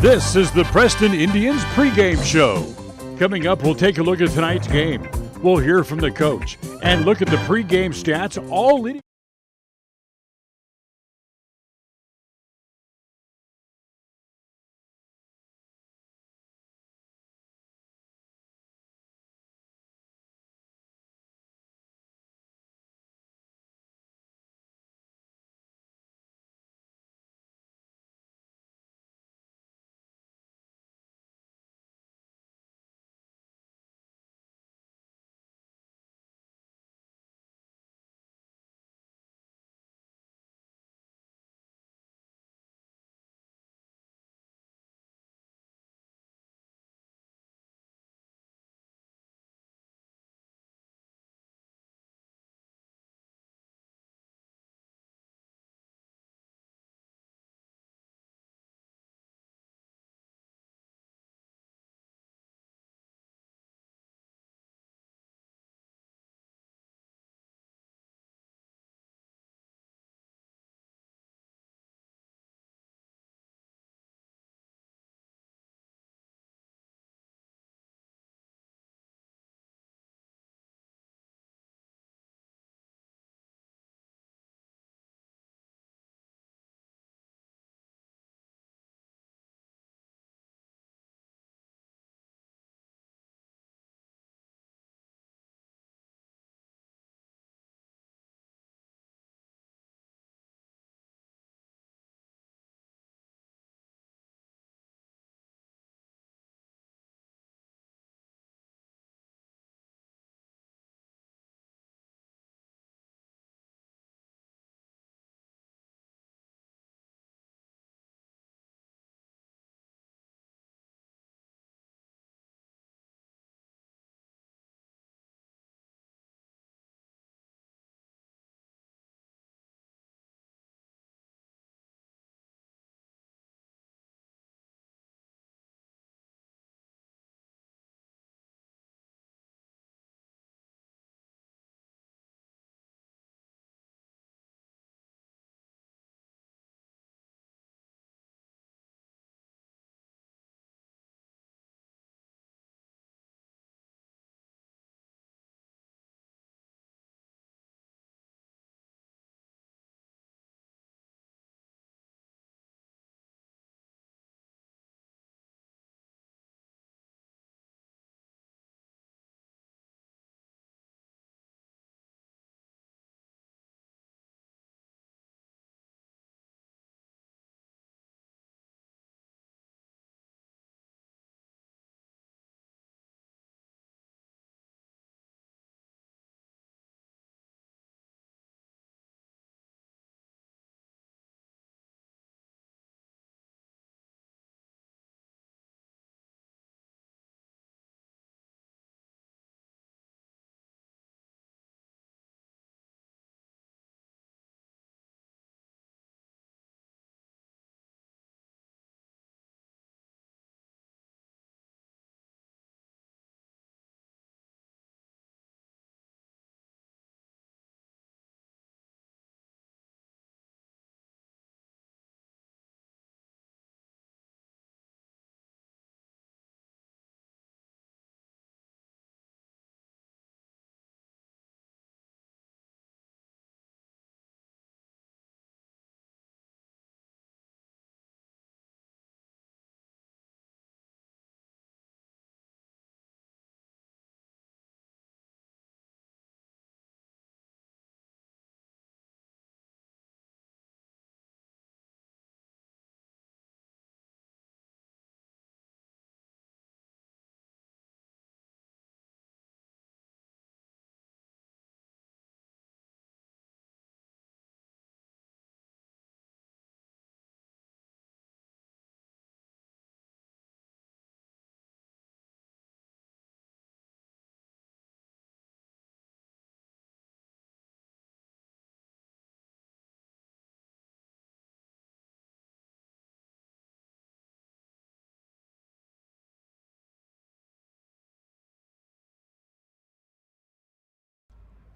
This is the Preston Indians pregame show. Coming up, we'll take a look at tonight's game. We'll hear from the coach and look at the pregame stats, all leading.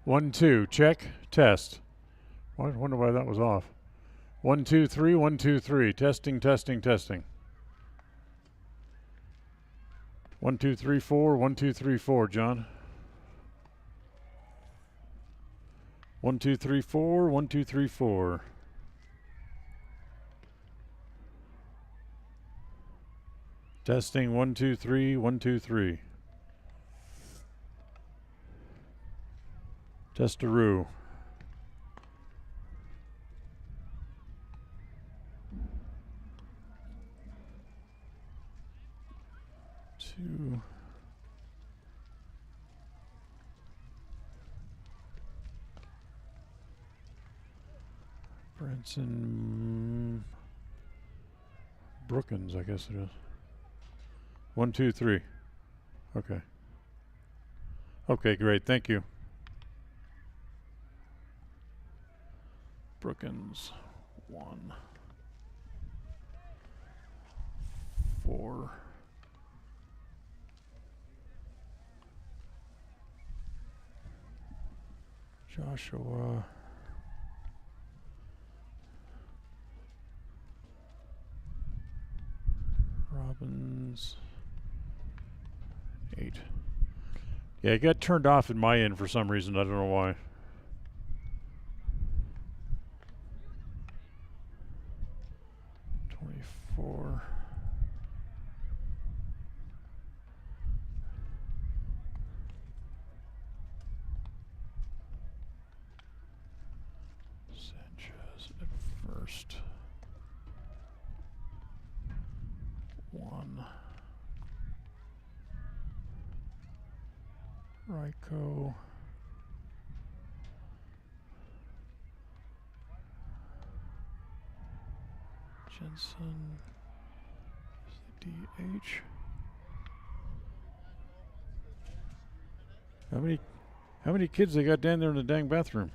One, two, check, test. I wonder why that was off. 1, 2, 3, 1, 2, 3. Testing, testing, testing. 1, 2, 3, 4. 1, 2, 3, 4. John. 1, 2, 3, 4. 1, 2, 3, 4. Testing 1, 2, 3. 1, 2, 3. Testaroo. 2. Branson Brookins, I guess it is. 1, 2, 3. Okay. Okay, great. Thank you. Brookins 1, 4. Joshua. Robbins. 8. Yeah, it got turned off at my end for some reason. I don't know why. Four. Sanchez at first. 1. Ryko. Jensen is the DH. How many kids they got down there in the dang bathroom?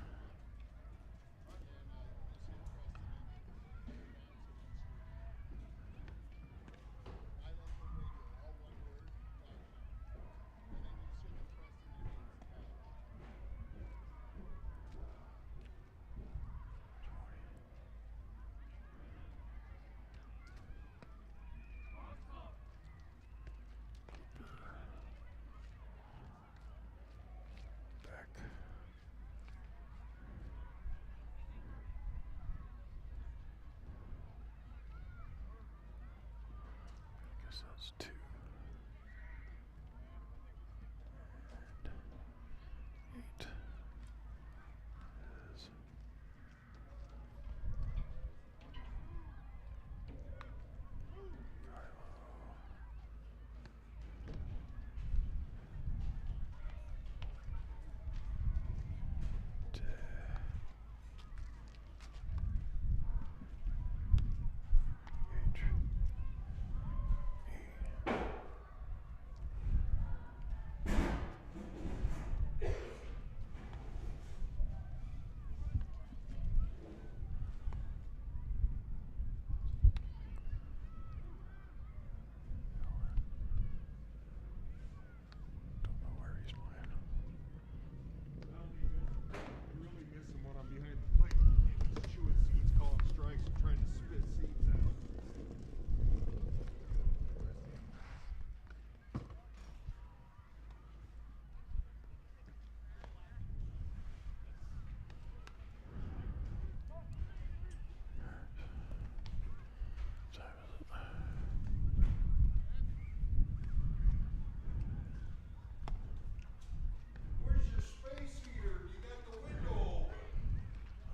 That's 2.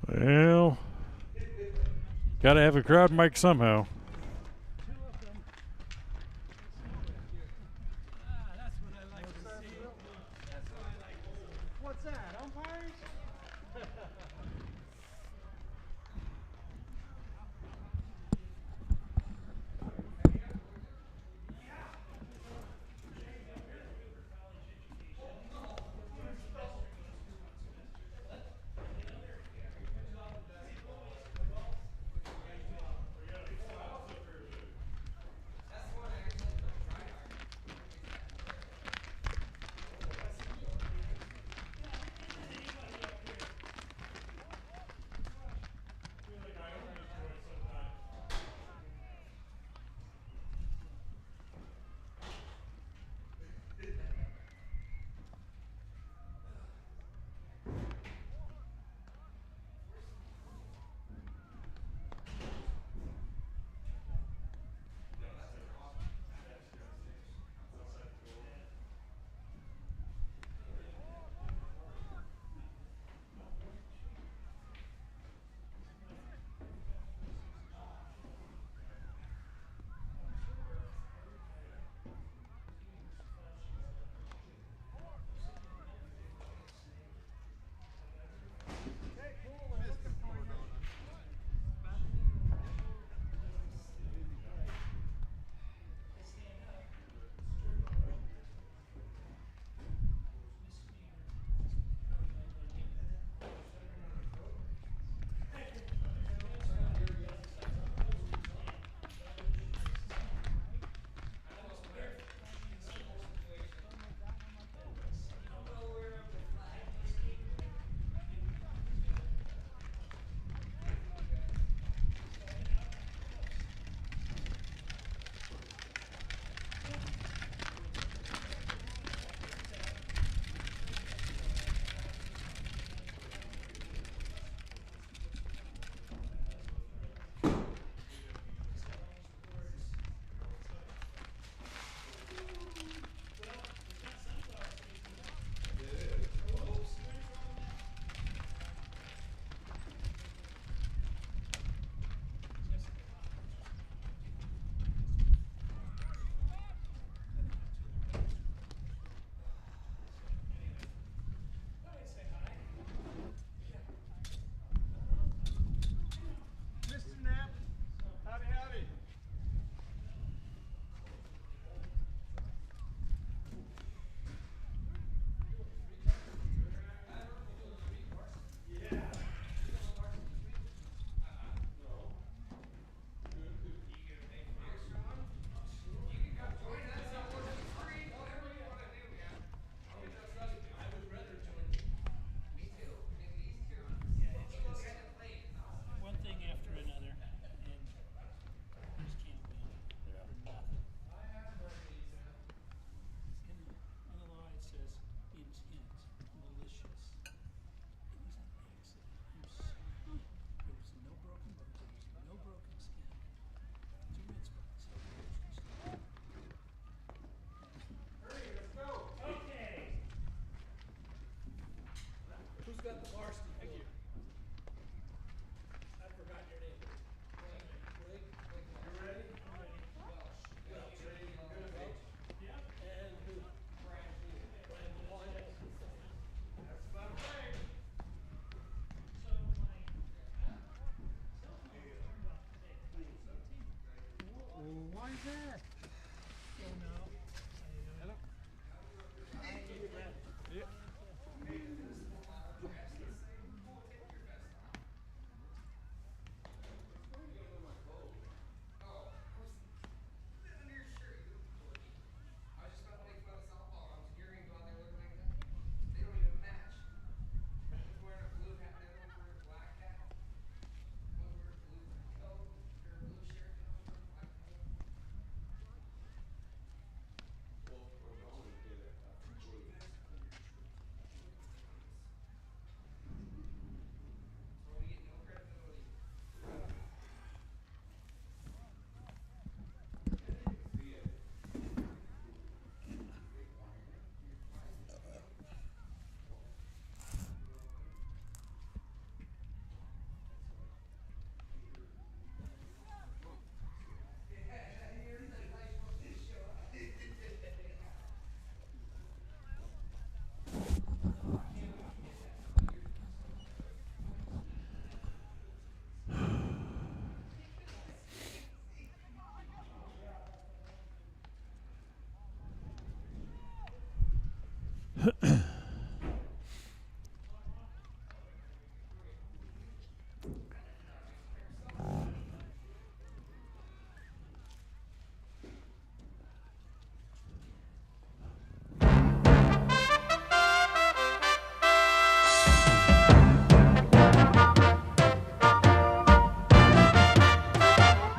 And 8 is well, gotta have a crowd mic somehow. That's what I like to see. That's what I like to see. What's that, umpires?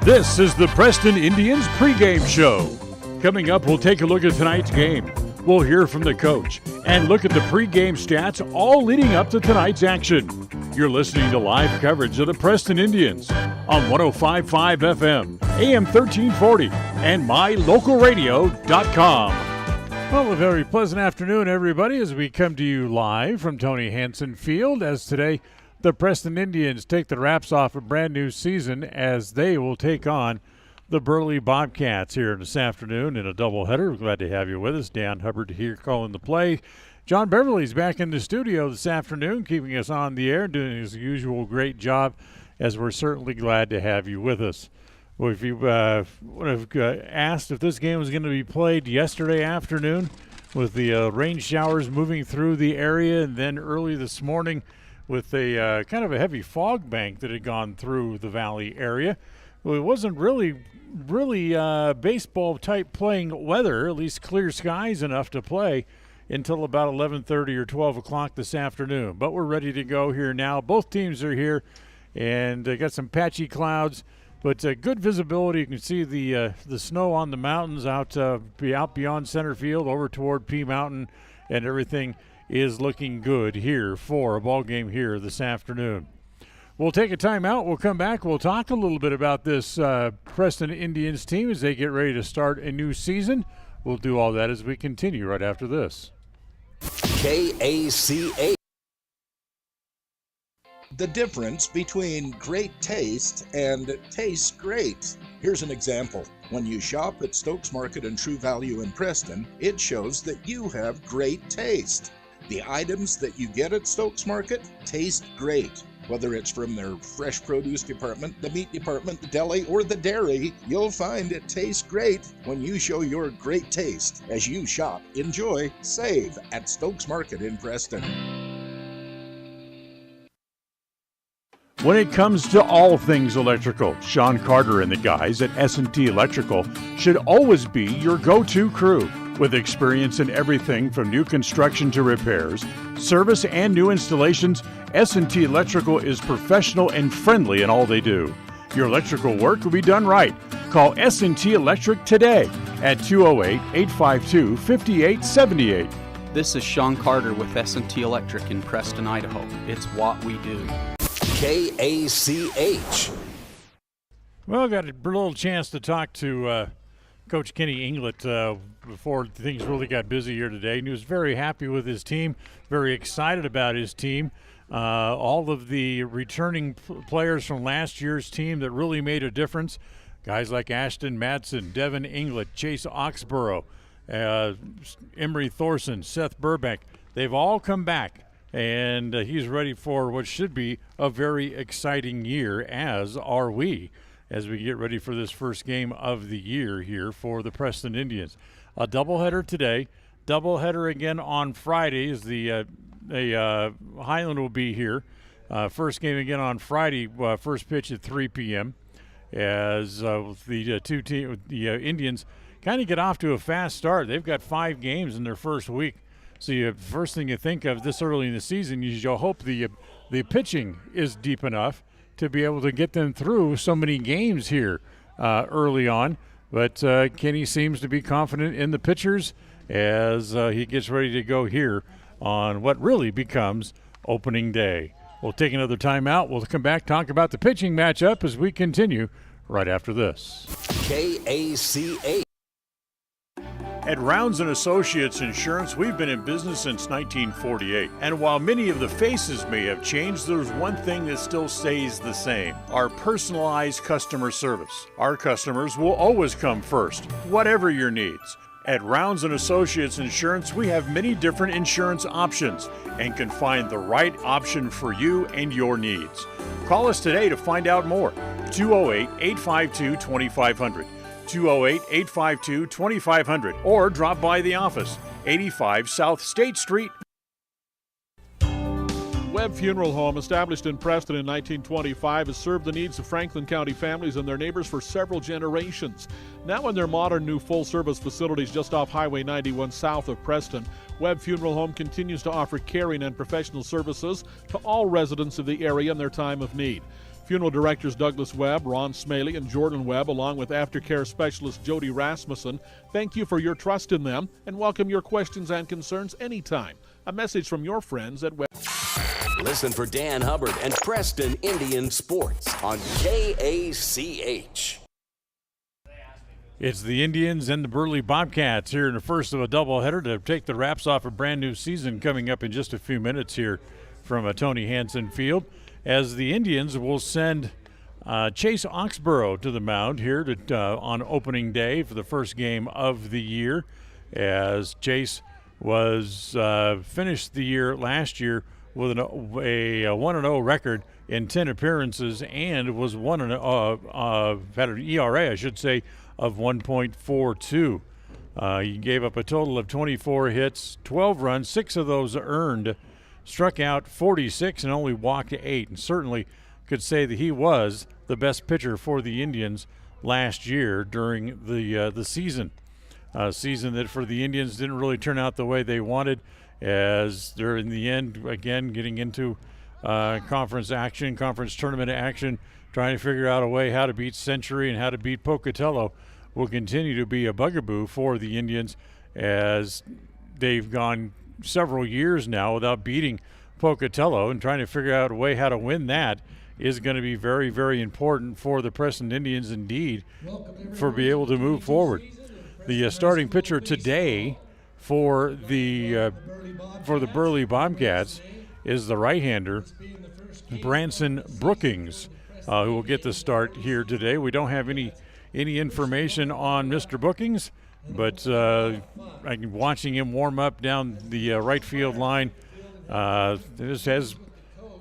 This is the Preston Indians pregame show. Coming up, we'll take a look at tonight's game. We'll hear from the coach and look at the pregame stats, all leading up to tonight's action. You're listening to live coverage of the Preston Indians on 105.5 FM, AM 1340, and mylocalradio.com. Well, a very pleasant afternoon, everybody, as we come to you live from Tony Hansen Field, as today the Preston Indians take the wraps off a brand new season as they will take on the Burley Bobcats here this afternoon in a doubleheader. We're glad to have you with us. Dan Hubbard here calling the play. John Beverly's back in the studio this afternoon, keeping us on the air, doing his usual great job, as we're certainly glad to have you with us. Well, if you would have asked if this game was going to be played yesterday afternoon with the rain showers moving through the area, and then early this morning with a kind of a heavy fog bank that had gone through the valley area. Well, it wasn't really baseball-type playing weather, at least clear skies enough to play until about 11:30 or 12 o'clock this afternoon. But we're ready to go here now. Both teams are here, and got some patchy clouds, but good visibility. You can see the snow on the mountains out beyond center field over toward P Mountain, and everything is looking good here for a ball game here this afternoon. We'll take a timeout. We'll come back. We'll talk a little bit about this Preston Indians team as they get ready to start a new season. We'll do all that as we continue right after this. KACA. The difference between great taste and tastes great. Here's an example. When you shop at Stokes Market and True Value in Preston, it shows that you have great taste. The items that you get at Stokes Market taste great. Whether it's from their fresh produce department, the meat department, the deli, or the dairy, you'll find it tastes great when you show your great taste. As you shop, enjoy, save at Stokes Market in Preston. When it comes to all things electrical, Sean Carter and the guys at S&T Electrical should always be your go-to crew. With experience in everything from new construction to repairs, service, and new installations, S&T Electrical is professional and friendly in all they do. Your electrical work will be done right. Call S&T Electric today at 208-852-5878. This is Sean Carter with S&T Electric in Preston, Idaho. It's what we do. KACH. Well, got a little chance to talk to Coach Kenny England before things really got busy here today. And he was very happy with his team, very excited about his team. All of the returning players from last year's team that really made a difference. Guys like Ashton Madsen, Devin England, Chase Oxenborough, Emery Thorson, Seth Burbank. They've all come back. And he's ready for what should be a very exciting year, as are we, as we get ready for this first game of the year here for the Preston Indians. A doubleheader today, doubleheader again on Friday as the Highland will be here. First game again on Friday, first pitch at 3 p.m. as the Indians kind of get off to a fast start. They've got 5 games in their first week. So first thing you think of this early in the season is you'll hope the pitching is deep enough to be able to get them through so many games here early on. But Kenny seems to be confident in the pitchers as he gets ready to go here on what really becomes opening day. We'll take another timeout. We'll come back, talk about the pitching matchup as we continue right after this. KACH. At Rounds & Associates Insurance, we've been in business since 1948. And while many of the faces may have changed, there's one thing that still stays the same: our personalized customer service. Our customers will always come first, whatever your needs. At Rounds & Associates Insurance, we have many different insurance options and can find the right option for you and your needs. Call us today to find out more. 208-852-2500. 208-852-2500, or drop by the office, 85 South State Street. Webb Funeral Home, established in Preston in 1925, has served the needs of Franklin County families and their neighbors for several generations. Now in their modern new full-service facilities just off Highway 91 south of Preston, Webb Funeral Home continues to offer caring and professional services to all residents of the area in their time of need. Funeral directors Douglas Webb, Ron Smaley, and Jordan Webb, along with aftercare specialist Jody Rasmussen, thank you for your trust in them and welcome your questions and concerns anytime. A message from your friends at Webb. Listen for Dan Hubbard and Preston Indian Sports on KACH. It's the Indians and the Burley Bobcats here in the first of a doubleheader to take the wraps off a brand new season coming up in just a few minutes here from Tony Hansen Field, as the Indians will send Chase Oxenborough to the mound here on opening day for the first game of the year, as Chase was finished the year last year with a 1-0 record in 10 appearances and was had an ERA, I should say, of 1.42. He gave up a total of 24 hits, 12 runs, 6 of those earned, struck out 46 and only walked 8, and certainly could say that he was the best pitcher for the Indians last year during the season. Season that for the Indians didn't really turn out the way they wanted, as they're in the end again getting into conference tournament action, trying to figure out a way how to beat Century and how to beat Pocatello will continue to be a bugaboo for the Indians, as they've gone several years now without beating Pocatello, and trying to figure out a way how to win that is going to be very, very important for the Preston Indians indeed for be able to move forward. The starting pitcher today for the Burley Bobcats is the right-hander Branson Brookings, who will get the start here today. We don't have any information on Mr. Brookings, but watching him warm up down the right field line, this has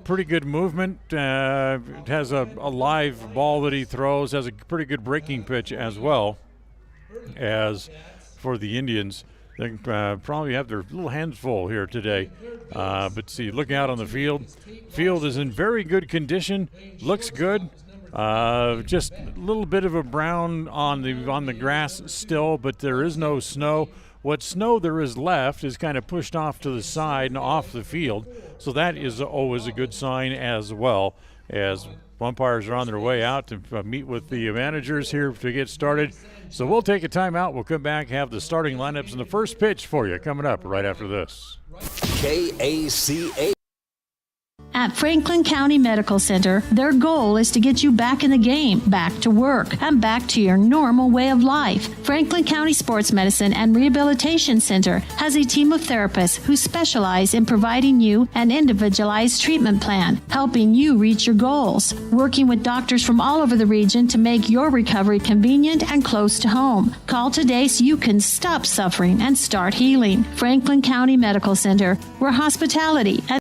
pretty good movement. It has a live ball that he throws, has a pretty good breaking pitch as well. As for the Indians, they probably have their little hands full here today. But see, look out on the field. Field is in very good condition, looks good. Just a little bit of a brown on the grass still, but there is no snow. What snow there is left is kind of pushed off to the side and off the field, so that is always a good sign as well, as umpires are on their way out to meet with the managers here to get started. So we'll take a timeout. We'll come back, have the starting lineups and the first pitch for you coming up right after this. KACH. At Franklin County Medical Center, their goal is to get you back in the game, back to work, and back to your normal way of life. Franklin County Sports Medicine and Rehabilitation Center has a team of therapists who specialize in providing you an individualized treatment plan, helping you reach your goals, working with doctors from all over the region to make your recovery convenient and close to home. Call today so you can stop suffering and start healing. Franklin County Medical Center, where hospitality and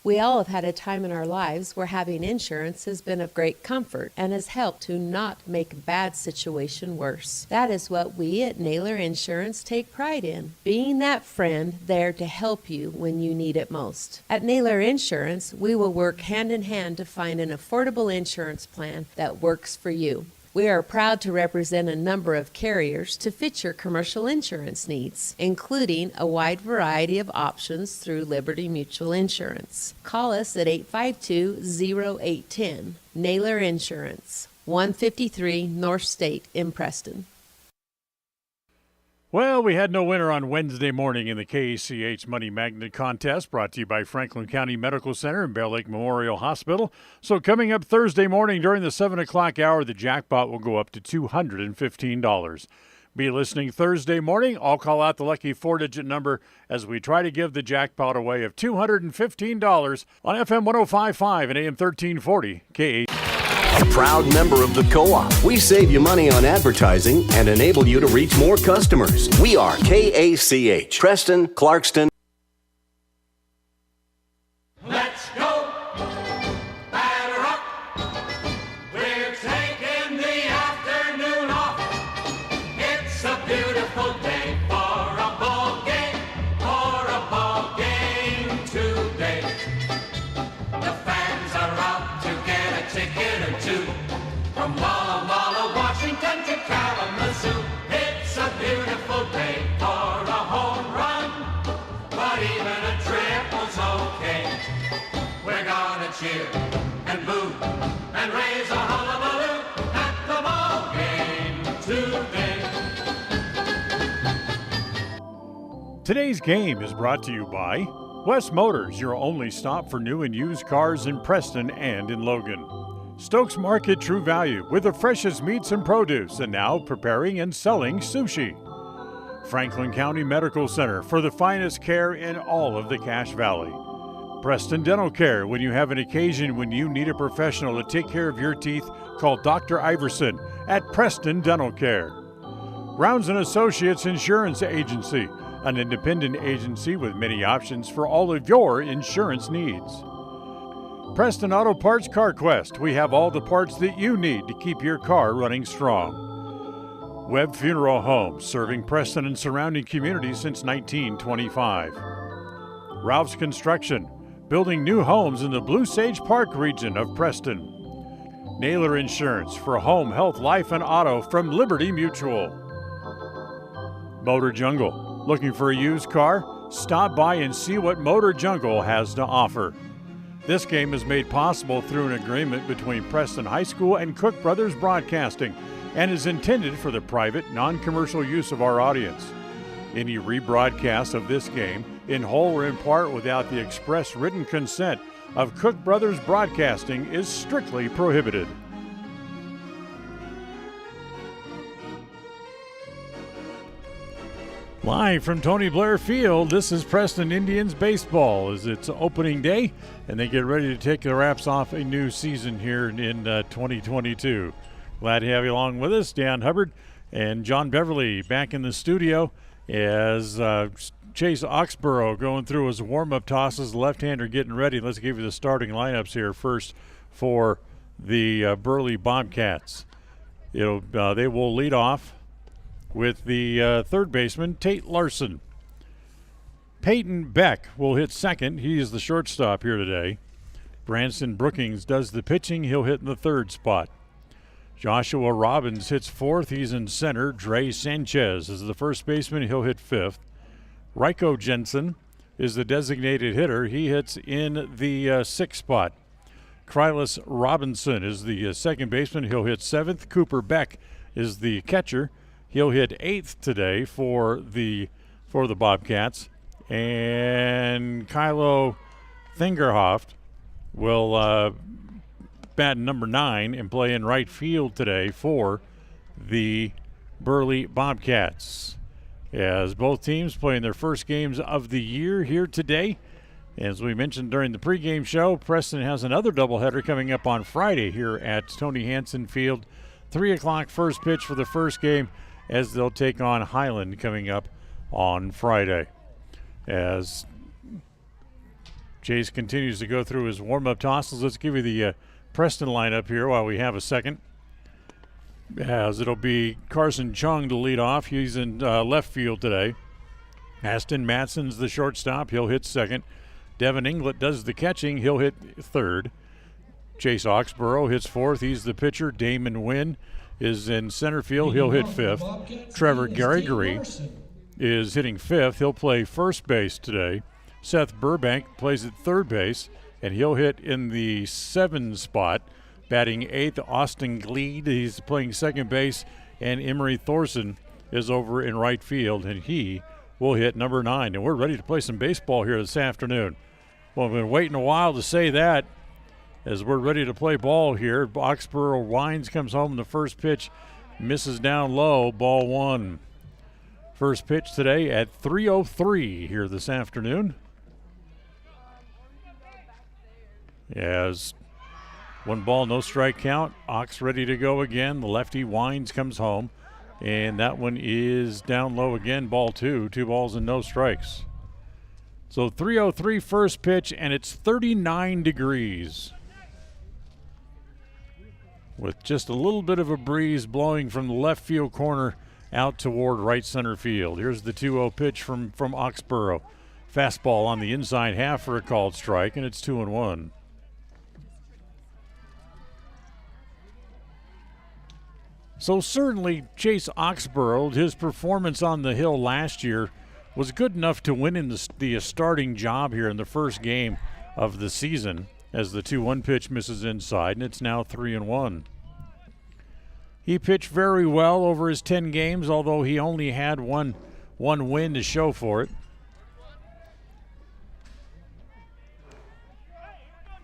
we all have had a time in our lives where having insurance has been of great comfort and has helped to not make a bad situation worse. That is what we at Naylor Insurance take pride in, being that friend there to help you when you need it most. At Naylor Insurance, we will work hand in hand to find an affordable insurance plan that works for you. We are proud to represent a number of carriers to fit your commercial insurance needs, including a wide variety of options through Liberty Mutual Insurance. Call us at 852-0810. Naylor Insurance, 153 North State in Preston. Well, we had no winner on Wednesday morning in the KACH Money Magnet Contest, brought to you by Franklin County Medical Center and Bear Lake Memorial Hospital. So coming up Thursday morning during the 7 o'clock hour, the jackpot will go up to $215. Be listening Thursday morning. I'll call out the lucky 4-digit number as we try to give the jackpot away of $215 on FM 105.5 and AM 1340 KACH. A proud member of the co-op. We save you money on advertising and enable you to reach more customers. We are KACH, Preston, Clarkston. Let's go! Batter up! We're taking the afternoon off. It's a beautiful day for a ball game today. The fans are out to get a ticket or two. From Walla Walla, Washington to Kalamazoo. It's a beautiful day for a home run, but even a triple's okay. We're gonna cheer. Today's game is brought to you by West Motors, your only stop for new and used cars in Preston and in Logan. Stokes Market True Value with the freshest meats and produce, and now preparing and selling sushi. Franklin County Medical Center for the finest care in all of the Cache Valley. Preston Dental Care, when you have an occasion when you need a professional to take care of your teeth, call Dr. Iverson at Preston Dental Care. Rounds & Associates Insurance Agency, an independent agency with many options for all of your insurance needs. Preston Auto Parts Car Quest, we have all the parts that you need to keep your car running strong. Webb Funeral Home, serving Preston and surrounding communities since 1925. Ralph's Construction, building new homes in the Blue Sage Park region of Preston. Naylor Insurance for home, health, life, and auto from Liberty Mutual. Motor Jungle, looking for a used car? Stop by and see what Motor Jungle has to offer. This game is made possible through an agreement between Preston High School and Cook Brothers Broadcasting and is intended for the private, non-commercial use of our audience. Any rebroadcast of this game, in whole or in part without the express written consent of Cook Brothers Broadcasting, is strictly prohibited. Live from Tony Blair Field, this is Preston Indians baseball as it's opening day and they get ready to take the wraps off a new season here in 2022. Glad to have you along with us, Dan Hubbard and John Beverly back in the studio as Chase Oxenborough going through his warm-up tosses, left-hander getting ready. Let's give you the starting lineups here first for the Burley Bobcats. They will lead off with the third baseman, Tate Larson. Peyton Beck will hit second. He is the shortstop here today. Branson Brookings does the pitching. He'll hit in the third spot. Joshua Robbins hits fourth. He's in center. Dre Sanchez is the first baseman. He'll hit fifth. Ryko Jensen is the designated hitter. He hits in the sixth spot. Krylis Robinson is the second baseman. He'll hit seventh. Cooper Beck is the catcher. He'll hit eighth today for the Bobcats. And Kylo Thingerhoft will bat number 9 and play in right field today for the Burley Bobcats. As both teams playing their first games of the year here today. As we mentioned during the pregame show, Preston has another doubleheader coming up on Friday here at Tony Hansen Field. 3 o'clock first pitch for the first game as they'll take on Highland coming up on Friday. As Chase continues to go through his warm-up tosses, let's give you the Preston lineup here while we have a second. As it'll be Carson Chung to lead off. He's in left field today. Aston Matson's the shortstop. He'll hit second. Devin England does the catching. He'll hit third. Chase Oxenborough hits fourth. He's the pitcher. Damon Wynn is in center field. He'll hit fifth. Trevor Gregory is hitting fifth. He'll play first base today. Seth Burbank plays at third base, and he'll hit in the 7 spot. Batting eighth, Austin Gleed. He's playing second base, and Emery Thorson is over in right field, and he will hit number 9. And we're ready to play some baseball here this afternoon. Well, I've been waiting a while to say that as we're ready to play ball here. Oxenborough winds, comes home in the first pitch, misses down low, ball 1. First pitch today at 3:03 here this afternoon. As 1 ball, no strike count. Ox ready to go again. The lefty winds, comes home. And that one is down low again, ball 2. 2 balls and no strikes. So 3:03 first pitch, and it's 39 degrees. With just a little bit of a breeze blowing from the left field corner out toward right center field. Here's the 2-0 pitch from Oxenborough. Fastball on the inside half for a called strike, and it's 2-1. So certainly Chase Oxenborough, his performance on the hill last year was good enough to win in the starting job here in the first game of the season as the 2-1 pitch misses inside, and it's now 3-1. He pitched very well over his 10 games, although he only had one win to show for it.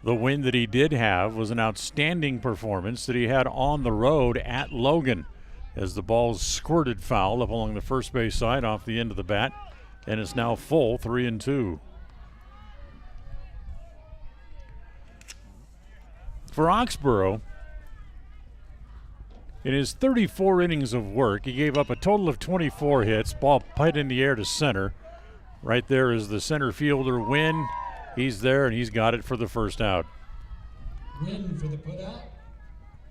The win that he did have was an outstanding performance that he had on the road at Logan as the ball squirted foul up along the first base side off the end of the bat, and it's now full 3-2. For Oxenborough, in his 34 innings of work, he gave up a total of 24 hits. Ball put in the air to center. Right there is the center fielder, Wynn. He's there, and he's got it for the first out. Wynn for the putout.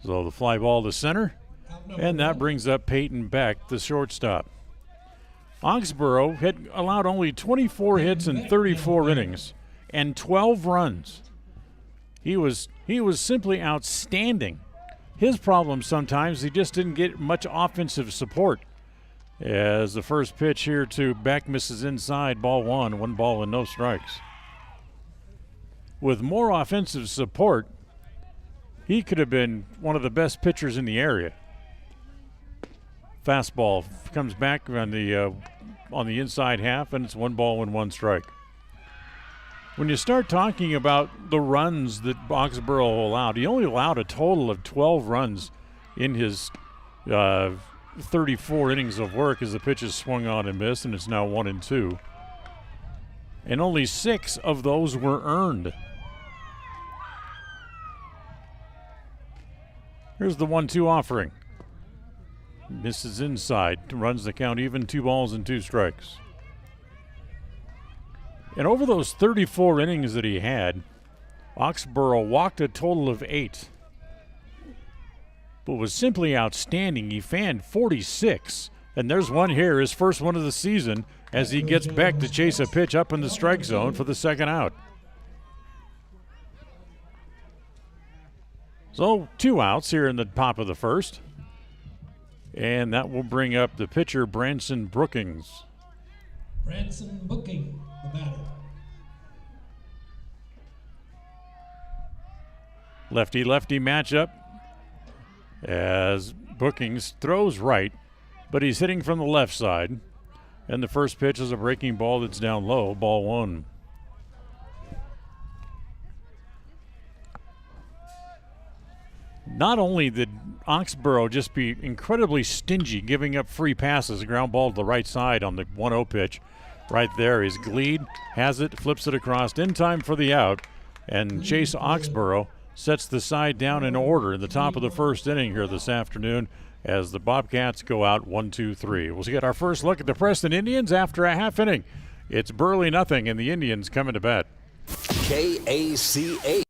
So the fly ball to center, and that brings up Peyton Beck, the shortstop. Oxenborough had allowed only 24 hits in 34 innings and 12 runs. He was simply outstanding. His problem sometimes, he just didn't get much offensive support. As the first pitch here to Beck misses inside, ball one ball and no strikes. With more offensive support, he could have been one of the best pitchers in the area. Fastball comes back on the inside half, and it's 1 ball and 1 strike. When you start talking about the runs that Oxenborough allowed, he only allowed a total of 12 runs in his 34 innings of work as the pitches swung on and missed, and it's now 1-2. And only 6 of those were earned. Here's the 1-2 offering. Misses inside, runs the count even, 2 balls and 2 strikes. And over those 34 innings that he had, Oxenborough walked a total of 8. But was simply outstanding. He fanned 46. And there's one here, his first one of the season, as he gets Beck to chase a pitch up in the strike zone for the second out. So 2 outs here in the top of the first. And that will bring up the pitcher, Branson Brookings. Branson Booking, the batter. Lefty-lefty matchup as Brookings throws right, but he's hitting from the left side. And the first pitch is a breaking ball that's down low, ball 1. Not only did Oxenborough just be incredibly stingy, giving up free passes, a ground ball to the right side on the 1-0 pitch. Right there is Gleed, has it, flips it across in time for the out, and Chase Oxenborough sets the side down in order in the top of the first inning here this afternoon as the Bobcats go out 1-2-3. We'll get our first look at the Preston Indians after a half inning. It's Burley nothing, and the Indians coming to bat. KACH.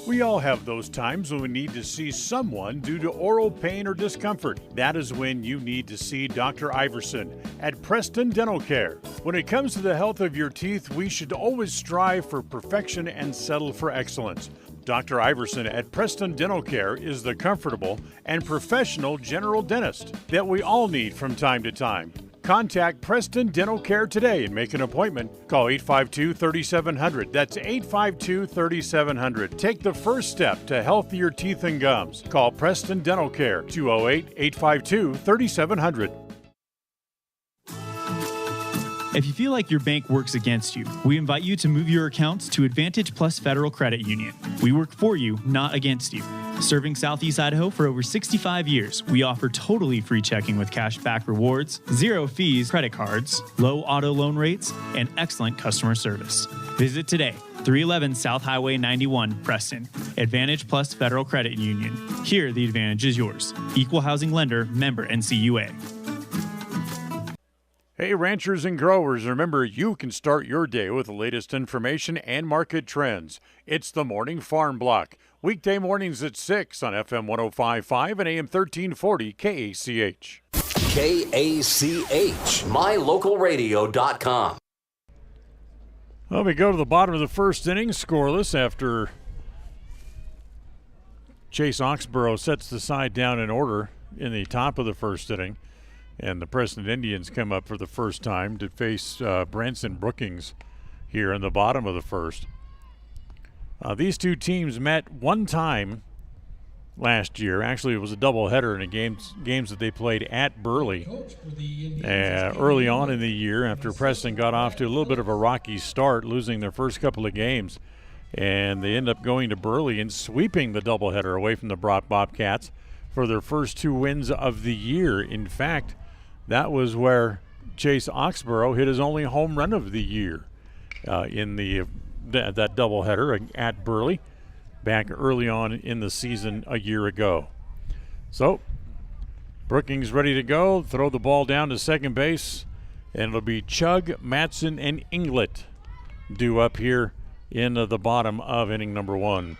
We all have those times when we need to see someone due to oral pain or discomfort. That is when you need to see Dr. Iverson at Preston Dental Care. When it comes to the health of your teeth, we should always strive for perfection and settle for excellence. Dr. Iverson at Preston Dental Care is the comfortable and professional general dentist that we all need from time to time. Contact Preston Dental Care today and make an appointment. Call 852-3700. That's 852-3700. Take the first step to healthier teeth and gums. Call Preston Dental Care, 208-852-3700. If you feel like your bank works against you, we invite you to move your accounts to Advantage Plus Federal Credit Union. We work for you, not against you. Serving Southeast Idaho for over 65 years, we offer totally free checking with cash back rewards, 0 fees credit cards, low auto loan rates, and excellent customer service. Visit today, 311 South Highway 91, Preston. Advantage Plus Federal Credit Union. Here, the advantage is yours. Equal housing lender, member NCUA. Hey, ranchers and growers, remember you can start your day with the latest information and market trends. It's the Morning Farm Block. Weekday mornings at 6 on FM 105.5 and AM 1340 KACH. KACH, mylocalradio.com. Well, we go to the bottom of the first inning, scoreless after Chase Oxenborough sets the side down in order in the top of the first inning. And the Preston Indians come up for the first time to face Branson Brookings here in the bottom of the first. These two teams met one time last year. Actually, it was a doubleheader in the games that they played at Burley early on in the year after Preston got off to a little bit of a rocky start, losing their first couple of games. And they end up going to Burley and sweeping the doubleheader away from the Brock Bobcats for their first 2 wins of the year. In fact, that was where Chase Oxenborough hit his only home run of the year in that doubleheader at Burley back early on in the season a year ago. So Brookings ready to go, throw the ball down to second base, and it'll be Chug, Matson, and Englet due up here in the bottom of inning number 1.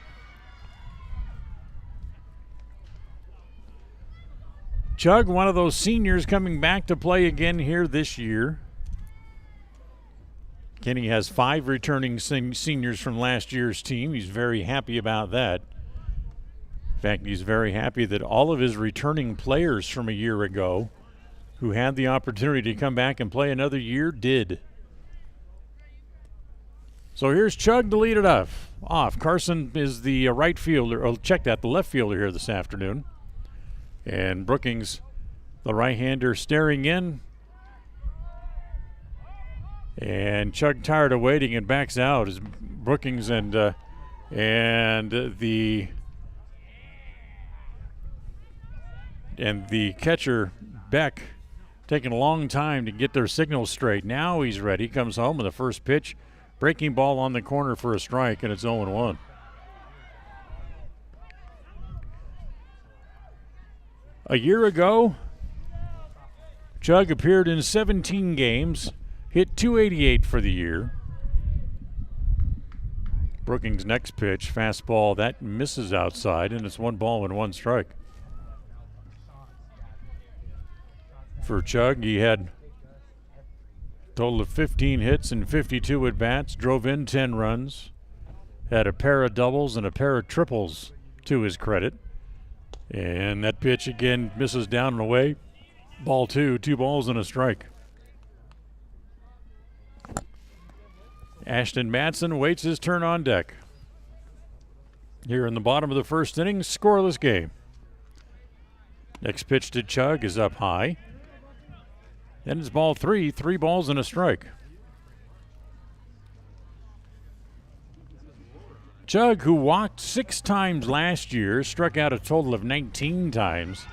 Chug, one of those seniors coming back to play again here this year. Kenny has 5 returning seniors from last year's team. He's very happy about that. In fact, he's very happy that all of his returning players from a year ago who had the opportunity to come back and play another year did. So here's Chug to lead it off. Carson is the right fielder, the left fielder here this afternoon. And Brookings, the right-hander, staring in. And Chug, tired of waiting, and backs out as Brookings and the catcher Beck taking a long time to get their signals straight. Now he's ready. Comes home with the first pitch, breaking ball on the corner for a strike, and it's 0-1. A year ago, Chug appeared in 17 games. Hit .288 for the year. Brookings' next pitch, fastball, that misses outside, and it's 1 ball and 1 strike. For Chug, he had a total of 15 hits and 52 at-bats, drove in 10 runs, had a pair of doubles and a pair of triples to his credit. And that pitch again misses down and away. Ball 2, 2 balls and a strike. Ashton Matson waits his turn on deck. Here in the bottom of the first inning, scoreless game. Next pitch to Chug is up high. Then it's ball 3, 3 balls and a strike. Chug, who walked 6 times last year, struck out a total of 19 times.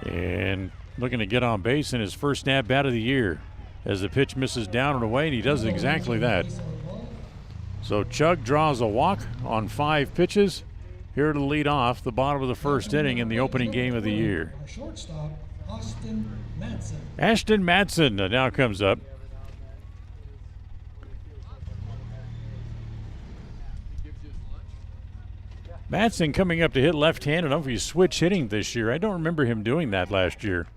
And looking to get on base in his first at-bat of the year. As the pitch misses down and away, and he does exactly that. So Chug draws a walk on 5 pitches. Here to lead off the bottom of the first inning in the opening game of the year. Shortstop, Ashton Matson. Ashton Matson now comes up. Matson coming up to hit left-handed. I don't know if he's switch hitting this year. I don't remember him doing that last year.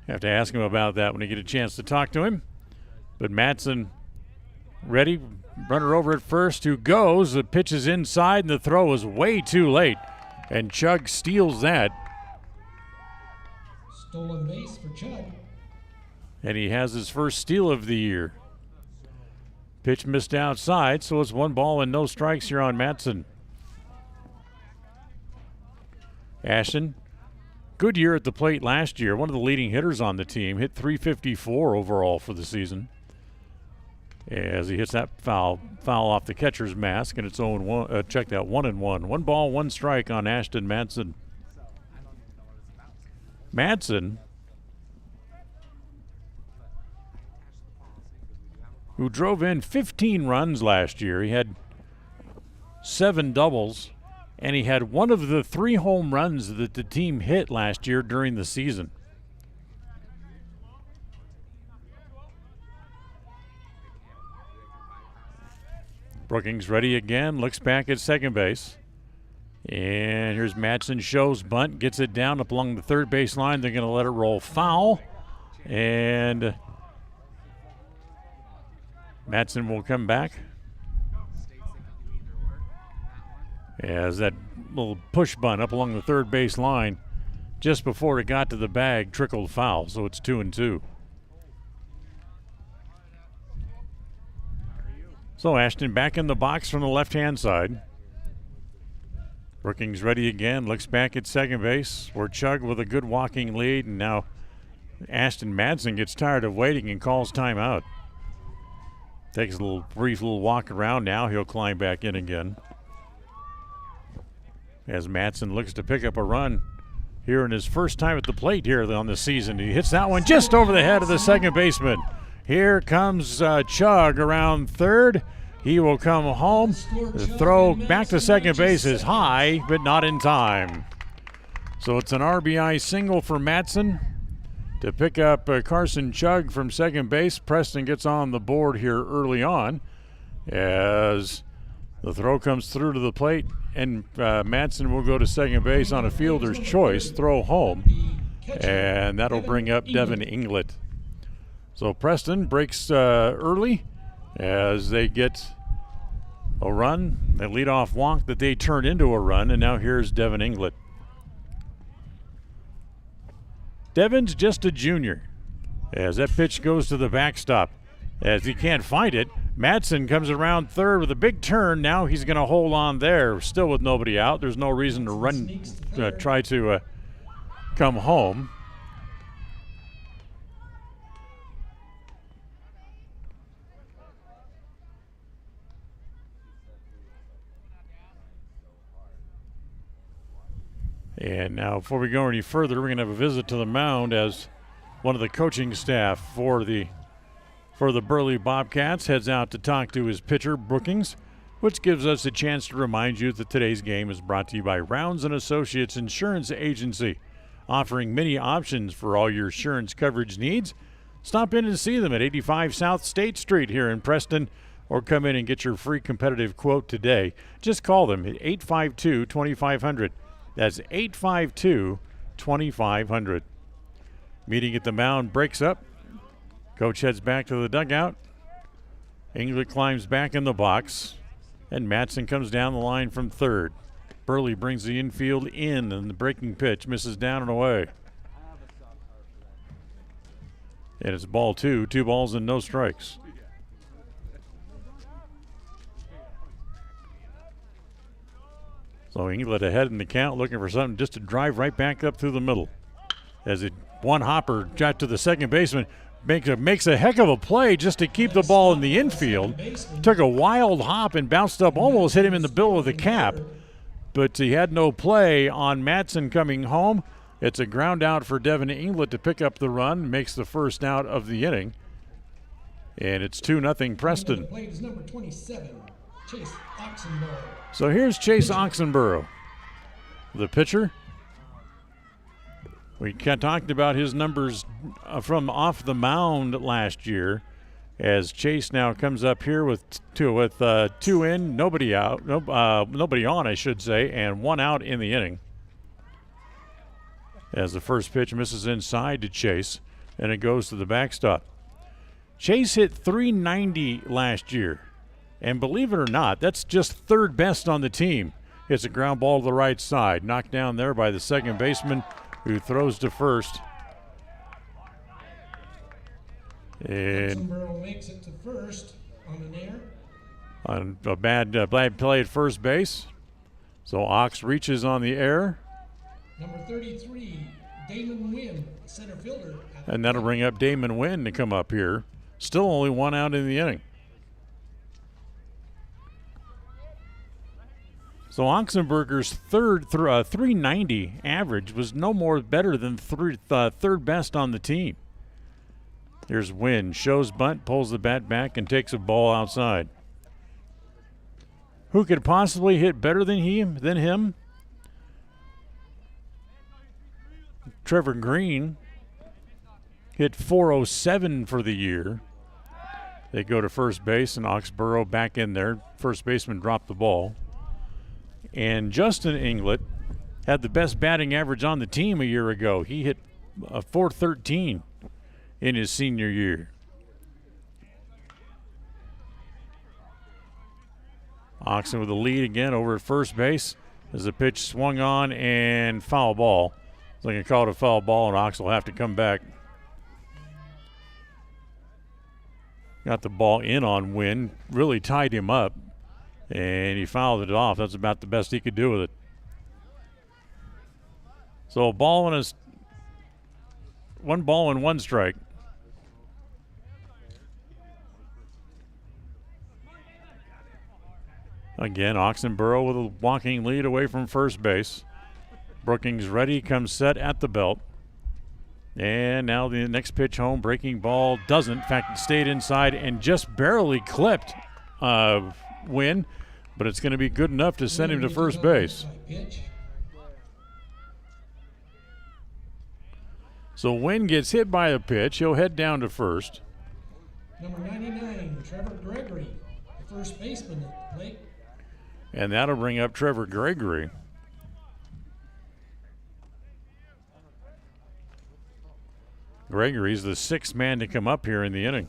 Have to ask him about that when I get a chance to talk to him. But Matson ready. Runner over at first who goes. The pitch is inside and the throw is way too late. And Chug steals that. Stolen base for Chug. And he has his first steal of the year. Pitch missed outside, so it's 1 ball and no strikes here on Matson. Ashton. Good year at the plate last year. One of the leading hitters on the team. Hit .354 overall for the season. As he hits that foul off the catcher's mask, and it's 0-1. Check that, 1-1. 1 ball, 1 strike on Ashton Matson. Matson, who drove in 15 runs last year. He had 7 doubles. And he had one of the 3 home runs that the team hit last year during the season. Brookings ready again, looks back at second base. And here's Matson, shows bunt, gets it down up along the third base line. They're going to let it roll foul. And Matson will come back. As that little push bunt up along the third base line just before it got to the bag trickled foul, so it's 2-2. So Ashton back in the box from the left-hand side. Brookings ready again, looks back at second base, where Chug with a good walking lead, and now Ashton Madsen gets tired of waiting and calls timeout. Takes a brief walk around now. He'll climb back in again. As Madsen looks to pick up a run here in his first time at the plate here on the season. He hits that one just over the head of the second baseman. Here comes Chug around third. He will come home. The throw back to second base is high, but not in time. So it's an RBI single for Madsen to pick up Carson Chug from second base. Preston gets on the board here early on as the throw comes through to the plate, and Madsen will go to second base on a fielder's choice, throw home, and that'll bring up Devin England. So Preston breaks early as they get a run, a leadoff walk that they turn into a run, and now here's Devin England. Devin's just a junior as that pitch goes to the backstop. As he can't find it, Madsen comes around third with a big turn. Now he's going to hold on there, still with nobody out. There's no reason to run, try to come home. And now before we go any further, we're going to have a visit to the mound as one of the coaching staff for the Burley Bobcats heads out to talk to his pitcher, Brookings, which gives us a chance to remind you that today's game is brought to you by Rounds & Associates Insurance Agency, offering many options for all your insurance coverage needs. Stop in and see them at 85 South State Street here in Preston, or come in and get your free competitive quote today. Just call them at 852-2500. That's 852-2500. Meeting at the mound breaks up. Coach heads back to the dugout. England climbs back in the box, and Madsen comes down the line from third. Burley brings the infield in, and the breaking pitch misses down and away. And it's ball two, 2 balls and no strikes. So England ahead in the count, looking for something just to drive right back up through the middle. As it one hopper got to the second baseman, makes a heck of a play just to keep the ball in the infield. Took a wild hop and bounced up, almost hit him in the bill of the cap. But he had no play on Madsen coming home. It's a ground out for Devin England to pick up the run, makes the first out of the inning. And it's 2-0 Preston. The plate is number 27, Chase Oxenborough. So here's Chase Oxenborough, the pitcher. We talked about his numbers from off the mound last year, as Chase now comes up here with two in, nobody out, nobody on, I should say, and 1 out in the inning. As the first pitch misses inside to Chase, and it goes to the backstop. Chase hit .390 last year. And believe it or not, that's just third best on the team. It's a ground ball to the right side, knocked down there by the second baseman, who throws to first. And Oxenborough makes it to first on an error. On a bad play at first base. So Ox reaches on the error. Number 33, Damon Wynn, center fielder. And that'll bring up Damon Wynn to come up here. Still only 1 out in the inning. So Oxenberger's .390 average was no more better than third best on the team. Here's Wynn, shows bunt, pulls the bat back, and takes a ball outside. Who could possibly hit better than him? Trevor Green hit .407 for the year. They go to first base, and Oxenborough back in there. First baseman dropped the ball. And Justin England had the best batting average on the team a year ago. He hit a .413 in his senior year. Oxen with the lead again over at first base as the pitch swung on and foul ball. So they can call it a foul ball, and Ox will have to come back. Got the ball in on Wynn, really tied him up. And he fouled it off. That's about the best he could do with it. So one ball and one strike. Again, Oxenborough with a walking lead away from first base. Brookings ready, comes set at the belt. And now the next pitch home, breaking ball doesn't. In fact, it stayed inside and just barely clipped Wynn, but it's going to be good enough to send him to first base. So Wynn gets hit by a pitch. He'll head down to first. Number 99, Trevor Gregory, the first baseman at the plate. And that'll bring up Trevor Gregory. Gregory's the sixth man to come up here in the inning.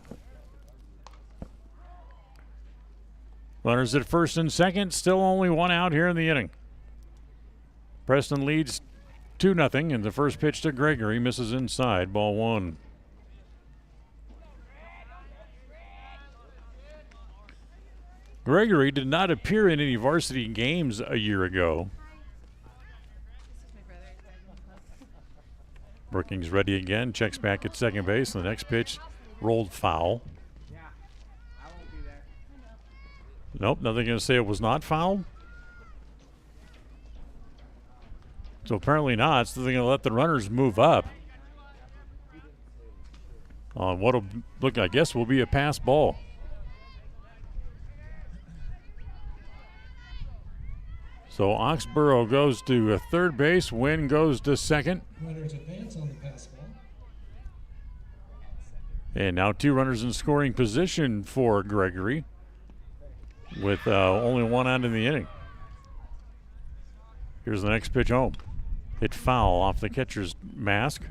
Runners at first and second, still only one out here in the inning. Preston leads 2-0, and the first pitch to Gregory misses inside, ball one. Gregory did not appear in any varsity games a year ago. Brookings ready again, checks back at second base. The next pitch rolled foul. Nope, nothing going to say it was not fouled. So apparently not, so they're going to let the runners move up on what'll look, I guess, will be a pass ball. So Oxenborough goes to third base. Wynn goes to second. Runners advance on the pass ball. And now two runners in scoring position for Gregory with only one out in the inning. Here's the next pitch home. Hit foul off the catcher's mask.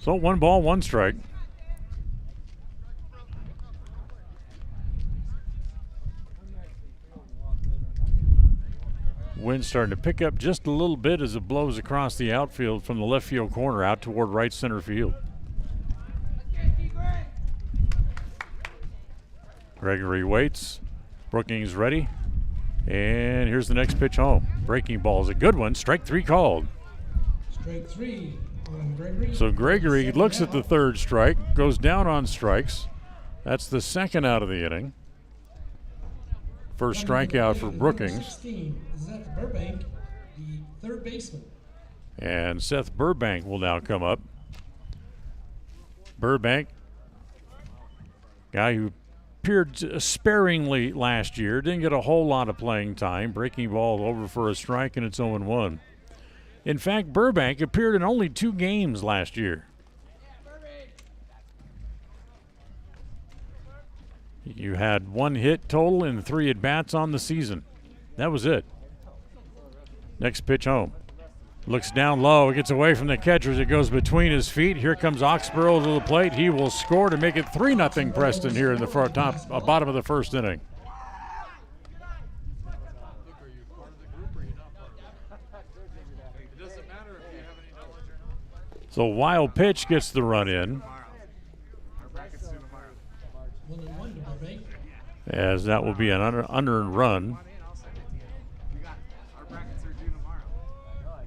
So 1 ball, 1 strike. Wind starting to pick up just a little bit as it blows across the outfield from the left field corner out toward right center field. Gregory waits. Brookings ready. And here's the next pitch home. Breaking ball is a good one. Strike 3 called. Strike 3 on Gregory. So Gregory looks at the third strike, goes down on strikes. That's the second out of the inning. First strikeout for Brookings. 16, Seth Burbank, the third baseman. And Seth Burbank will now come up. Burbank, guy who appeared sparingly last year, didn't get a whole lot of playing time. Breaking ball over for a strike, and it's 0-1. In fact, Burbank appeared in only 2 games last year. You had 1 hit total and 3 at-bats on the season. That was it. Next pitch home. Looks down low, gets away from the catcher as it goes between his feet. Here comes Oxenborough to the plate. He will score to make it 3-0 Preston here in the bottom of the first inning. So wild pitch gets the run in. As that will be an unearned run.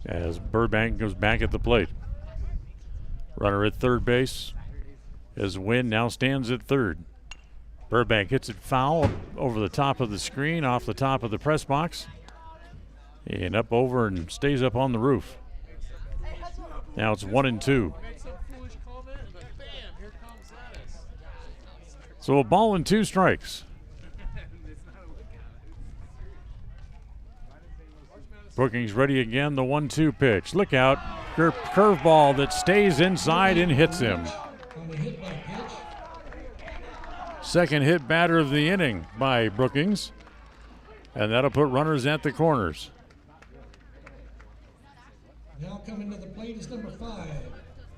As Burbank goes back at the plate. Runner at third base as Wynn now stands at third. Burbank hits it foul over the top of the screen, off the top of the press box, and up over and stays up on the roof. Now it's 1-2. So a ball and 2 strikes. Brookings ready again, the 1-2 pitch. Look out, curveball that stays inside and hits him. Second hit batter of the inning by Brookings. And that'll put runners at the corners. Now coming to the plate is number 5,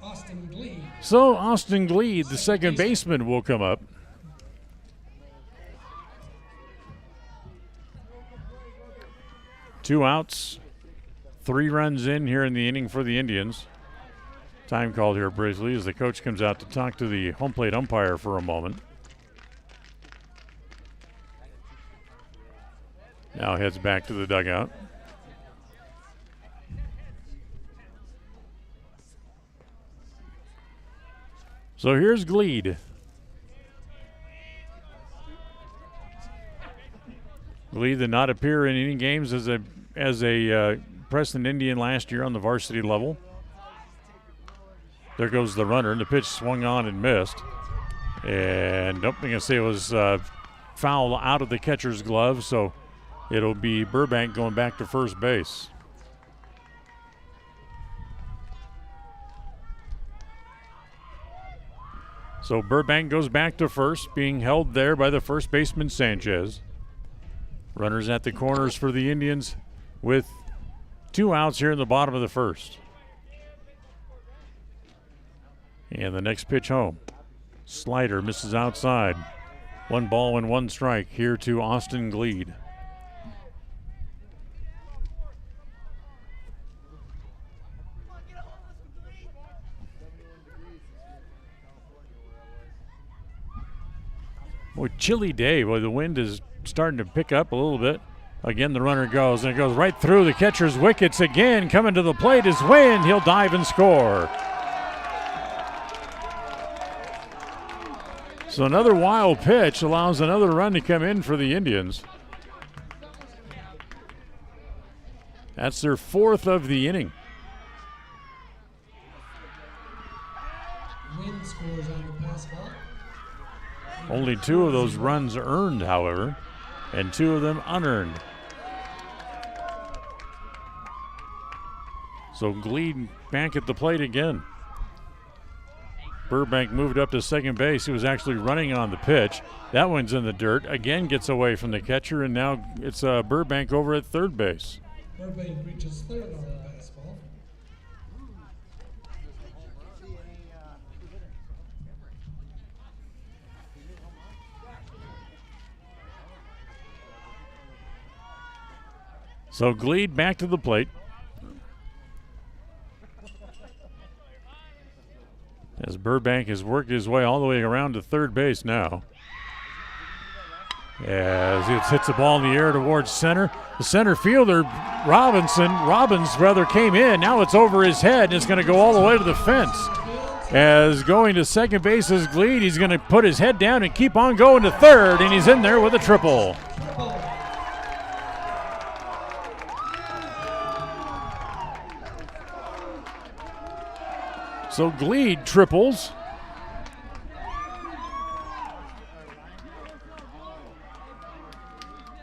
Austin Gleed. So Austin Gleed, the second baseman, will come up. Two outs, 3 runs in here in the inning for the Indians. Time called here briefly as the coach comes out to talk to the home plate umpire for a moment. Now heads back to the dugout. So here's Gleed. Gleed did not appear in any games as a Preston Indian last year on the varsity level. There goes the runner, and the pitch swung on and missed. And nope, I'm going to say it was foul out of the catcher's glove, so it'll be Burbank going back to first base. So Burbank goes back to first, being held there by the first baseman Sanchez. Runners at the corners for the Indians with 2 outs here in the bottom of the first. And the next pitch home. Slider misses outside. 1 ball and 1 strike here to Austin Gleed. Boy, chilly day. Boy, the wind is starting to pick up a little bit. Again, the runner goes, and it goes right through the catcher's wickets again. Coming to the plate is Wynn. He'll dive and score. So another wild pitch allows another run to come in for the Indians. That's their 4th of the inning. Wynn scores on the pass ball. Only 2 of those runs earned, however, and 2 of them unearned. So Gleed back at the plate again. Burbank moved up to second base. He was actually running on the pitch. That one's in the dirt. Again gets away from the catcher, and now it's Burbank over at third base. Burbank reaches third on the pass ball. So Gleed back to the plate. As Burbank has worked his way all the way around to third base now. As it hits the ball in the air towards center. The center fielder, Robbins came in. Now it's over his head, and it's going to go all the way to the fence. As going to second base is Gleed. He's going to put his head down and keep on going to third, and he's in there with a triple. So Gleed triples.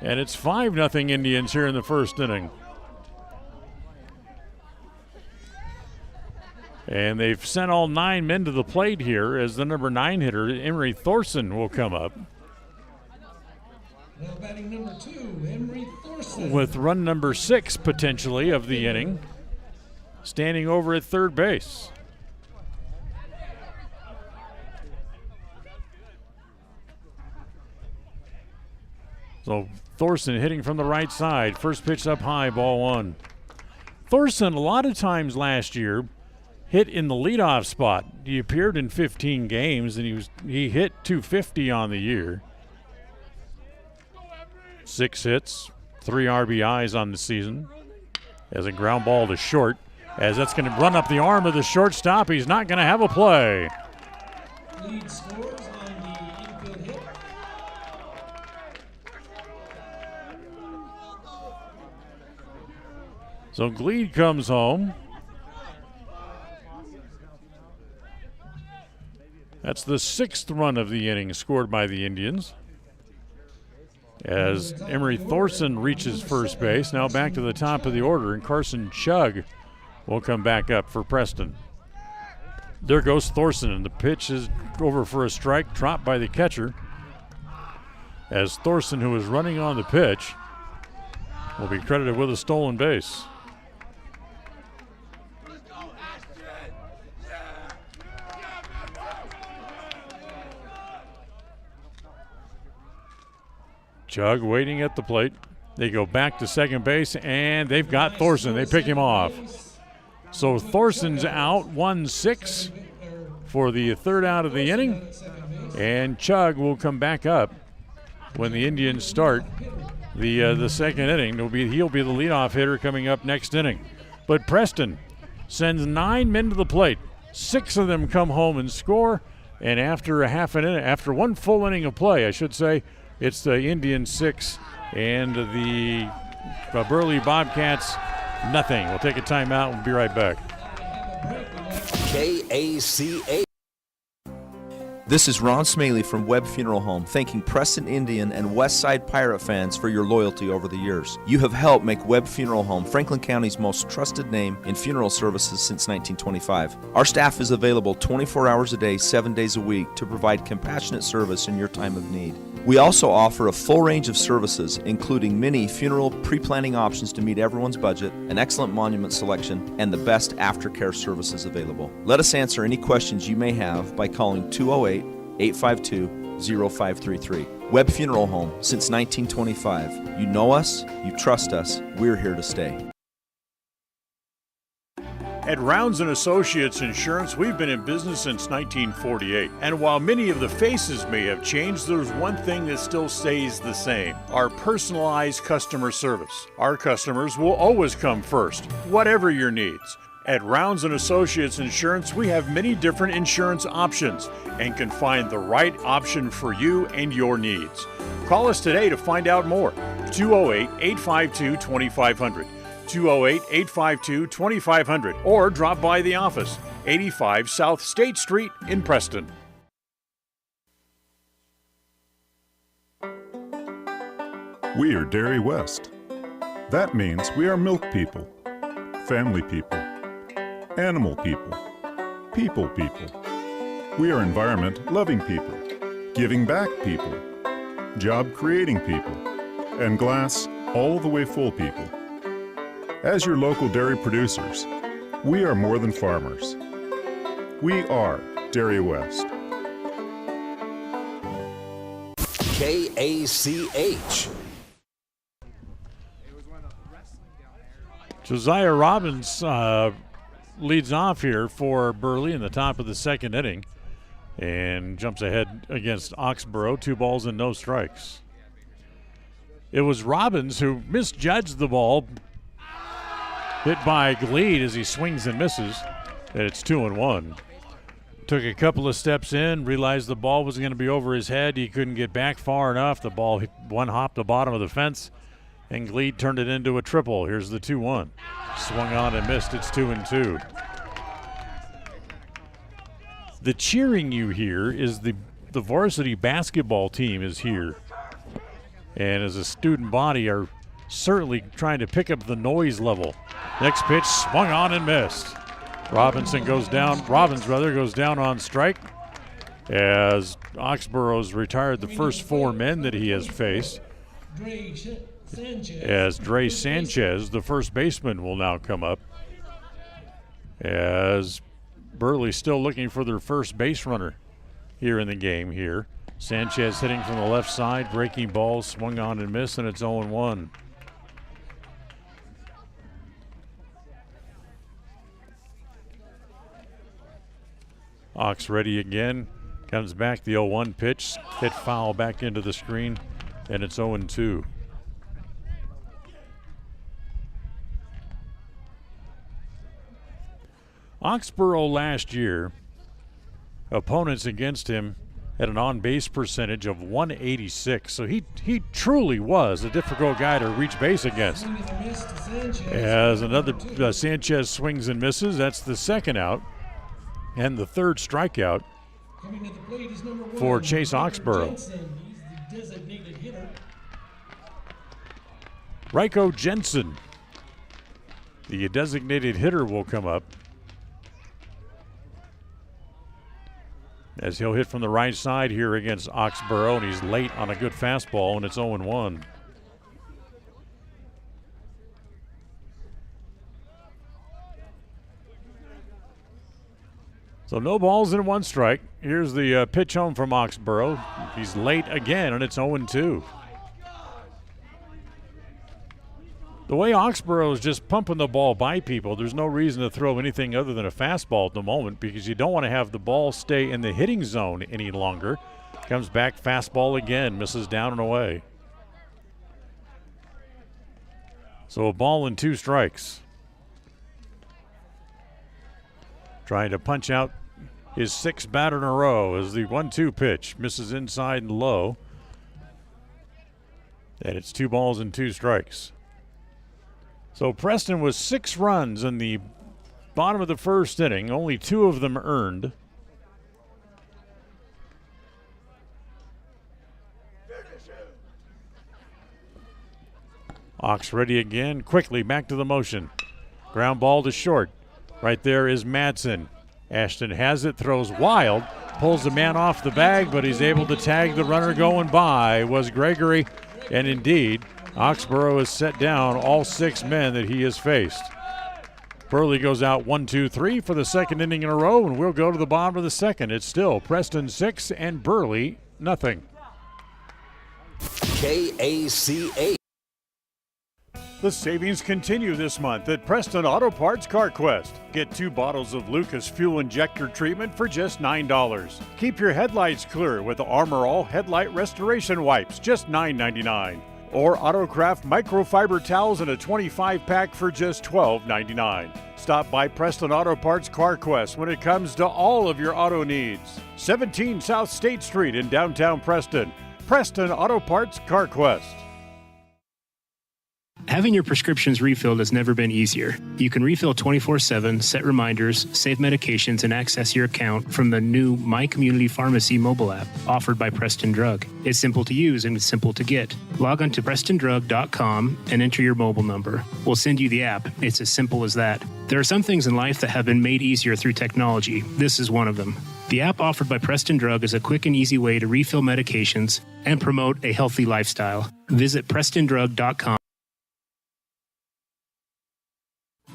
And it's 5-0 Indians here in the first inning. And they've sent all 9 men to the plate here as the number 9 hitter, Emery Thorson, will come up. Now batting number 2, Emery Thorson. With run number 6 potentially of the inning, standing over at third base. So Thorson hitting from the right side. First pitch up high, ball 1. Thorson, a lot of times last year, hit in the leadoff spot. He appeared in 15 games, and he hit .250 on the year. 6 hits, 3 RBIs on the season. As a ground ball to short, as that's going to run up the arm of the shortstop. He's not going to have a play. Lead scores on the infield hit. So Gleed comes home. That's the 6th run of the inning scored by the Indians. As Emery Thorson reaches first base, now back to the top of the order, and Carson Chug will come back up for Preston. There goes Thorson, and the pitch is over for a strike, dropped by the catcher. As Thorson, who was running on the pitch, will be credited with a stolen base. Chug waiting at the plate. They go back to second base, and they've got Thorson. They pick him off. So Thorson's out, 1-6 for the 3rd out of the inning. And Chug will come back up when the Indians start the second inning. He'll be the leadoff hitter coming up next inning. But Preston sends 9 men to the plate. 6 of them come home and score. And after after one full inning of play, I should say, it's the Indians 6 and the Burley Bobcats nothing. We'll take a timeout and we'll be right back. KACA. This is Ron Smaley from Webb Funeral Home, thanking Preston Indian and Westside Pirate fans for your loyalty over the years. You have helped make Webb Funeral Home Franklin County's most trusted name in funeral services since 1925. Our staff is available 24 hours a day, 7 days a week to provide compassionate service in your time of need. We also offer a full range of services, including many funeral pre-planning options to meet everyone's budget, an excellent monument selection, and the best aftercare services available. Let us answer any questions you may have by calling 208-852-0533. Webb Funeral Home, since 1925. You know us, you trust us, we're here to stay. At Rounds & Associates Insurance, we've been in business since 1948. And while many of the faces may have changed, there's one thing that still stays the same: our personalized customer service. Our customers will always come first, whatever your needs. At Rounds & Associates Insurance, we have many different insurance options and can find the right option for you and your needs. Call us today to find out more. 208-852-2500. 208-852-2500, or drop by the office, 85 South State Street in Preston. We are Dairy West. That means we are milk people, family people, animal people, people people. We are environment-loving people, giving back people, job-creating people, and glass all the way full people. As your local dairy producers, we are more than farmers. We are Dairy West. KACH. Josiah Robbins leads off here for Burley in the top of the second inning and jumps ahead against Oxenborough, 2 balls and no strikes. It was Robbins who misjudged the ball, hit by Gleed as he swings and misses, and it's 2-1. Took a couple of steps in, realized the ball was going to be over his head. He couldn't get back far enough. The ball hit one hop the bottom of the fence, and Gleed turned it into a triple. Here's the 2-1. Swung on and missed. It's 2-2. The cheering you hear is the varsity basketball team is here, and as a student body are certainly trying to pick up the noise level. Next pitch swung on and missed. Robbins goes down on strike as Oxenborough's retired the first 4 men that he has faced. As Dre Sanchez, the first baseman, will now come up. As Burley still looking for their first base runner here in the game here. Sanchez hitting from the left side, breaking balls, swung on and missed, and it's 0-1. Ox ready again, comes back, the 0-1 pitch, hit foul back into the screen, and it's 0-2. Oxenborough last year, opponents against him had an on-base percentage of 186, so he truly was a difficult guy to reach base against. As another Sanchez swings and misses, that's the second out. And the third strikeout for Chase Oxenborough. Ryko Jensen, the designated hitter, will come up as he'll hit from the right side here against Oxenborough, and he's late on a good fastball, and it's 0-1. So no balls and 1 strike. Here's the pitch home from Oxenborough. He's late again, and it's 0-2. The way Oxenborough is just pumping the ball by people, there's no reason to throw anything other than a fastball at the moment because you don't want to have the ball stay in the hitting zone any longer. Comes back, fastball again, misses down and away. So a ball and 2 strikes. Trying to punch out his 6th batter in a row as the 1-2 pitch misses inside and low. And it's 2 balls and 2 strikes. So Preston was 6 runs in the bottom of the first inning, only 2 of them earned. Ox ready again, quickly back to the motion. Ground ball to short. Right there is Madsen. Ashton has it, throws wild, pulls the man off the bag, but he's able to tag the runner going by, was Gregory. And indeed, Oxenborough has set down all 6 men that he has faced. Burley goes out 1-2-3 for the 2nd inning in a row, and we'll go to the bottom of the 2nd. It's still Preston 6 and Burley nothing. KACH. The savings continue this month at Preston Auto Parts CarQuest. Get 2 bottles of Lucas Fuel Injector Treatment for just $9. Keep your headlights clear with Armor All Headlight Restoration Wipes, just $9.99. Or Autocraft Microfiber Towels in a 25-pack for just $12.99. Stop by Preston Auto Parts CarQuest when it comes to all of your auto needs. 17 South State Street in downtown Preston. Preston Auto Parts CarQuest. Having your prescriptions refilled has never been easier. You can refill 24/7, set reminders, save medications, and access your account from the new My Community Pharmacy mobile app offered by Preston Drug. It's simple to use and it's simple to get. Log on to PrestonDrug.com and enter your mobile number. We'll send you the app. It's as simple as that. There are some things in life that have been made easier through technology. This is one of them. The app offered by Preston Drug is a quick and easy way to refill medications and promote a healthy lifestyle. Visit PrestonDrug.com.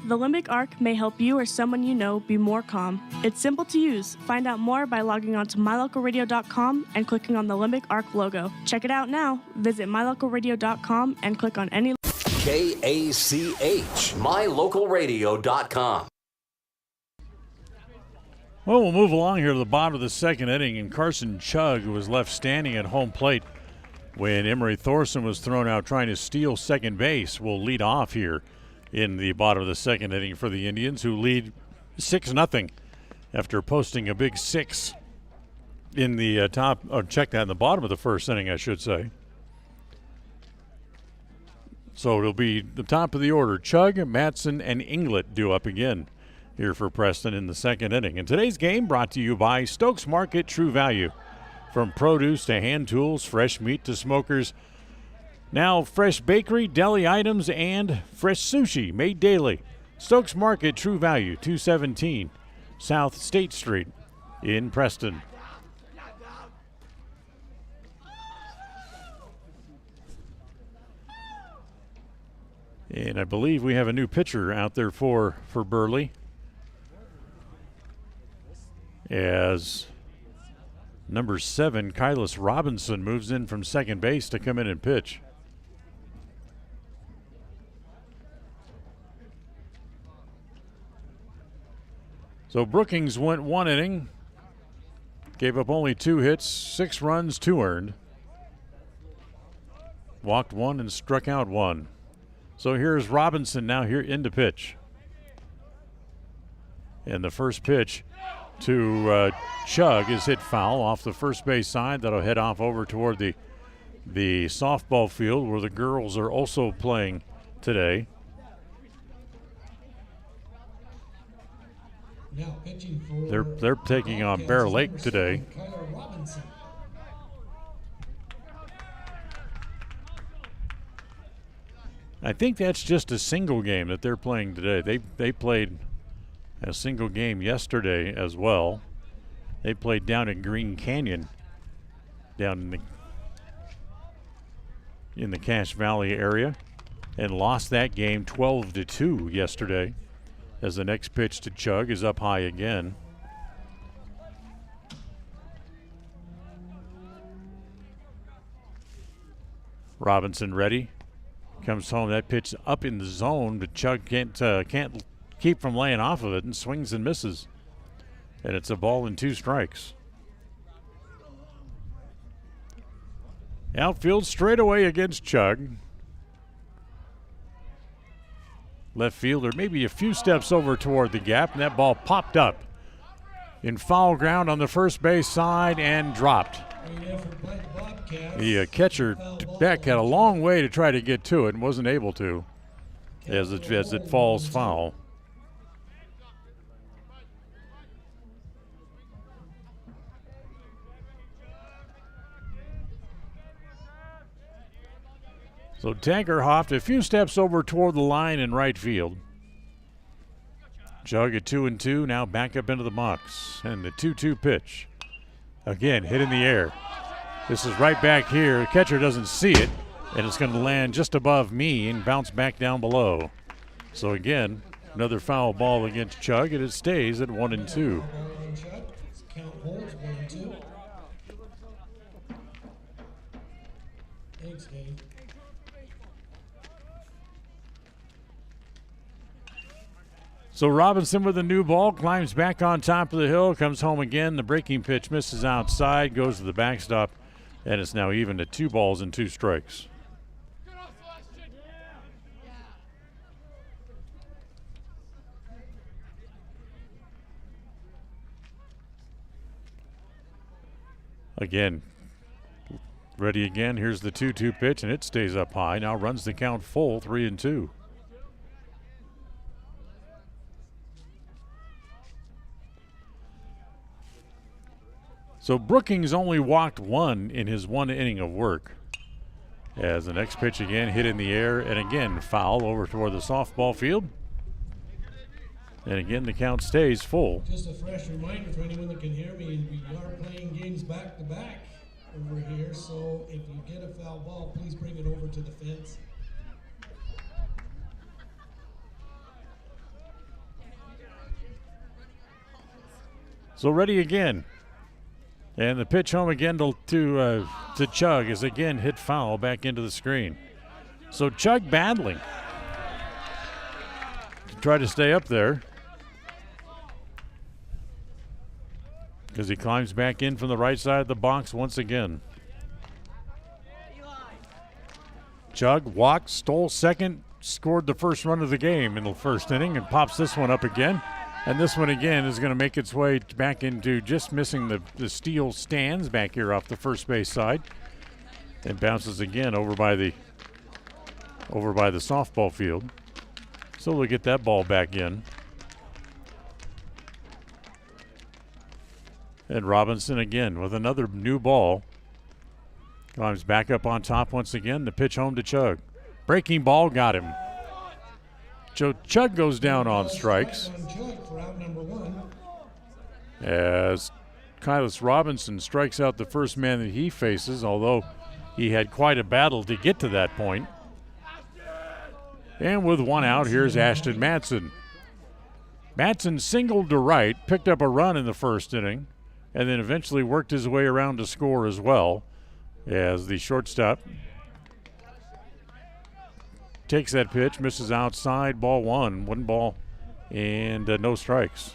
The Limbic Arc may help you or someone you know be more calm. It's simple to use. Find out more by logging on to mylocalradio.com and clicking on the Limbic Arc logo. Check it out now. Visit mylocalradio.com and click on any... KACH, mylocalradio.com. Well, we'll move along here to the bottom of the 2nd inning, and Carson Chug was left standing at home plate when Emery Thorson was thrown out trying to steal second base. Will lead off here in the bottom of the 2nd inning for the Indians, who lead 6-0 after posting a big 6 in the top, or check that, in the bottom of the 1st inning, I should say. So it'll be the top of the order. Chug, Madsen, and England due up again here for Preston in the 2nd inning. And today's game brought to you by Stokes Market True Value. From produce to hand tools, fresh meat to smokers, now fresh bakery, deli items, and fresh sushi made daily. Stokes Market True Value, 217 South State Street in Preston. And I believe we have a new pitcher out there for Burley, as number 7, Kylis Robinson, moves in from second base to come in and pitch. So Brookings went 1 inning, gave up only 2 hits, 6 runs, 2 earned. Walked 1 and struck out 1. So here's Robinson now here in to pitch. And the first pitch to Chug is hit foul off the first base side. That'll head off over toward the softball field where the girls are also playing today. Now pitching for They're taking on Bear Lake today. I think that's just a single game that they're playing today. They played a single game yesterday as well. They played down in Green Canyon, down in the Cache Valley area, and lost that game 12-2 yesterday. As the next pitch to Chug is up high again. Robinson ready. Comes home. That pitch up in the zone, but Chug can't keep from laying off of it and swings and misses. And it's a ball and 2 strikes. Outfield straightaway against Chug. left fielder, maybe a few steps over toward the gap, and that ball popped up in foul ground on the first base side and dropped. The catcher, Beck, had a long way to try to get to it and wasn't able to as it falls foul. So Tanker hopped a few steps over toward the line in right field. Chug at 2-2, now back up into the box. And the 2-2 pitch. Again, hit in the air. This is right back here. The catcher doesn't see it, and it's going to land just above me and bounce back down below. So again, another foul ball against Chug, and it stays at 1-2. Count holds 1-2. Thanks, Dave. So Robinson with a new ball, climbs back on top of the hill, comes home again. The breaking pitch misses outside, goes to the backstop, and it's now even at 2 balls and 2 strikes. Again, ready again. Here's the 2-2 pitch, and it stays up high. Now runs the count full, 3-2. So Brookings only walked 1 in his 1 inning of work. As the next pitch again hit in the air, and again foul over toward the softball field. And again the count stays full. Just a fresh reminder for anyone that can hear me, we are playing games back to back over here, so if you get a foul ball, please bring it over to the fence. So ready again. And the pitch home again to Chug is again hit foul back into the screen. So Chug battling to try to stay up there because he climbs back in from the right side of the box once again. Chug walked, stole second, scored the first run of the game in the first inning, and pops this one up again. And this one again is going to make its way back into just missing the steel stands back here off the first base side. And bounces again over by the softball field. So they'll get that ball back in. And Robinson again with another new ball. Climbs back up on top once again. The pitch home to Chug. Breaking ball got him. Chug goes down on strikes. As Kylis Robinson strikes out the first man that he faces, although he had quite a battle to get to that point. And with 1 out, here's Ashton Madsen. Madsen singled to right, picked up a run in the first inning, and then eventually worked his way around to score as well, as the shortstop takes that pitch, misses outside, ball 1 ball, and no strikes.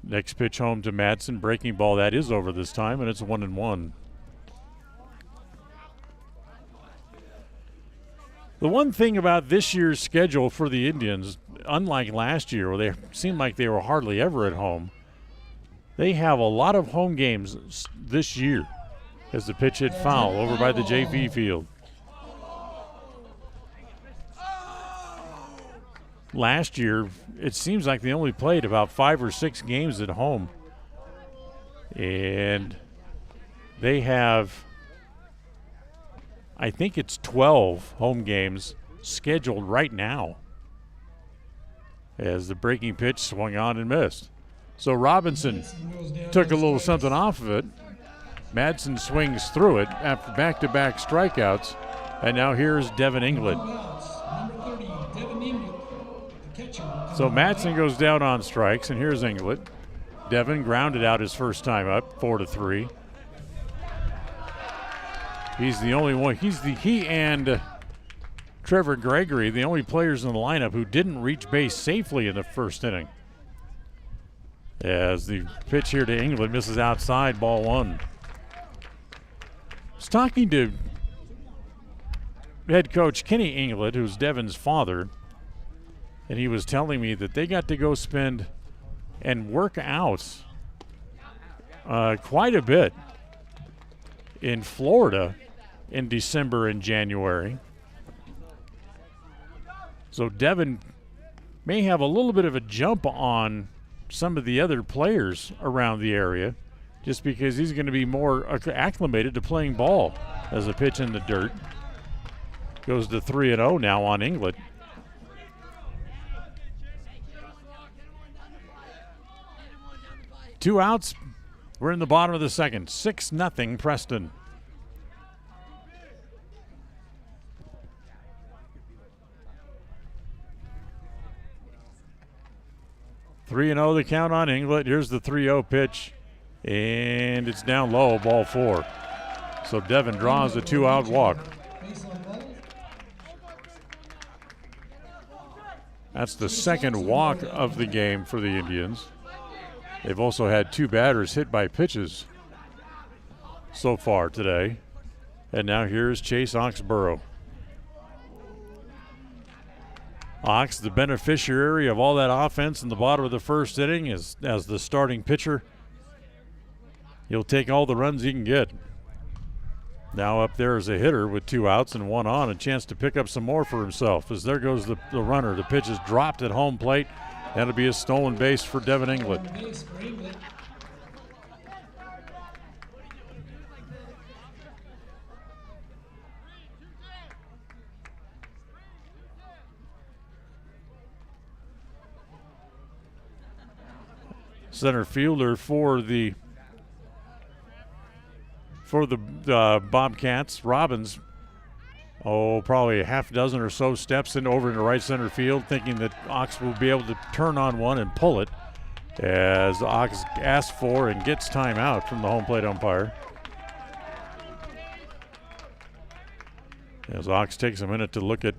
Next pitch home to Madsen, breaking ball, that is over this time, and it's 1-1. The one thing about this year's schedule for the Indians, unlike last year where they seemed like they were hardly ever at home, they have a lot of home games this year as the pitch hit foul over by the JV field. Last year, it seems like they only played about 5 or 6 games at home. And they have, I think it's 12 home games scheduled right now as the breaking pitch swung on and missed. So Robinson took a little something off of it. Madsen swings through it after back-to-back strikeouts. And now here's Devin England. So Madsen goes down on strikes, and here's England. Devin grounded out his first time up, 4-3. He's the only one. He and Trevor Gregory, the only players in the lineup who didn't reach base safely in the first inning. As the pitch here to England misses outside, ball 1. was talking to head coach Kenny England, who's Devin's father, and he was telling me that they got to go spend and work out quite a bit in Florida in December and January. So Devin may have a little bit of a jump on some of the other players around the area just because he's going to be more acclimated to playing ball as a pitch in the dirt. Goes to 3-0 now on England. Two outs. We're in the bottom of the second. 6-0 Preston. Three and 0 the count on England. Here's the 3-0 pitch, and it's down low, ball 4. So Devin draws a 2-out walk. That's the second walk of the game for the Indians. They've also had 2 batters hit by pitches so far today. And now here's Chase Oxenborough. Ox, the beneficiary of all that offense in the bottom of the first inning, as the starting pitcher. He'll take all the runs he can get. Now up there as a hitter with 2 outs and 1 on, a chance to pick up some more for himself. As there goes the runner. The pitch is dropped at home plate. That'll be a stolen base for Devin England. Center fielder for the Bobcats, Robbins, probably a half dozen or so steps over into right center field, thinking that Ox will be able to turn on one and pull it, as Ox asks for and gets timeout from the home plate umpire. As Ox takes a minute to look at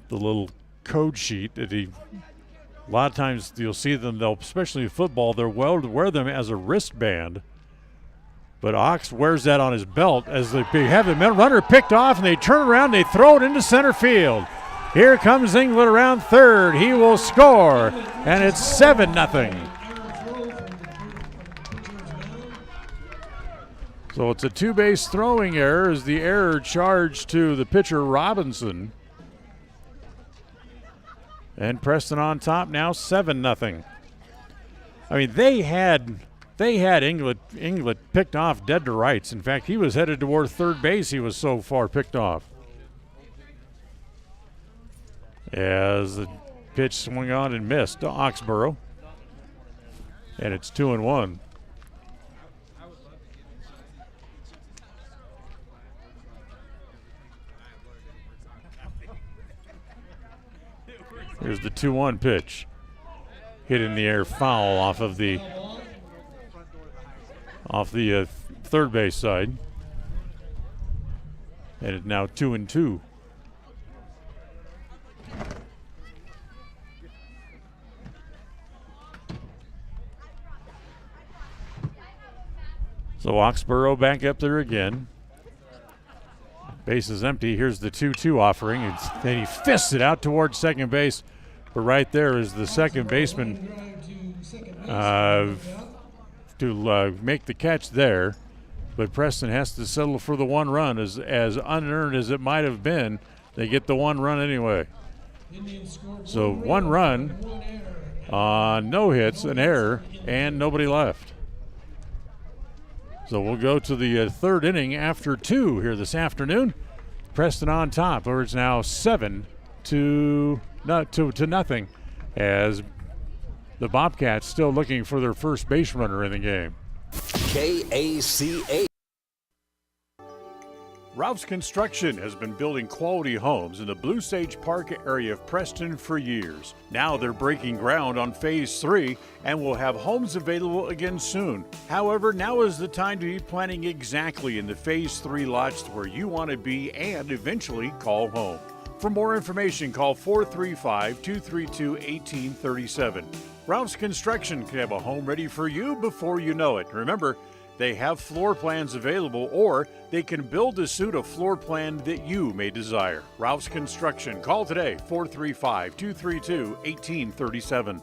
the little code sheet that a lot of times you'll see them, especially in football, they'll wear them as a wristband. But Ox wears that on his belt as they have the runner picked off, and they turn around and they throw it into center field. Here comes England around third. He will score, and it's 7-0. So it's a 2-base throwing error as the error charged to the pitcher Robinson. And Preston on top now, 7-0. I mean, they had England picked off dead to rights. In fact, he was headed toward third base. He was so far picked off. As the pitch swung on and missed to Oxenborough. And it's 2-1. Here's the 2-1 pitch. Hit in the air, foul off the third base side. And it's now 2-2. So Oxenborough back up there again. Base is empty. Here's the 2-2 offering. And he fists it out towards second base. But right there is the second baseman to make the catch there. But Preston has to settle for the 1 run. As unearned as it might have been, they get the 1 run anyway. So 1 run, no hits, an error, and nobody left. So we'll go to the third inning after 2 here this afternoon. Preston on top, where it's now 7-0, as the Bobcats still looking for their first base runner in the game. KACA. Ralph's Construction has been building quality homes in the Blue Sage Park area of Preston for years. Now they're breaking ground on Phase 3 and will have homes available again soon. However, now is the time to be planning exactly in the Phase 3 lots where you want to be and eventually call home. For more information, call 435-232-1837. Ralph's Construction can have a home ready for you before you know it. Remember, They have floor plans available, or they can build to suit a floor plan that you may desire. Rouse Construction. Call today, 435-232-1837.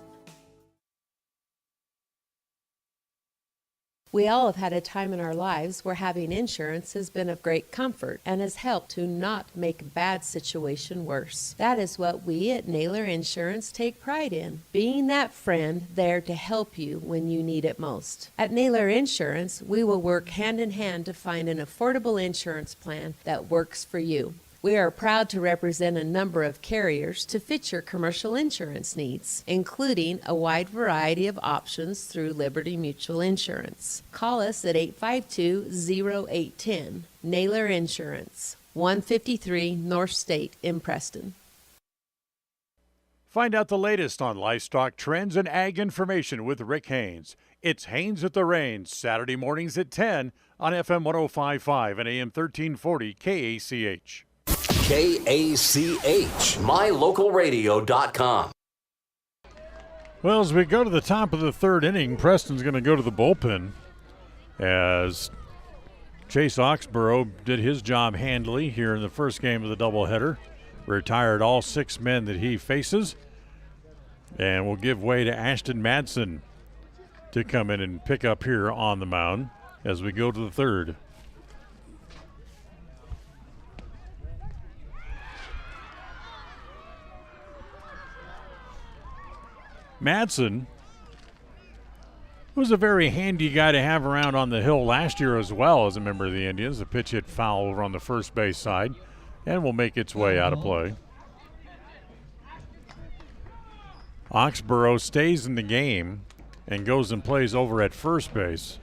We all have had a time in our lives where having insurance has been of great comfort and has helped to not make a bad situation worse. That is what we at Naylor Insurance take pride in, being that friend there to help you when you need it most. At Naylor Insurance, we will work hand in hand to find an affordable insurance plan that works for you. We are proud to represent a number of carriers to fit your commercial insurance needs, including a wide variety of options through Liberty Mutual Insurance. Call us at 852-0810. Naylor Insurance, 153 North State in Preston. Find out the latest on livestock trends and ag information with Rick Haynes. It's Haynes at the Reins, Saturday mornings at 10 on FM 105.5 and AM 1340 KACH. KACH, mylocalradio.com. Well, as we go to the top of the third inning, Preston's going to go to the bullpen as Chase Oxenborough did his job handily here in the first game of the doubleheader. Retired all 6 men that he faces and will give way to Ashton Madsen to come in and pick up here on the mound as we go to the third. Madsen was a very handy guy to have around on the hill last year as well as a member of the Indians. The pitch hit foul over on the first base side and will make its way out of play. Oxenborough stays in the game and goes and plays over at first base.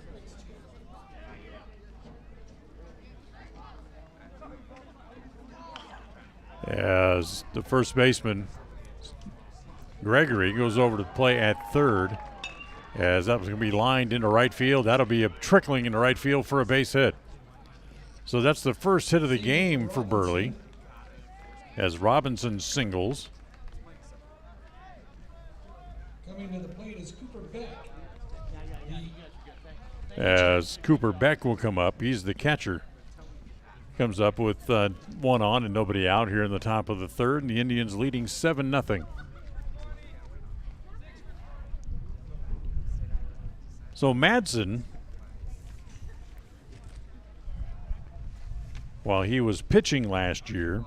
As the first baseman Gregory goes over to play at third, as that was going to be lined into right field. That'll be a trickling into right field for a base hit. So that's the first hit of the game for Burley as Robinson singles. Coming to the plate is Cooper Beck. As Cooper Beck will come up. He's the catcher. Comes up with one on and nobody out here in the top of the third, and the Indians leading 7-0. So Madsen, while he was pitching last year,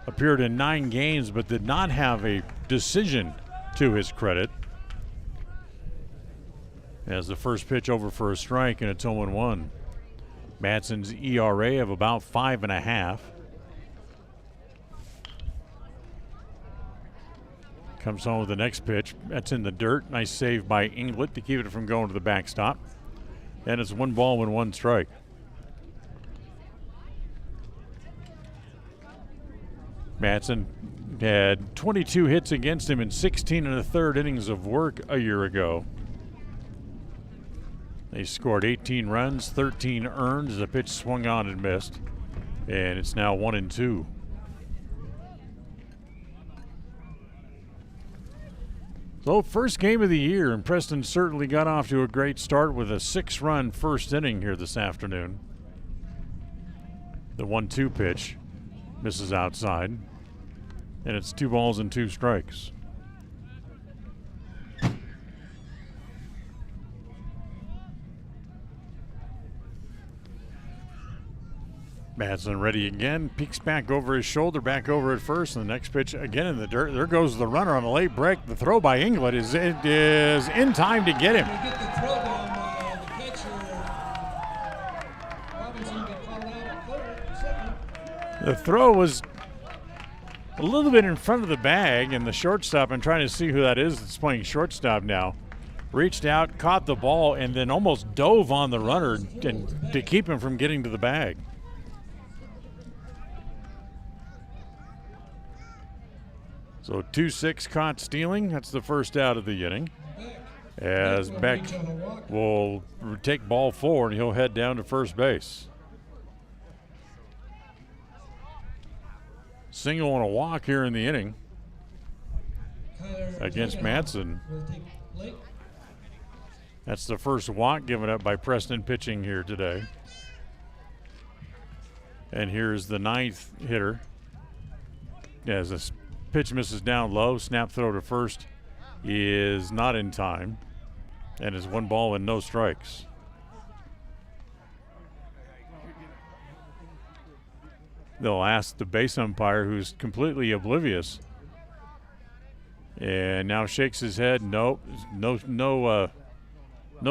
appeared in 9 games but did not have a decision to his credit. As the first pitch over for a strike, and it's 0-1. Madsen's ERA of about 5.5. Comes home with the next pitch. That's in the dirt. Nice save by England to keep it from going to the backstop. And it's 1 ball and 1 strike. Madsen had 22 hits against him in 16 1/3 innings of work a year ago. They scored 18 runs, 13 earned as the pitch swung on and missed. And it's now 1-2. So first game of the year, and Preston certainly got off to a great start with a 6-run first inning here this afternoon. The 1-2 pitch misses outside, and it's 2 balls and 2 strikes. Madsen ready again, peeks back over his shoulder, back over at first, and the next pitch again in the dirt. There goes the runner on a late break. The throw by England is in time to get him. Get the throw down by the catcher. Robinson got called out at third, second. The throw was a little bit in front of the bag, and the shortstop, I'm trying to see who that is that's playing shortstop now, reached out, caught the ball, and then almost dove on the runner to keep him from getting to the bag. So 2-6 caught stealing. That's the first out of the inning. As Beck will take ball 4 and he'll head down to first base. Single and a walk here in the inning against Madsen. That's the first walk given up by Preston pitching here today. And here's the 9th hitter. As this pitch misses down low, snap throw to first is not in time. And it's 1 ball and no strikes. They'll ask the base umpire, who's completely oblivious, and now shakes his head. Nope, no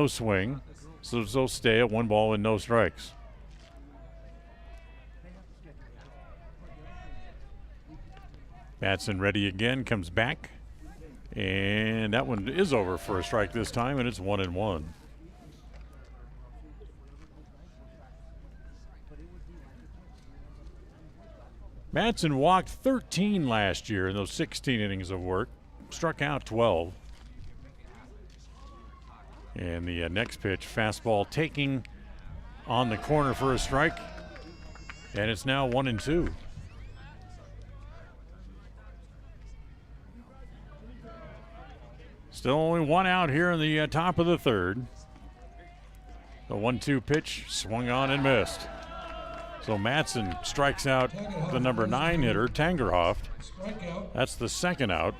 swing. So they'll stay at 1 ball and no strikes. Batson ready again, comes back, and that one is over for a strike this time, and it's 1-1. Batson walked 13 last year in those 16 innings of work, struck out 12. And the next pitch, fastball taking on the corner for a strike, and it's now 1-2. Still only 1 out here in the top of the 3rd. The 1-2 pitch swung on and missed. So Matson strikes out the number 9 hitter, Tangerhoff. That's the 2nd out.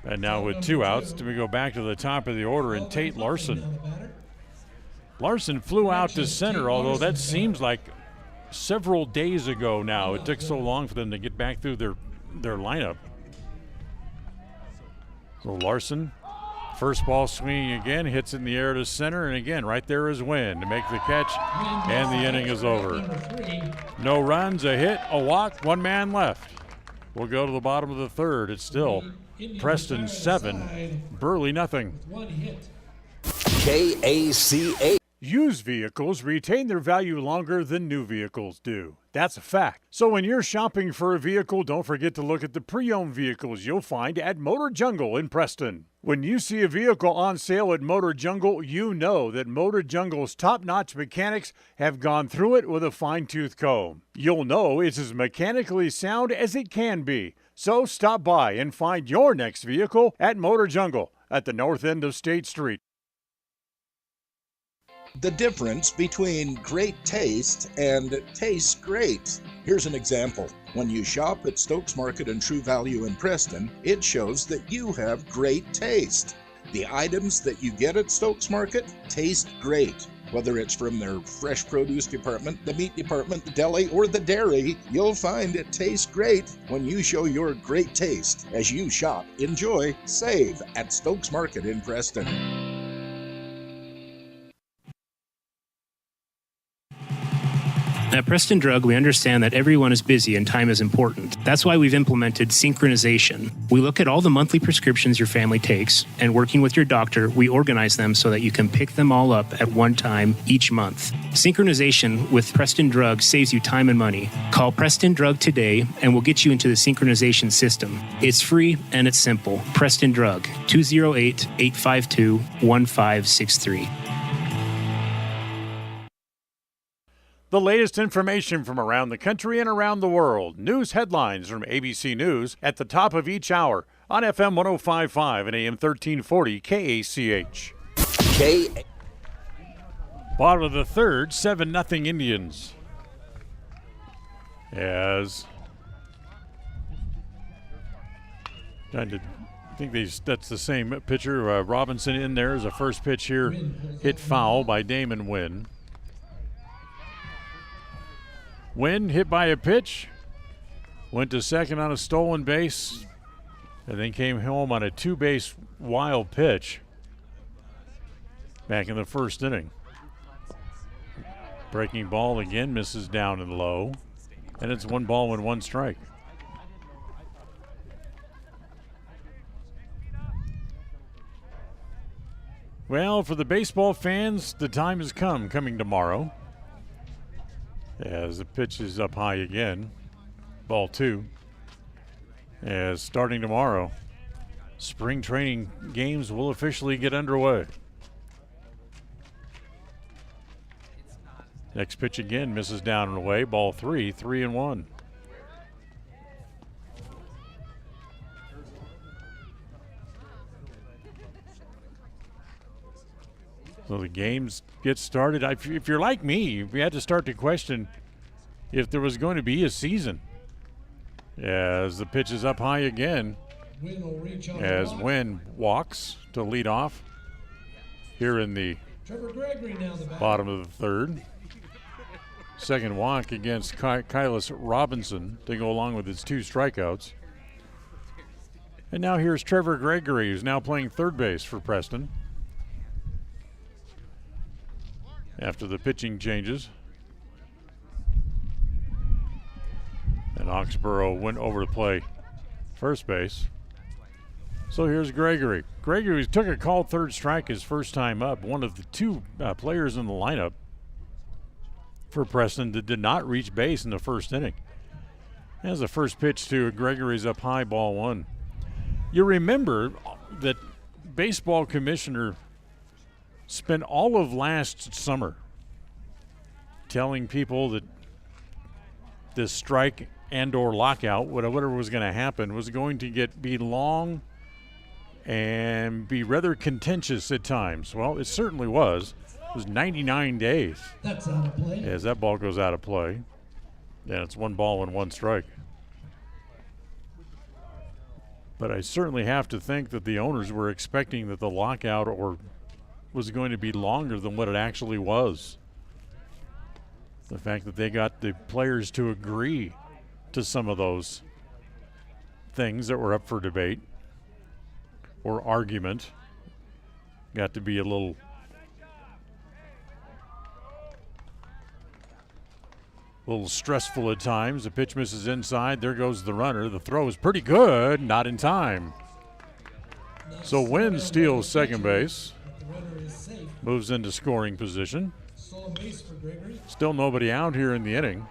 And now with 2 outs, we go back to the top of the order, and Tate Larson. Larson flew out to center, although that seems like several days ago now. It took so long for them to get back through their lineup. So Larson, first ball swinging again, hits it in the air to center, and again, right there is Wynn to make the catch, and the inning is over. No runs, a hit, a walk, 1 man left. We'll go to the bottom of the 3rd. It's still Preston 7, Burley nothing. KACA. Used vehicles retain their value longer than new vehicles do. That's a fact. So when you're shopping for a vehicle, don't forget to look at the pre-owned vehicles you'll find at Motor Jungle in Preston. When you see a vehicle on sale at Motor Jungle, you know that Motor Jungle's top-notch mechanics have gone through it with a fine-tooth comb. You'll know it's as mechanically sound as it can be. So stop by and find your next vehicle at Motor Jungle at the north end of State Street. The difference between great taste and tastes great. Here's an example. When you shop at Stokes Market and True Value in Preston, it shows that you have great taste. The items that you get at Stokes Market taste great. Whether it's from their fresh produce department, the meat department, the deli, or the dairy, you'll find it tastes great when you show your great taste. As you shop, enjoy, save at Stokes Market in Preston. At Preston Drug, we understand that everyone is busy and time is important. That's why we've implemented synchronization. We look at all the monthly prescriptions your family takes, and working with your doctor, we organize them so that you can pick them all up at one time each month. Synchronization with Preston Drug saves you time and money. Call Preston Drug today, and we'll get you into the synchronization system. It's free and it's simple. Preston Drug, 208-852-1563. The latest information from around the country and around the world. News headlines from ABC News at the top of each hour on FM 105.5 and AM 1340 KACH. Bottom of the 3rd, 7-0 Indians. As I think that's the same pitcher. Robinson in there as a first pitch here, hit foul by Damon Wynn. Wynn hit by a pitch, went to second on a stolen base, and then came home on a 2-base wild pitch back in the 1st inning. Breaking ball again, misses down and low, and it's 1 ball and 1 strike. Well, for the baseball fans, the time has come, coming tomorrow. As the pitch is up high again, ball 2. As starting tomorrow, spring training games will officially get underway. Next pitch again, misses down and away, ball 3, 3-1. So the games get started. If you're like me, we had to start to question if there was going to be a season. As the pitch is up high again, as Wynn walks to lead off here in the bottom of the third. Second walk against Kylis Robinson to go along with his 2 strikeouts. And now here's Trevor Gregory, who's now playing third base for Preston after the pitching changes. And Oxenborough went over to play first base. So here's Gregory. Gregory took a called third strike his first time up, one of the 2 players in the lineup for Preston that did not reach base in the first inning. As the first pitch to Gregory's up high, ball 1. You remember that baseball commissioner spent all of last summer telling people that this strike and or lockout, whatever was going to happen, was going to be long and be rather contentious at times. Well, it certainly was. It was 99 days. That's out of play. As that ball goes out of play. And it's 1 ball and 1 strike. But I certainly have to think that the owners were expecting that the lockout was going to be longer than what it actually was. The fact that they got the players to agree to some of those things that were up for debate or argument got to be a little stressful at times. The pitch misses inside. There goes the runner. The throw is pretty good, not in time. So Wynn steals second base, moves into scoring position. Still nobody out here in the inning.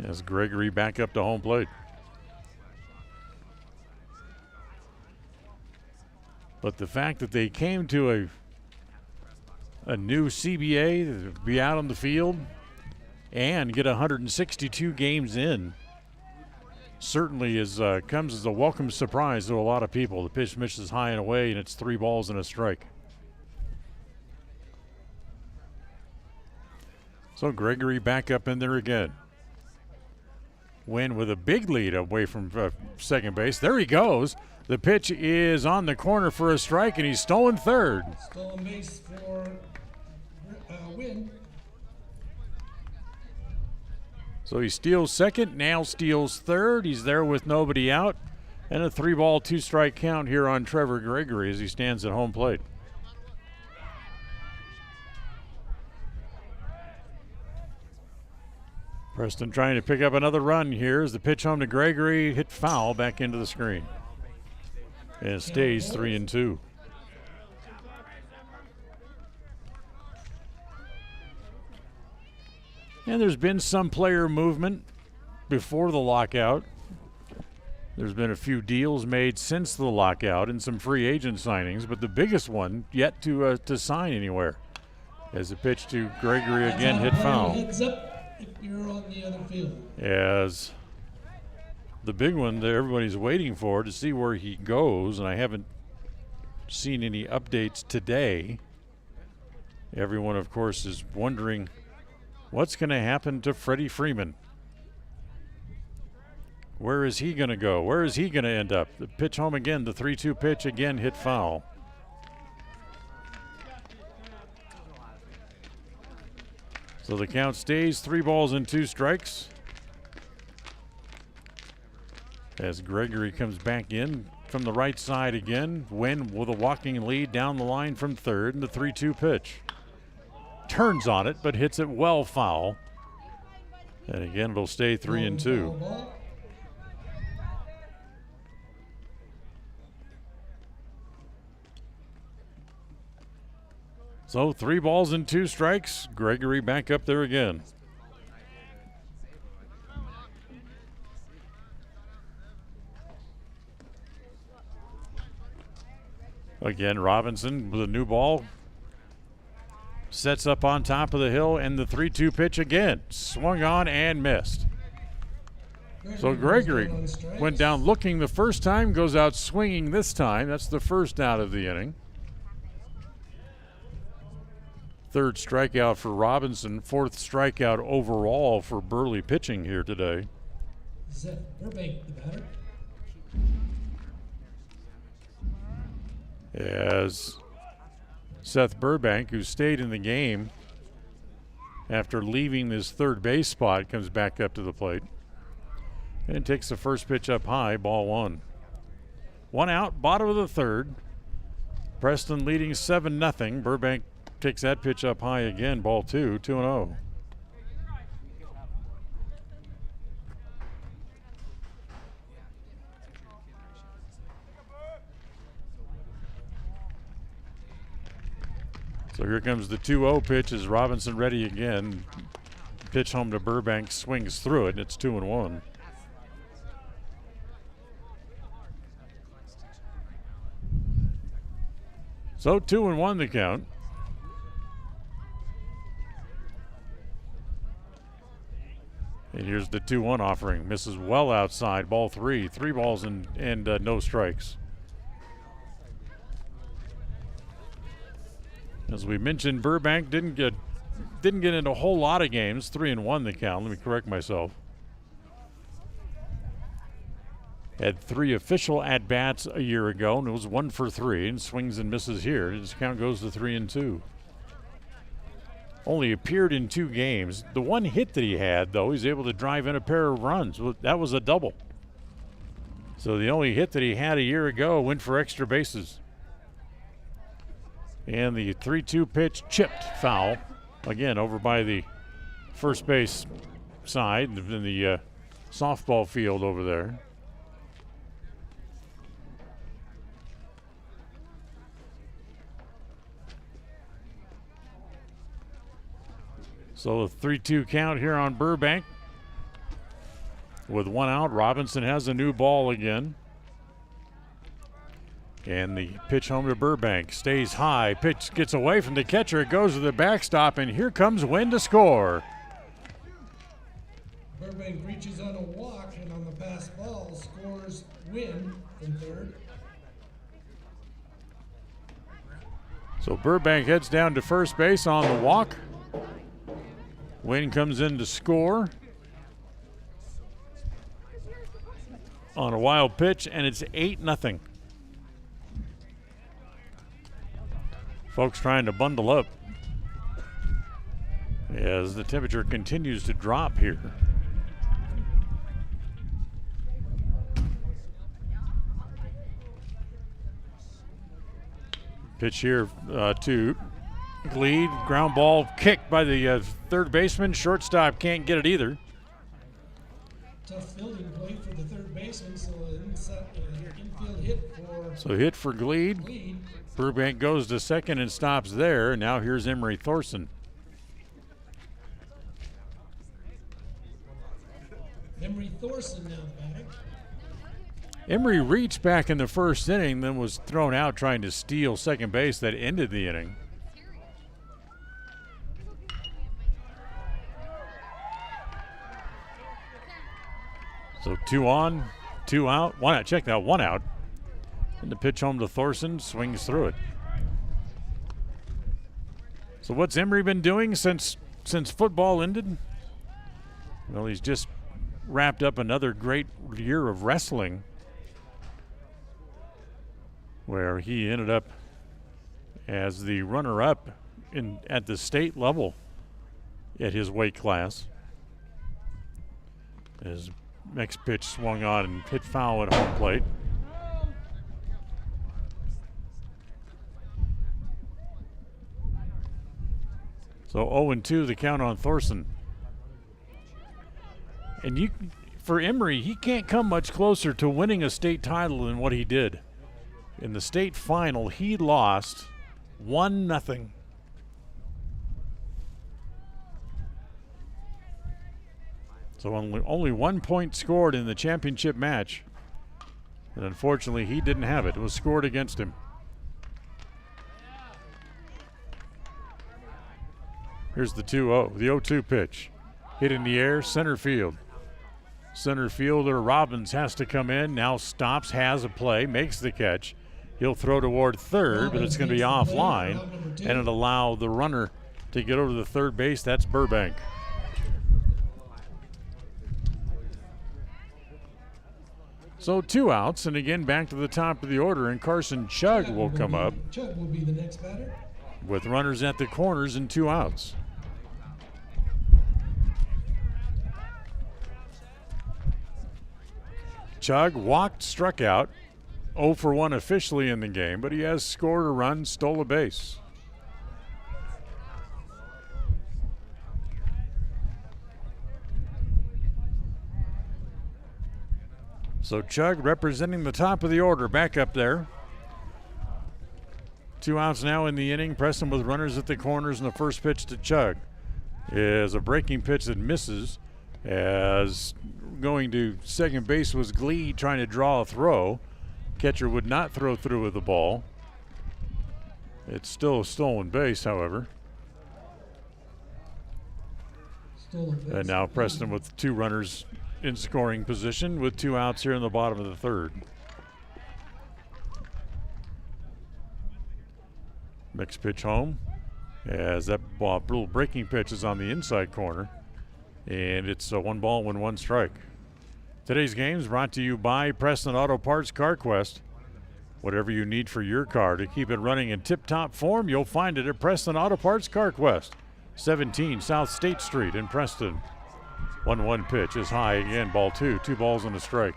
As Gregory back up to home plate. But the fact that they came to a new CBA to be out on the field and get 162 games in certainly comes as a welcome surprise to a lot of people. The pitch misses high and away, and it's 3 balls and a strike. So Gregory back up in there again. Wynn with a big lead away from second base. There he goes. The pitch is on the corner for a strike, and he's stolen third. Stolen base for Wynn. So he steals second, now steals third. He's there with nobody out. And a 3-ball, 2-strike count here on Trevor Gregory as he stands at home plate. Preston trying to pick up another run here as the pitch home to Gregory, hit foul back into the screen. And it stays 3-2. And there's been some player movement before the lockout. There's been a few deals made since the lockout and some free agent signings, but the biggest one yet to sign anywhere. As the pitch to Gregory again hit foul. Heads up if you're on the other field. As the big one that everybody's waiting for to see where he goes, and I haven't seen any updates today. Everyone, of course, is wondering what's going to happen to Freddie Freeman. Where is he going to go? Where is he going to end up? The pitch home again, the 3-2 pitch again hit foul. So the count stays 3 balls and 2 strikes. As Gregory comes back in from the right side again. Wynn with a walking lead down the line from third, and the 3-2 pitch. Turns on it, but hits it well foul. And again, it'll stay 3-2. So 3 balls and 2 strikes. Gregory back up there again. Again, Robinson with a new ball. Sets up on top of the hill, and the 3-2 pitch again. Swung on and missed. So Gregory went down looking the first time, goes out swinging this time. That's the first out of the inning. Third strikeout for Robinson, fourth strikeout overall for Burley pitching here today. Seth Burbank, the batter. As Seth Burbank, who stayed in the game after leaving his third base spot, comes back up to the plate and takes the first pitch up high, ball one. One out, bottom of the third. Preston leading 7-0. Burbank takes that pitch up high again, ball two, 2-0. So here comes the 2-0 pitch as Robinson ready again. Pitch home to Burbank, swings through it, and it's 2-1. So 2-1 the count. And here's the 2-1 offering. Misses well outside, ball three. 3 balls and no strikes. As we mentioned, Burbank didn't get into a whole lot of games. 3-1 the count. Let me correct myself. Had 3 official at-bats a year ago, and it was 1 for 3, and swings and misses here. His count goes to 3-2. Only appeared in 2 games. The one hit that he had, though, he's able to drive in a pair of runs. That was a double. So the only hit that he had a year ago went for extra bases. And the 3-2 pitch chipped foul. Again, over by the first base side in the softball field over there. So a 3-2 count here on Burbank. With 1 out, Robinson has a new ball again. And the pitch home to Burbank stays high. Pitch gets away from the catcher. It goes to the backstop, and here comes Wynn to score. Burbank reaches on a walk, and on the pass ball scores Wynn from third. So Burbank heads down to first base on the walk. Wynn comes in to score on a wild pitch, and it's 8-0. Folks trying to bundle up as the temperature continues to drop here. Pitch here to Gleed, ground ball kicked by the third baseman. Shortstop can't get it either. Tough fielding play for the third baseman, so infield hit for. So hit for Gleed. Burbank goes to second and stops there. Now here's Emery Thorson. Emery Thorson now the batter. Emery reached back in the first inning, then was thrown out trying to steal second base. That ended the inning. So 2 on, 2 out, 1 out. Check that, 1 out. And the pitch home to Thorson, swings through it. So what's Emery been doing since football ended? Well, he's just wrapped up another great year of wrestling, where he ended up as the runner-up at the state level at his weight class. His next pitch swung on and hit foul at home plate. So 0-2 the count on Thorson. And for Emery, he can't come much closer to winning a state title than what he did. In the state final, he lost 1-0. So only 1 point scored in the championship match. And unfortunately, he didn't have it. It was scored against him. Here's the 2-0, the 0-2 pitch. Hit in the air, center field. Center fielder Robbins has to come in, now stops, has a play, makes the catch. He'll throw toward third, but it's going to be offline, and it'll allow the runner to get over to the third base. That's Burbank. So 2 outs, and again back to the top of the order, and Carson Chug will come up Chug will be the next batter. with runners at the corners and 2 outs. Chug walked, struck out, 0 for 1 officially in the game, but he has scored a run, stole a base. So Chug representing the top of the order, back up there. 2 outs now in the inning. Preston with runners at the corners, and the first pitch to Chug is a breaking pitch that misses, as going to second base was Glee trying to draw a throw. Catcher would not throw through with the ball. It's still a stolen base, however. And now Preston with 2 runners in scoring position with 2 outs here in the bottom of the third. Next pitch home, as that little breaking pitch is on the inside corner, and it's a 1 ball, 1 strike. Today's game is brought to you by Preston Auto Parts CarQuest. Whatever you need for your car to keep it running in tip-top form, you'll find it at Preston Auto Parts CarQuest, 17 South State Street in Preston. 1-1 pitch is high again, ball 2, 2 balls and a strike.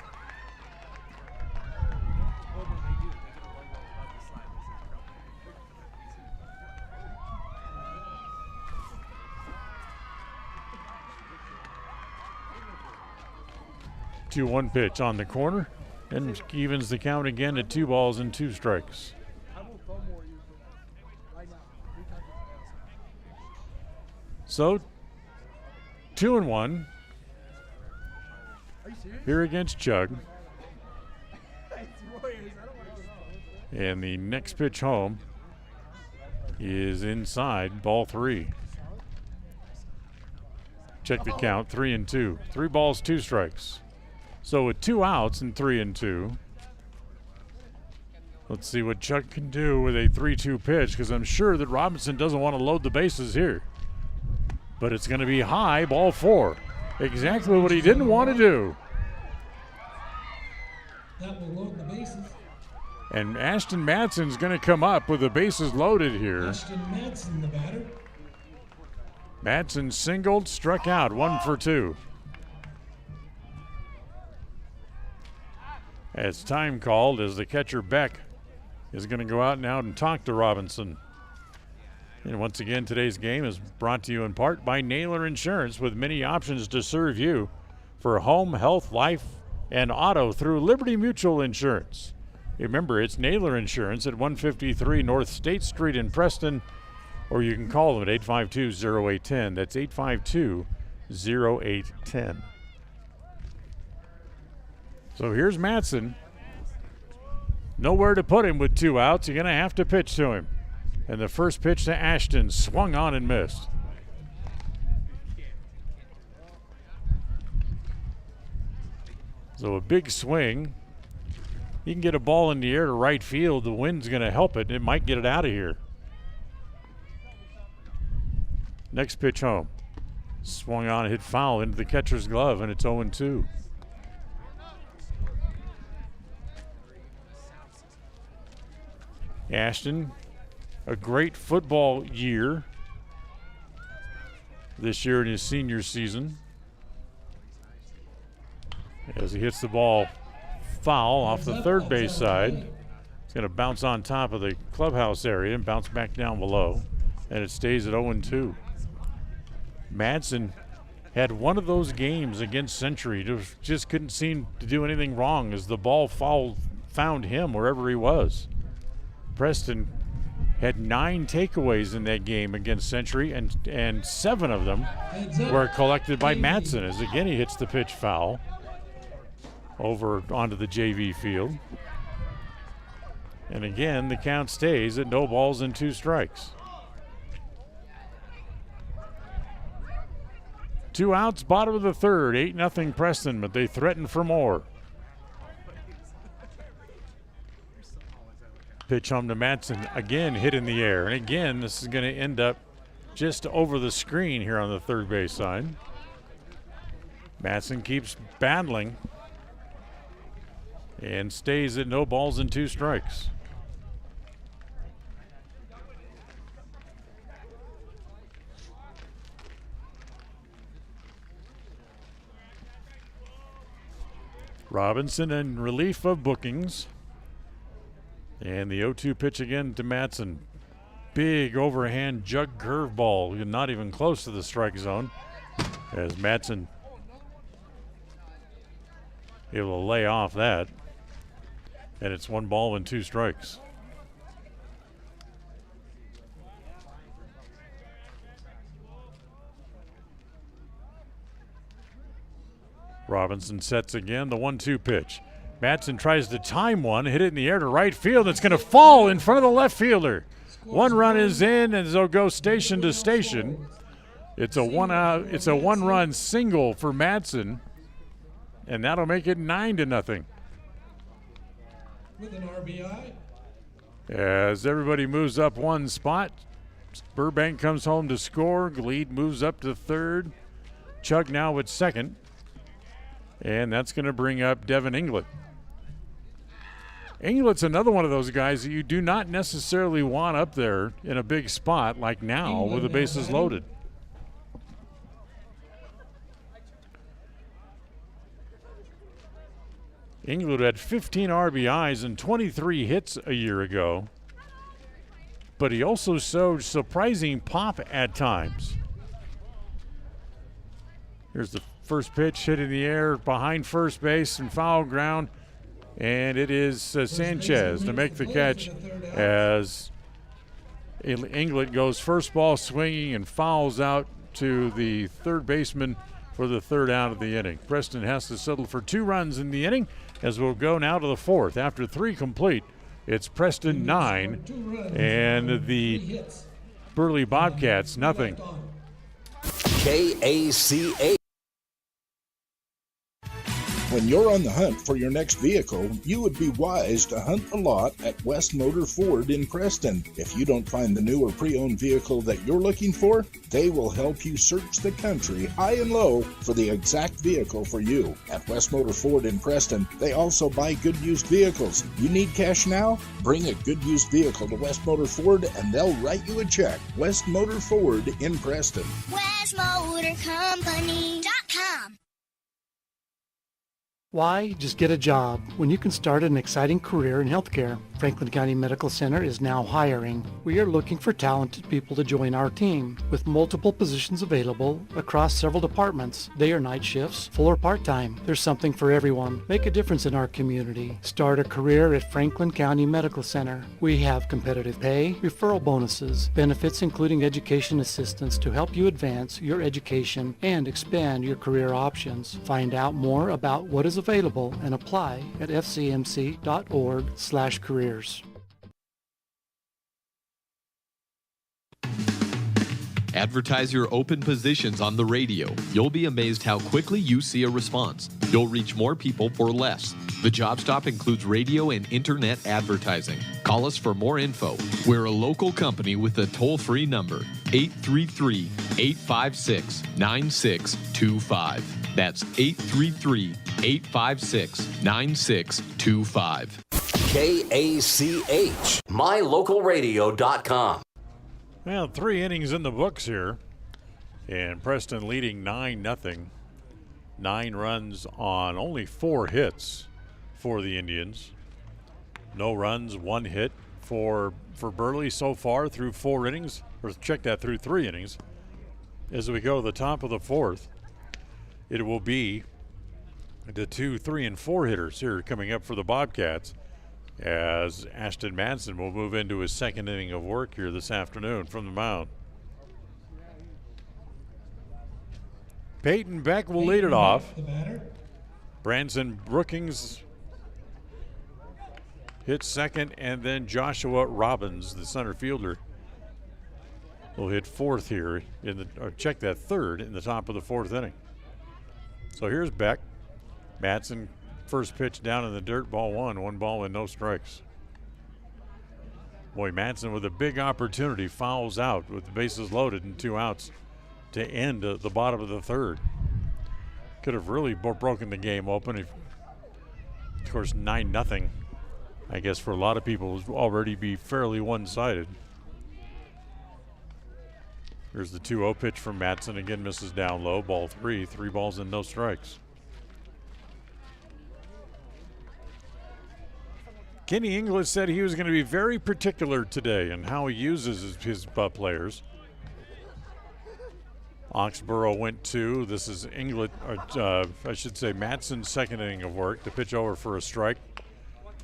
Two 1 pitch on the corner, and evens the count again at 2 balls and 2 strikes. So 2-1 here against Chug. And the next pitch home is inside, ball 3. Check the count, 3-2. 3 balls, 2 strikes. So with 2 outs and 3-2, let's see what Chug can do with a 3-2 pitch, because I'm sure that Robinson doesn't want to load the bases here. But it's going to be high, ball 4. Exactly what he didn't want to do. That will load the bases. And Ashton Madsen's going to come up with the bases loaded here. Ashton Madsen, the batter. Madsen singled, struck out, 1 for 2. As time called, as the catcher Beck is going to go out now and talk to Robinson. And once again, today's game is brought to you in part by Naylor Insurance, with many options to serve you for home, health, life, and auto through Liberty Mutual Insurance. Remember, it's Naylor Insurance at 153 North State Street in Preston, or you can call them at 852-0810. That's 852-0810. So here's Madsen. Nowhere to put him with 2 outs. You're going to have to pitch to him. And the first pitch to Ashton swung on and missed. So a big swing. He can get a ball in the air to right field. The wind's going to help it. It might get it out of here. Next pitch home. Swung on, hit foul into the catcher's glove, and it's 0-2. Ashton, a great football year this year in his senior season, as he hits the ball foul off the third base side. It's going to bounce on top of the clubhouse area and bounce back down below, and it stays at 0-2. Madsen had one of those games against Century, just couldn't seem to do anything wrong as the ball found him wherever he was. Preston had 9 takeaways in that game against Century, and 7 of them were collected by Madsen, as again he hits the pitch foul over onto the JV field. And again, the count stays at no balls and 2 strikes. 2 outs, bottom of the third, 8-0 Preston, but they threaten for more. Pitch home to Matson, again hit in the air. And again, this is going to end up just over the screen here on the third base side. Matson keeps battling and stays at no balls and 2 strikes. Robinson in relief of Bookings. And the 0-2 pitch again to Matson. Big overhand jug curveball, not even close to the strike zone. As Matson able to lay off that. And it's 1 ball and 2 strikes. Robinson sets again, the 1-2 pitch. Matson tries to time one, hit it in the air to right field. It's going to fall in front of the left fielder. 1 run is in, and they'll go station to station. It's a 1-out. It's a 1-run single for Matson, and that'll make it 9-0. With an RBI. As everybody moves up 1 spot, Burbank comes home to score. Lead moves up to third. Chug now at second. And that's going to bring up Devin England. England's another one of those guys that you do not necessarily want up there in a big spot like now with the bases loaded. England had 15 RBIs and 23 hits a year ago, but he also showed surprising pop at times. Here's the first pitch, hit in the air behind first base and foul ground, and it is Sanchez to make the catch as England goes first ball swinging and fouls out to the third baseman for the 3rd out of the inning. Preston has to settle for 2 runs in the inning as we'll go now to the 4th. After 3 complete, it's Preston 9 and the Burley Bobcats nothing. KACH. When you're on the hunt for your next vehicle, you would be wise to hunt the lot at West Motor Ford in Preston. If you don't find the new or pre-owned vehicle that you're looking for, they will help you search the country high and low for the exact vehicle for you. At West Motor Ford in Preston, they also buy good used vehicles. You need cash now? Bring a good used vehicle to West Motor Ford and they'll write you a check. West Motor Ford in Preston. WestMotorCompany.com. Why just get a job when you can start an exciting career in healthcare? Franklin County Medical Center is now hiring. We are looking for talented people to join our team with multiple positions available across several departments. Day or night shifts, full or part-time. There's something for everyone. Make a difference in our community. Start a career at Franklin County Medical Center. We have competitive pay, referral bonuses, benefits including education assistance to help you advance your education and expand your career options. Find out more about what is available and apply at fcmc.org/careers. Advertise your open positions on the radio. You'll be amazed how quickly you see a response. You'll reach more people for less. The Job Stop includes radio and internet advertising. Call us for more info. We're a local company with a toll-free number, 833-856-9625. That's 833-856-9625. KACH, mylocalradio.com. Well, 3 innings in the books here, and Preston leading 9-0. 9 runs on only 4 hits for the Indians. No runs, 1 hit for Burley so far through 4 innings, or check that, through 3 innings. As we go to the top of the 4th, it will be the 2, 3, and 4 hitters here coming up for the Bobcats, as Ashton Madsen will move into his 2nd inning of work here this afternoon from the mound. Peyton Beck will lead it off. Branson Brookings hits second, and then Joshua Robbins, the center fielder, will hit fourth here or check that third in the top of the fourth inning. So here's Beck. Madsen, first pitch down in the dirt, ball one. 1 ball and no strikes. Boy, Madsen with a big opportunity fouls out with the bases loaded and 2 outs to end the bottom of the third. Could have really broken the game open. Of course, 9-0. I guess for a lot of people would already be fairly one-sided. Here's the 2-0 pitch from Madsen. Again, misses down low. Ball 3. 3 balls and no strikes. Kenny England said he was going to be very particular today in how he uses his players. Oxenborough went 2. This is England, I should say Madsen's second inning of work. The pitch over for a strike.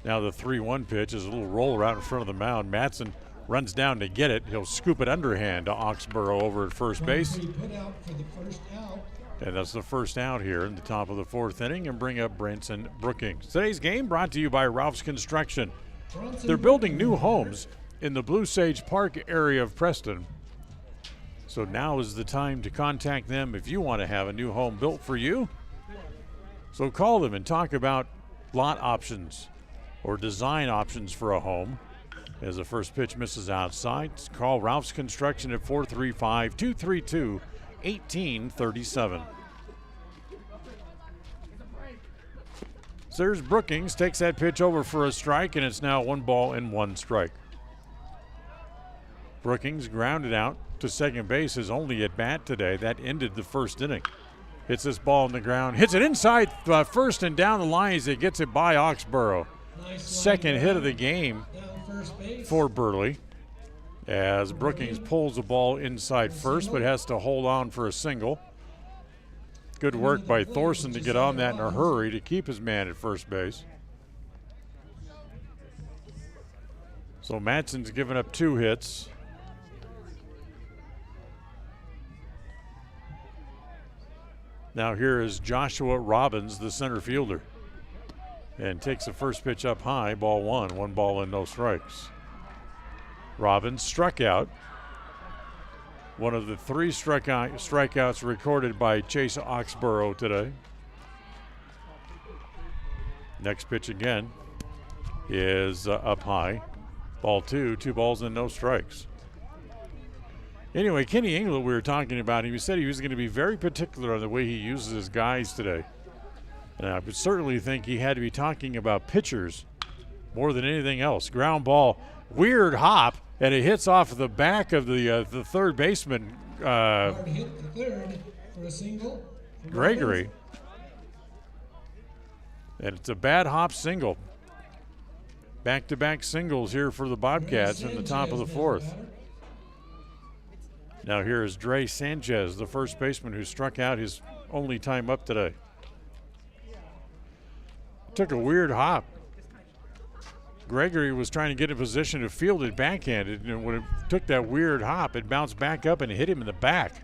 Now the 3-1 pitch is a little roll around in front of the mound. Madsen runs down to get it. He'll scoop it underhand to Oxenborough over at first base. And that's the first out here in the top of the fourth inning, and bring up Branson Brookings. Today's game brought to you by Ralph's Construction. They're building new homes in the Blue Sage Park area of Preston. So now is the time to contact them if you want to have a new home built for you. So call them and talk about lot options or design options for a home. As the first pitch misses outside, call Ralph's Construction at 435-232-1837. So there's Brookings, takes that pitch over for a strike, and it's now 1 ball and 1 strike. Brookings grounded out to second base, his only at bat today. That ended the first inning. Hits this ball on the ground, hits it inside first and down the line as it gets it by Oxenborough. Second hit of the game for Burley, as Brookings pulls the ball inside first but has to hold on for a single. Good work by Thorson to get on that in a hurry to keep his man at first base. So Madsen's given up 2 hits. Now here is Joshua Robbins, the center fielder, and takes the first pitch up high, ball 1, 1 ball and no strikes. Robbins struck out. One of the 3 strikeouts recorded by Chase Oxenborough today. Next pitch again is up high, ball 2, 2 balls and no strikes. Anyway, Kenny England, we were talking about, he said he was going to be very particular on the way he uses his guys today. And I would certainly think he had to be talking about pitchers more than anything else. Ground ball, weird hop, and it hits off of the back of the third baseman, Gregory. And it's a bad hop single. Back-to-back singles here for the Bobcats in the top of the fourth. Now here is Dre Sanchez, the first baseman who struck out his only time up today. Took a weird hop. Gregory was trying to get in position to field it backhanded, and when it took that weird hop, it bounced back up and hit him in the back.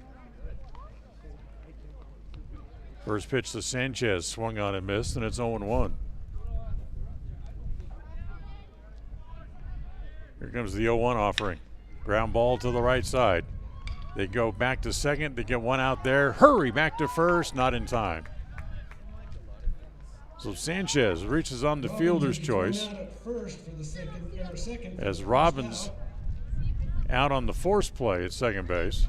First pitch to Sanchez, swung on and missed, and it's 0-1. Here comes the 0-1 offering. Ground ball to the right side. They go back to second. They get one out there. Hurry back to first. Not in time. So Sanchez reaches on the fielder's choice as Robbins out on the force play at second base.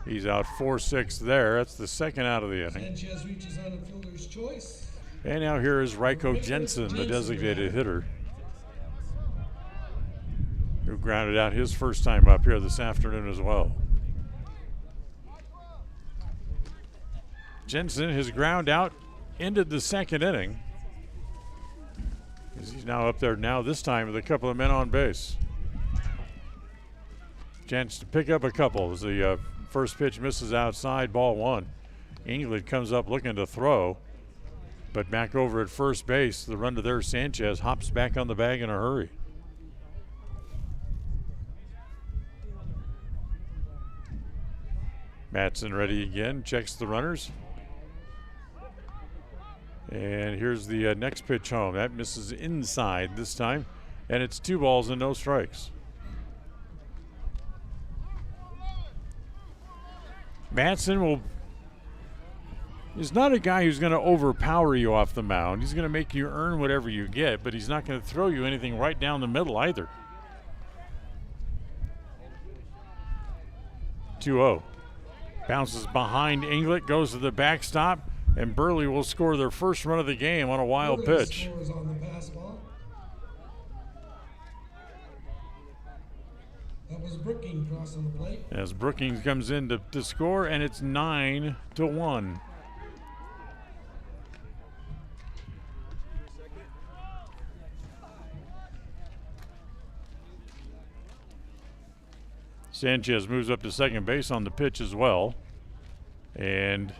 He's out 4-6 there. That's the second out of the inning. Sanchez reaches on the fielder's choice. And now here is Ryko Jensen, the designated hitter, who grounded out his first time up here this afternoon as well. Jensen, his ground out, ended the second inning. He's now up there now, this time with a couple of men on base. Chance to pick up a couple as the first pitch misses outside, ball 1. England comes up looking to throw, but back over at first base, the run to there, Sanchez hops back on the bag in a hurry. Madsen ready again, checks the runners. And here's the next pitch home. That misses inside this time, and it's 2 balls and no strikes. Matson is not a guy who's going to overpower you off the mound. He's going to make you earn whatever you get, but he's not going to throw you anything right down the middle either. 2-0. Bounces behind England, goes to the backstop, and Burley will score their first run of the game on a wild pitch. That was Brookings crossing the plate. As Brookings comes in to score, and it's 9-1. Sanchez moves up to second base on the pitch as well. And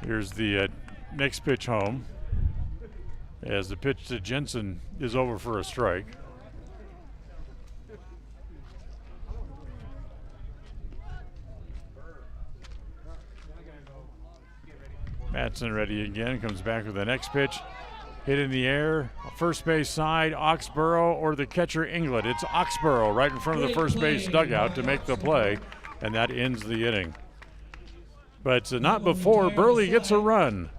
here's the next pitch home, as the pitch to Jensen is over for a strike. Matson ready again, comes back with the next pitch. Hit in the air, first base side, Oxenborough or the catcher England. It's Oxenborough right in front of the first base dugout to make the play, and that ends the inning. But not before Burley gets a run.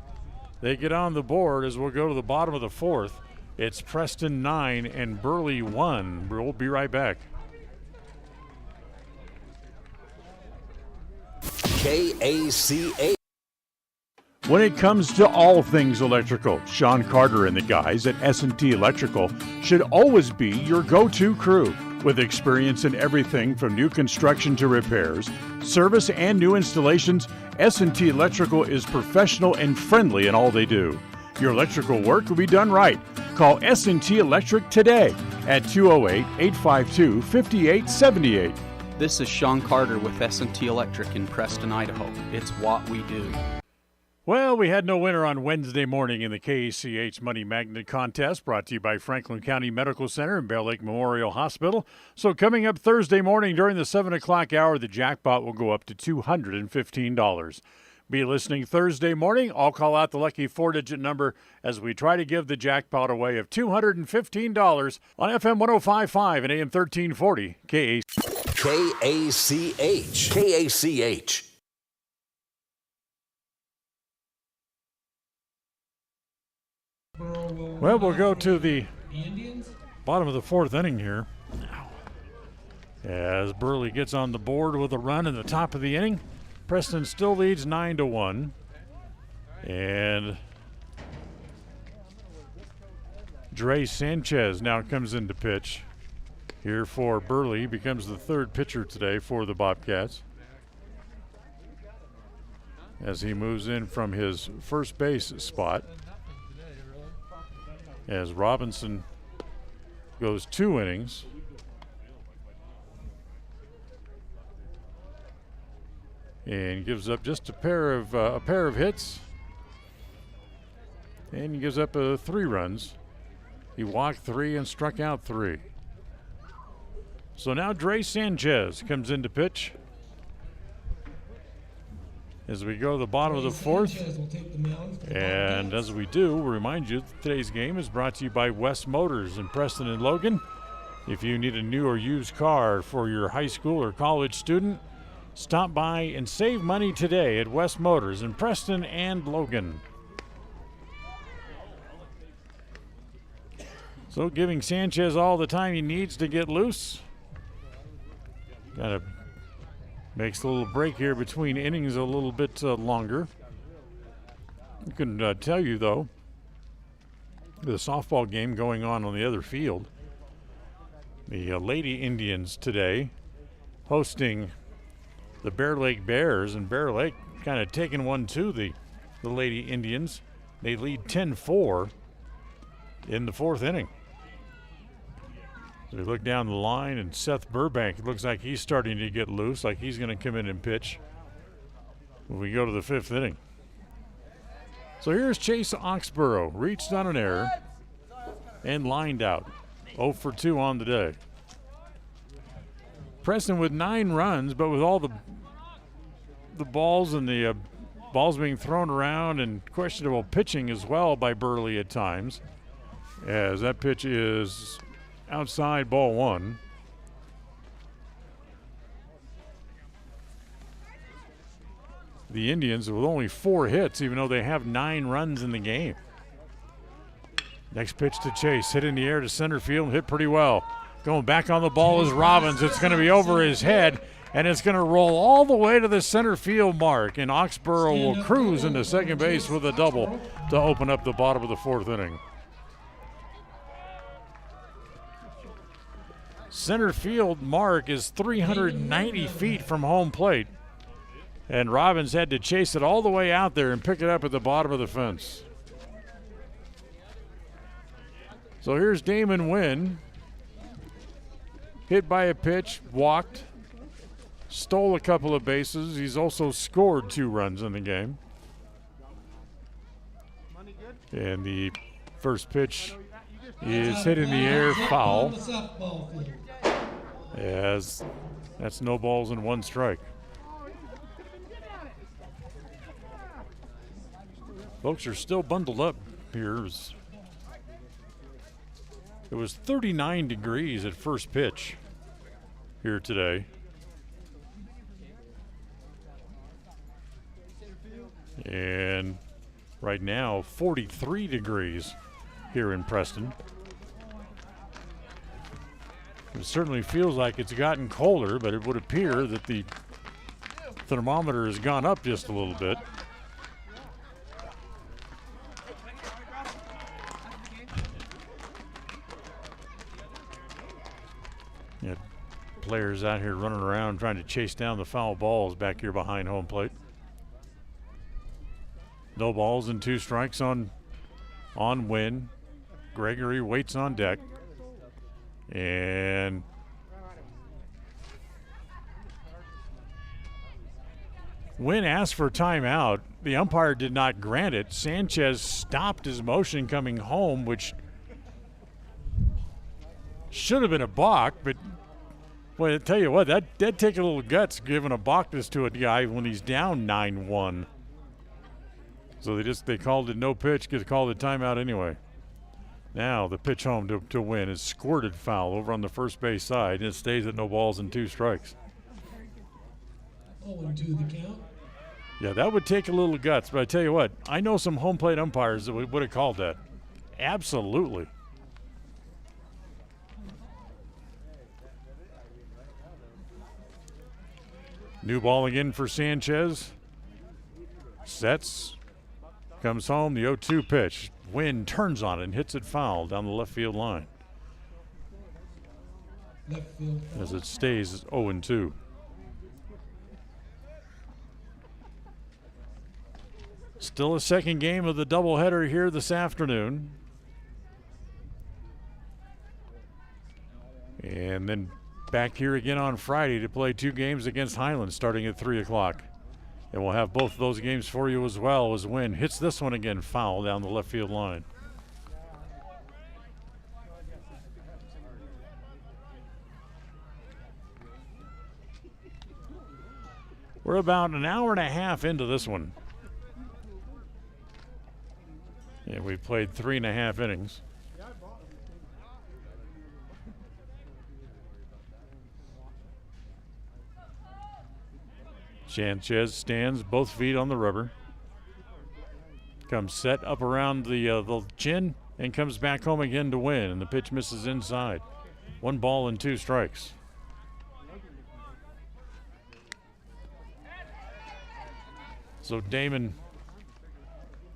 They get on the board as we'll go to the bottom of the fourth. It's Preston 9 and Burley 1. We'll be right back. KACA. When it comes to all things electrical, Sean Carter and the guys at S&T Electrical should always be your go-to crew. With experience in everything from new construction to repairs, service, and new installations, S&T Electrical is professional and friendly in all they do. Your electrical work will be done right. Call S&T Electric today at 208-852-5878. This is Sean Carter with S&T Electric in Preston, Idaho. It's what we do. Well, we had no winner on Wednesday morning in the KACH Money Magnet Contest, brought to you by Franklin County Medical Center and Bear Lake Memorial Hospital. So coming up Thursday morning during the 7 o'clock hour, the jackpot will go up to $215. Be listening Thursday morning. I'll call out the lucky 4-digit number as we try to give the jackpot away of $215 on FM 105.5 and AM 1340 KACH. KACH. Well, we'll go to the bottom of the fourth inning here. As Burley gets on the board with a run in the top of the inning. Preston still leads 9-1. And Dre Sanchez now comes in to pitch here for Burley. He becomes the third pitcher today for the Bobcats, as he moves in from his first base spot. As Robinson goes 2 innings. And gives up just a pair of hits. And he gives up 3 runs. He walked 3 and struck out 3. So now Dre Sanchez comes in to pitch. As we go to the bottom of the fourth. And as we do, we'll remind you that today's game is brought to you by West Motors in Preston and Logan. If you need a new or used car for your high school or college student, stop by and save money today at West Motors in Preston and Logan. So giving Sanchez all the time he needs to get loose. Makes a little break here between innings a little bit longer. I can tell you, though, the softball game going on the other field. The Lady Indians today hosting the Bear Lake Bears, and Bear Lake kind of taking one to the Lady Indians. They lead 10-4 in the fourth inning. So we look down the line, and Seth Burbank, it looks like he's starting to get loose, like he's going to come in and pitch when we go to the fifth inning. So here's Chase Oxenborough, reached on an error and lined out. 0 for 2 on the day. Preston with 9 runs, but with all the balls and the balls being thrown around and questionable pitching as well by Burley at times, as that pitch is outside, ball 1. the Indians with only 4 hits, even though they have 9 runs in the game. Next pitch to Chase, hit in the air to center field, hit pretty well. Going back on the ball is Robbins. It's going to be over his head, and it's going to roll all the way to the center field mark, and Oxenborough will cruise into second base with a double to open up the bottom of the 4th inning. Center field mark is 390 feet from home plate, and Robbins had to chase it all the way out there and pick it up at the bottom of the fence. So here's Damon Wynn. Hit by a pitch, walked, stole a couple of bases. He's also scored 2 runs in the game. And the first pitch is hit in the air, foul. As that's no balls and 1 strike. Folks are still bundled up here. It was 39 degrees at first pitch here today. And right now, 43 degrees here in Preston. It certainly feels like it's gotten colder, but it would appear that the thermometer has gone up just a little bit. Yeah, players out here running around trying to chase down the foul balls back here behind home plate. No balls and 2 strikes on Wynn. Gregory waits on deck. And Wynn asked for timeout. The umpire did not grant it. Sanchez stopped his motion coming home, which should have been a balk, but well, I tell you what, that'd take a little guts giving a balkness to a guy when he's down 9-1. So they called it no pitch, called it timeout anyway. Now the pitch home to Wynn is squirted foul over on the first base side, and it stays at no balls and 2 strikes. 0-2 the count. Yeah, that would take a little guts, but I tell you what, I know some home plate umpires that would have called that. Absolutely. New ball again for Sanchez. Sets. Comes home, the 0-2 pitch. Wynn turns on it and hits it foul down the left field line. Left field foul. As it stays 0-2. Still a second game of the doubleheader here this afternoon. And then back here again on Friday to play 2 games against Highland starting at 3 o'clock. And we'll have both of those games for you as well as Wynn hits this one again foul down the left field line. We're about an hour and a half into this one. And we've played 3.5 innings. Sanchez stands, both feet on the rubber. Comes set up around the chin and comes back home again to Win, and the pitch misses inside. 1 ball and 2 strikes. So Damon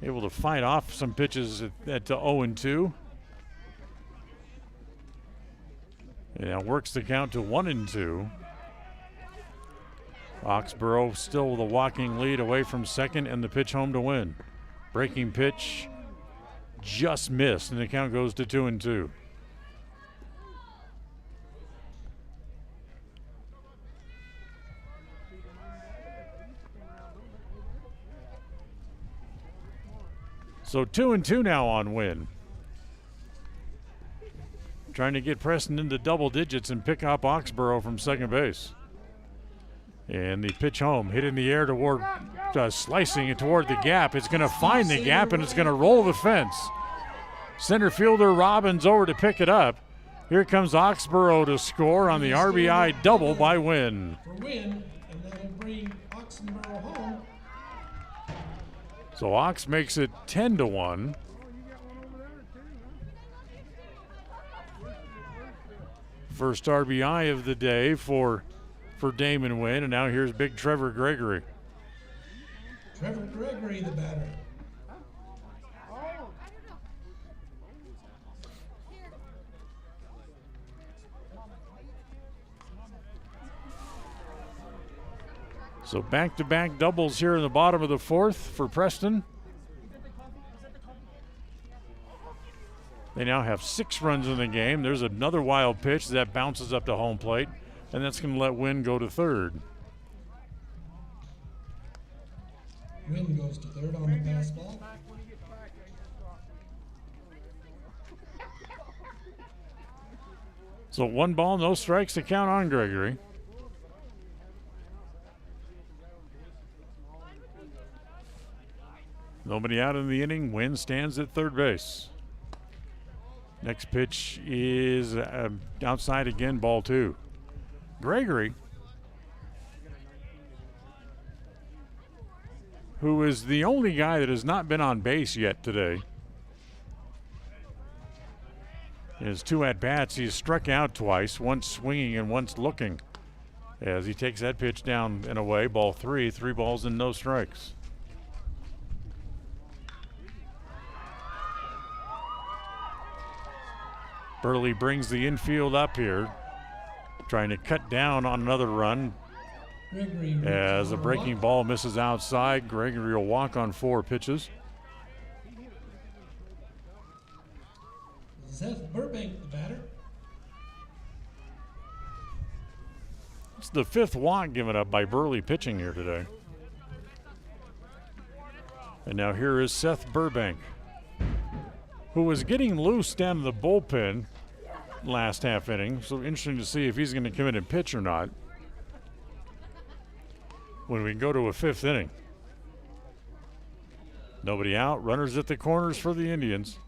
able to fight off some pitches at 0-2. And now works the count to 1-2. Oxenborough still with a walking lead away from second, and the pitch home to Win. Breaking pitch just missed, and the count goes to 2-2. So 2-2 now on Win. Trying to get Preston into double digits and pick up Oxenborough from second base. And the pitch home, hit in the air toward, slicing it toward the gap. It's going to find the gap, and it's going to roll the fence. Center fielder Robbins over to pick it up. Here comes Oxenborough to score on the RBI double by Win. For Win, and that'll bring Oxenborough home So Ox makes it 10-1. First RBI of the day for Damon Wynn, and now here's big Trevor Gregory. Trevor Gregory, the batter. So back-to-back doubles here in the bottom of the fourth for Preston. They now have 6 runs in the game. There's another wild pitch that bounces up to home plate, and that's going to let Wynn go to third. Wynn goes to third on the pass ball. So 1 ball, no strikes to count on Gregory. Nobody out in the inning. Wynn stands at third base. Next pitch is outside again, ball 2. Gregory, who is the only guy that has not been on base yet today. In his 2 at-bats, he's struck out twice, once swinging and once looking, as he takes that pitch down and away, ball 3, 3 balls and no strikes. Burley brings the infield up here, trying to cut down on another run. As a breaking ball misses outside, Gregory will walk on 4 pitches. Seth Burbank, the batter. It's the 5th walk given up by Burley pitching here today. And now here is Seth Burbank, who was getting loose down in the bullpen last half inning. So interesting to see if he's going to come in and pitch or not when we go to a 5th inning. Nobody out, runners at the corners for the Indians.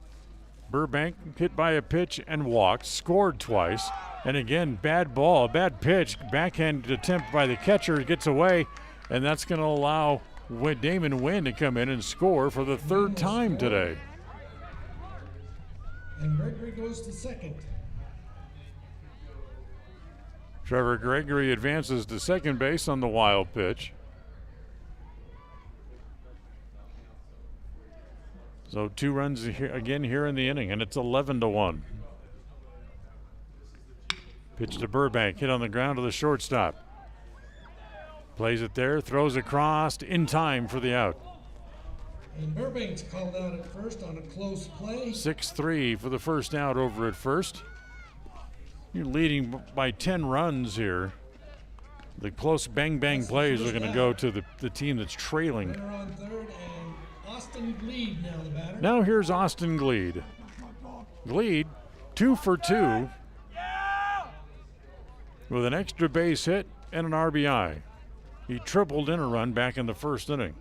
Burbank hit by a pitch and walked, scored twice, and again, bad ball, bad pitch, backhand attempt by the catcher, gets away, and that's going to allow Damon Wynn to come in and score for the 3rd time today. And Gregory goes to second. Trevor Gregory advances to second base on the wild pitch. So 2 runs again here in the inning, and it's 11-1. Pitch to Burbank, hit on the ground to the shortstop. Plays it there, throws across in time for the out. And Burbank's called out at first on a close play. 6-3 for the first out over at first. You're leading by 10 runs here. The close bang-bang plays are going to go to the team that's trailing. Runner on third, and Austin Gleed now the batter. Now here's Austin Gleed. Gleed, 2 for 2 with an extra base hit and an RBI. He tripled in a run back in the 1st inning.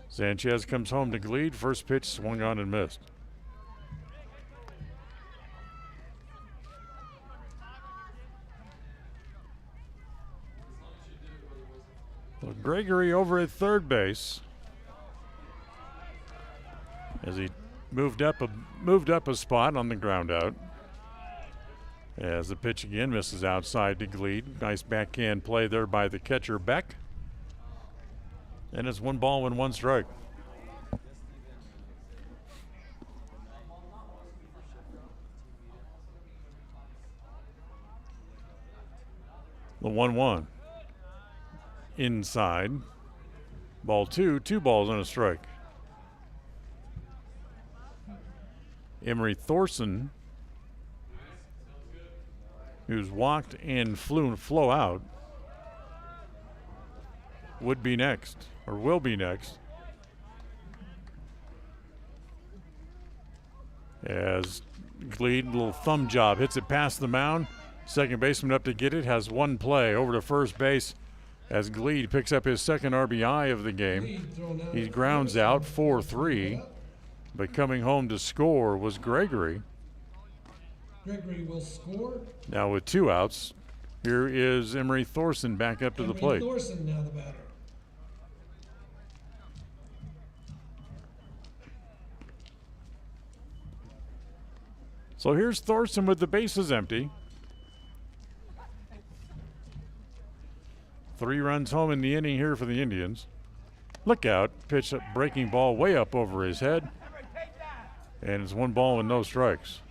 Sanchez comes home to Gleed. First pitch swung on and missed. Well, Gregory over at third base as he moved up a spot on the ground out. As the pitch again misses outside to Gleed. Nice backhand play there by the catcher Beck. And it's 1 ball and 1 strike. The 1-1. Inside. Ball 2, 2 balls and a strike. Emery Thorson, who's walked and flow out, would be next, or will be next. As Gleed, little thumb job, hits it past the mound. Second baseman up to get it, has 1 play over to first base as Gleed picks up his 2nd RBI of the game. He grounds out 4-3, but coming home to score was Gregory. Gregory will score. Now with 2 outs, Here is Emery Thorson back up to the plate. Thorson now the batter. So here's Thorson with the bases empty. 3 runs home in the inning here for the Indians. Look out, pitch up, breaking ball way up over his head. And it's 1 ball with no strikes.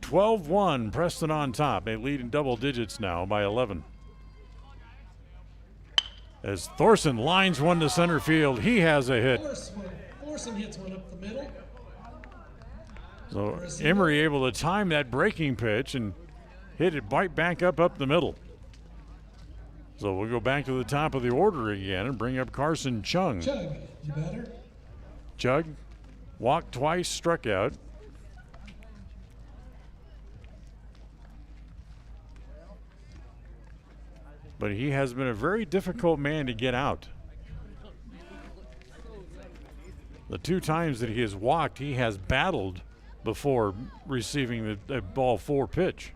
(12-1), Preston on top. They lead in double digits now by 11. As Thorson lines one to center field, he has a hit. Thorson hits one up the middle. So Emery able to time that breaking pitch and hit it right back up the middle. So we'll go back to the top of the order again and bring up Carson Chung. Chug, you better. Chug walked twice, struck out. But he has been a very difficult man to get out. The 2 times that he has walked, he has battled before receiving the ball 4 pitch.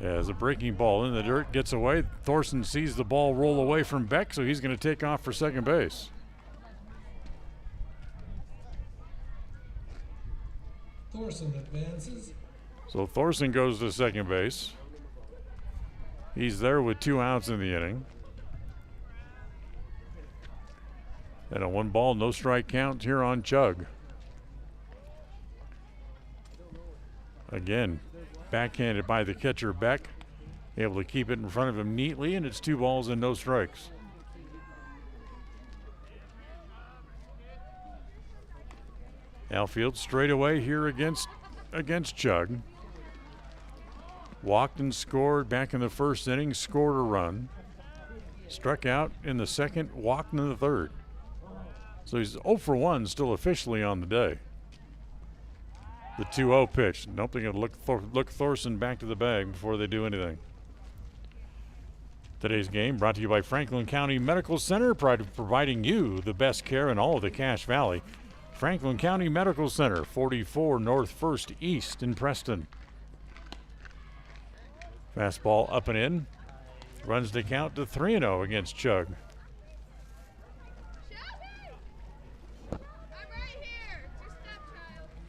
As a breaking ball in the dirt gets away, Thorson sees the ball roll away from Beck, so he's going to take off for second base. Thorson advances. So Thorson goes to second base. He's there with 2 outs in the inning. And a 1 ball, no strike count here on Chug. Again, backhanded by the catcher Beck. Able to keep it in front of him neatly, and it's 2 balls and no strikes. Outfield straight away here against Chug. Walked and scored back in the first inning, scored a run. Struck out in the second, walked in the third. So he's 0 for 1 still officially on the day. The 2-0 pitch. Nope, they're going to look Thorson back to the bag before they do anything. Today's game brought to you by Franklin County Medical Center, providing you the best care in all of the Cache Valley. Franklin County Medical Center, 44 North 1st East in Preston. Fastball up and in. Runs the count to 3-0 against Chug.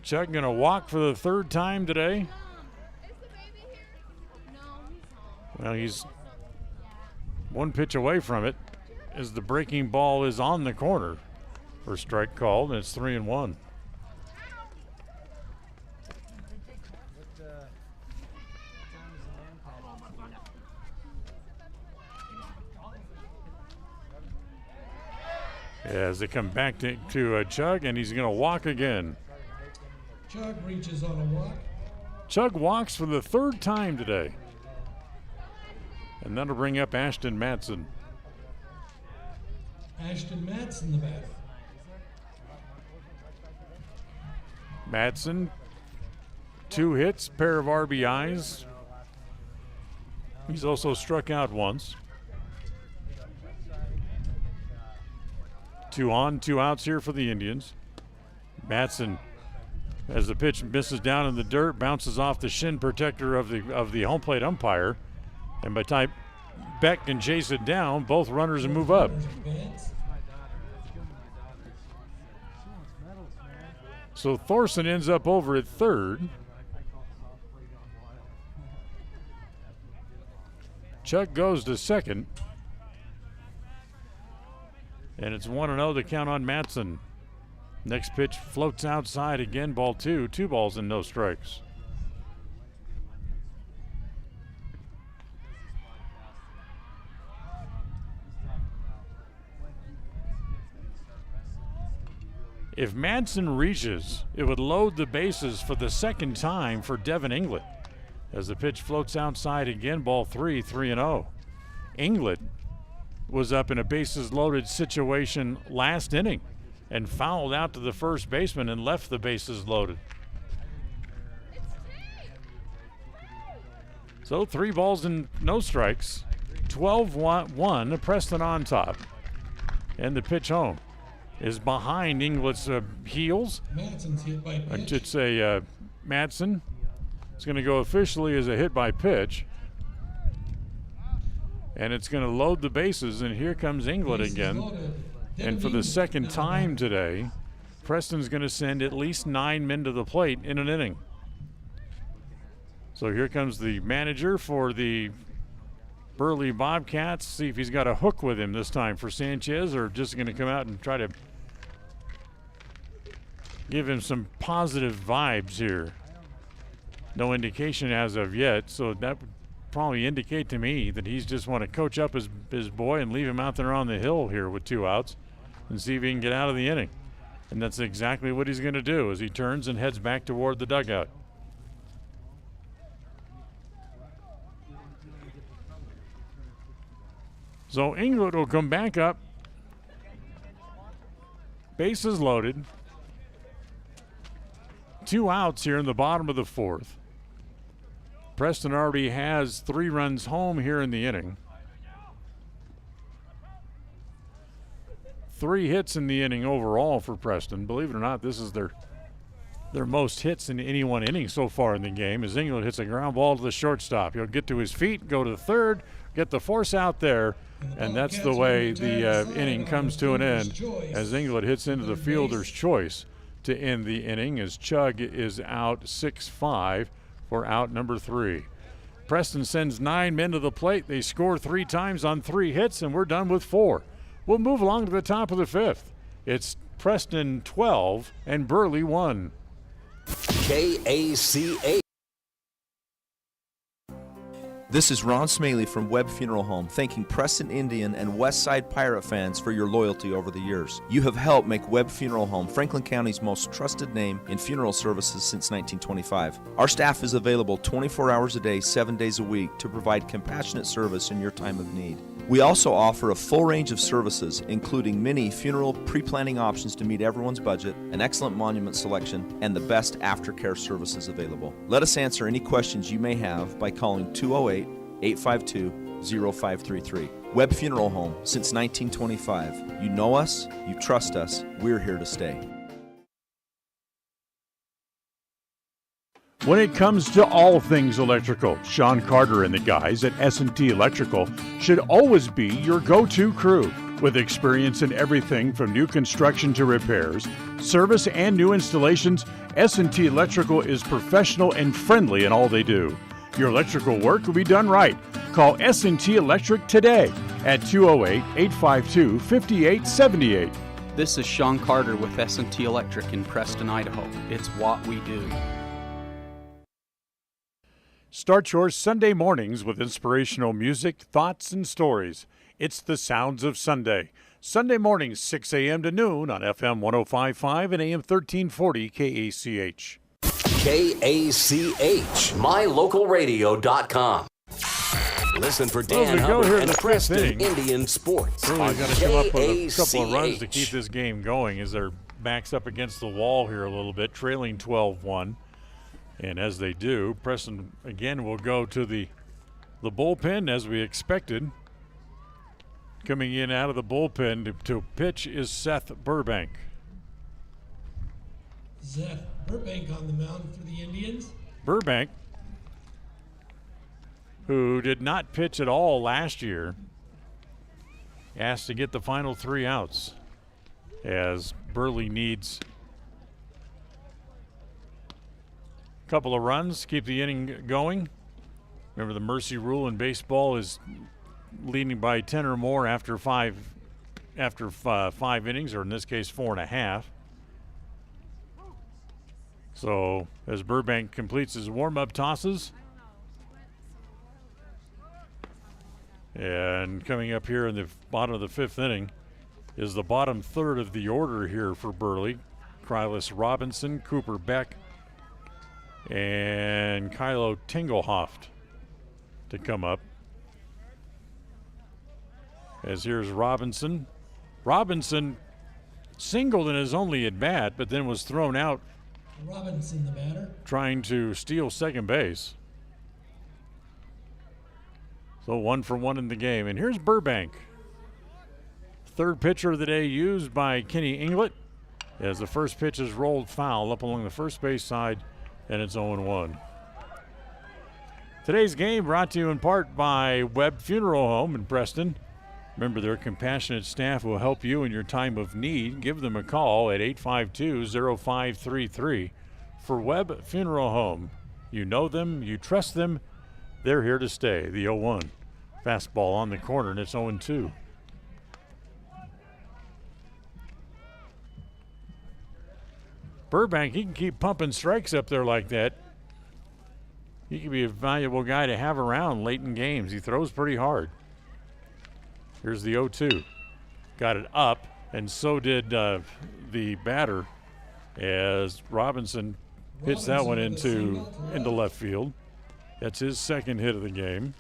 Chug going to walk for the 3rd time today. Well, he's 1 pitch away from it as the breaking ball is on the corner for strike called, and it's 3-1. As they come back to Chug, and he's going to walk again. Chug reaches on a walk. Chug walks for the 3rd time today. And that'll bring up Ashton Matson. Ashton Matson, the batter. Matson, 2 hits, pair of RBIs. He's also struck out once. 2 on, 2 outs here for the Indians. Matson, as the pitch misses down in the dirt, bounces off the shin protector of the home plate umpire. And by the time Beck can chase it down, both runners move up. So Thorson ends up over at 3rd. Chuck goes to 2nd. And it's 1-0 to count on Matson. Next pitch floats outside again, ball 2. 2 balls and no strikes. If Matson reaches, it would load the bases for the 2nd time for Devin England. As the pitch floats outside again, ball 3, 3-0. England was up in a bases loaded situation last inning and fouled out to the first baseman and left the bases loaded. So 3 balls and no strikes. 12-1, Preston on top. And the pitch home. is behind England's heels. Madsen's hit by pitch. I should say Madsen is going to go officially as a hit by pitch. And it's going to load the bases, and here comes England again. And for the second time today, Preston's going to send at least 9 men to the plate in an inning. So here comes the manager for the Burley Bobcats. See if he's got a hook with him this time for Sanchez, or just going to come out and try to give him some positive vibes here. No indication as of yet, so that would probably indicate to me that he's just want to coach up his boy and leave him out there on the hill here with 2 outs and see if he can get out of the inning. And that's exactly what he's going to do as he turns and heads back toward the dugout. So England will come back up. Bases loaded. 2 outs here in the bottom of the 4th. Preston already has 3 runs home here in the inning. 3 hits in the inning overall for Preston. Believe it or not, this is their most hits in any one inning so far in the game, as England hits a ground ball to the shortstop. He'll get to his feet, go to third, get the force out there, and that's the way the inning comes to an end as England hits into the fielder's choice to end the inning as Chug is out 6-5 for out number 3. Preston sends 9 men to the plate. They score 3 times on 3 hits, and we're done with 4. We'll move along to the top of the 5th. It's Preston 12 and Burley 1. KACH. This is Ron Smaley from Webb Funeral Home, thanking Preston Indian and Westside Pirate fans for your loyalty over the years. You have helped make Webb Funeral Home Franklin County's most trusted name in funeral services since 1925. Our staff is available 24 hours a day, 7 days a week to provide compassionate service in your time of need. We also offer a full range of services, including many funeral pre-planning options to meet everyone's budget, an excellent monument selection, and the best aftercare services available. Let us answer any questions you may have by calling 208-852-0533. Webb Funeral Home, since 1925. You know us, you trust us, we're here to stay. When it comes to all things electrical, Sean Carter and the guys at S&T Electrical should always be your go-to crew. With experience in everything from new construction to repairs, service, and new installations, S&T Electrical is professional and friendly in all they do. Your electrical work will be done right. Call S&T Electric today at 208-852-5878. This is Sean Carter with S&T Electric in Preston, Idaho. It's what we do. Start your Sunday mornings with inspirational music, thoughts, and stories. It's the Sounds of Sunday. Sunday mornings, 6 a.m. to noon on FM 105.5 and AM 1340 KACH. KACH, mylocalradio.com. Listen for Dan Hubbard and Preston Indian Sports. Really got to come up with a couple of runs to keep this game going as they're backs up against the wall here a little bit, trailing 12-1. And as they do, Preston again will go to the bullpen as we expected. Coming in out of the bullpen to pitch is Seth Burbank. Seth Burbank on the mound for the Indians. Burbank, who did not pitch at all last year, asked to get the final 3 outs as Burley needs couple of runs, keep the inning going. Remember, the mercy rule in baseball is leading by 10 or more after five innings, or in this case 4.5. So as Burbank completes his warm-up tosses, and coming up here in the bottom of the 5th inning is the bottom third of the order here for Burley. Krylis Robinson, Cooper Beck, and Kylo Tingelhoft to come up. As here's Robinson. Robinson singled in his only at bat, but then was thrown out. Robinson, the batter, trying to steal second base. So 1 for 1 in the game. And here's Burbank. third pitcher of the day used by Kenny England as the first pitch is rolled foul up along the first base side, and it's 0-1. Today's game brought to you in part by Webb Funeral Home in Preston. Remember, their compassionate staff will help you in your time of need. Give them a call at 852-0533 for Webb Funeral Home. You know them, you trust them, they're here to stay. The 0-1. Fastball on the corner, and it's 0-2. Burbank, he can keep pumping strikes up there like that. He can be a valuable guy to have around late in games. He throws pretty hard. Here's the 0-2. Got it up, and so did the batter as Robinson hits that one into left field. That's his second hit of the game.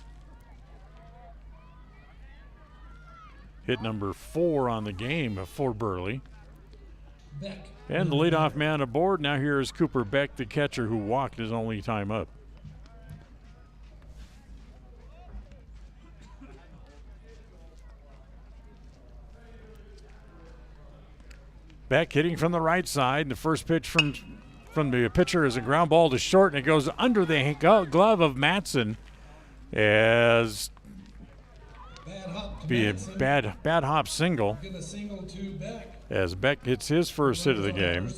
Hit number 4 on the game for Burley. Beck. And the leadoff man aboard. Now here is Cooper Beck, the catcher, who walked his only time up. Beck hitting from the right side. The first pitch from the pitcher is a ground ball to short, and it goes under the glove of Matson as be a bad hop single as Beck hits his first hit of the game.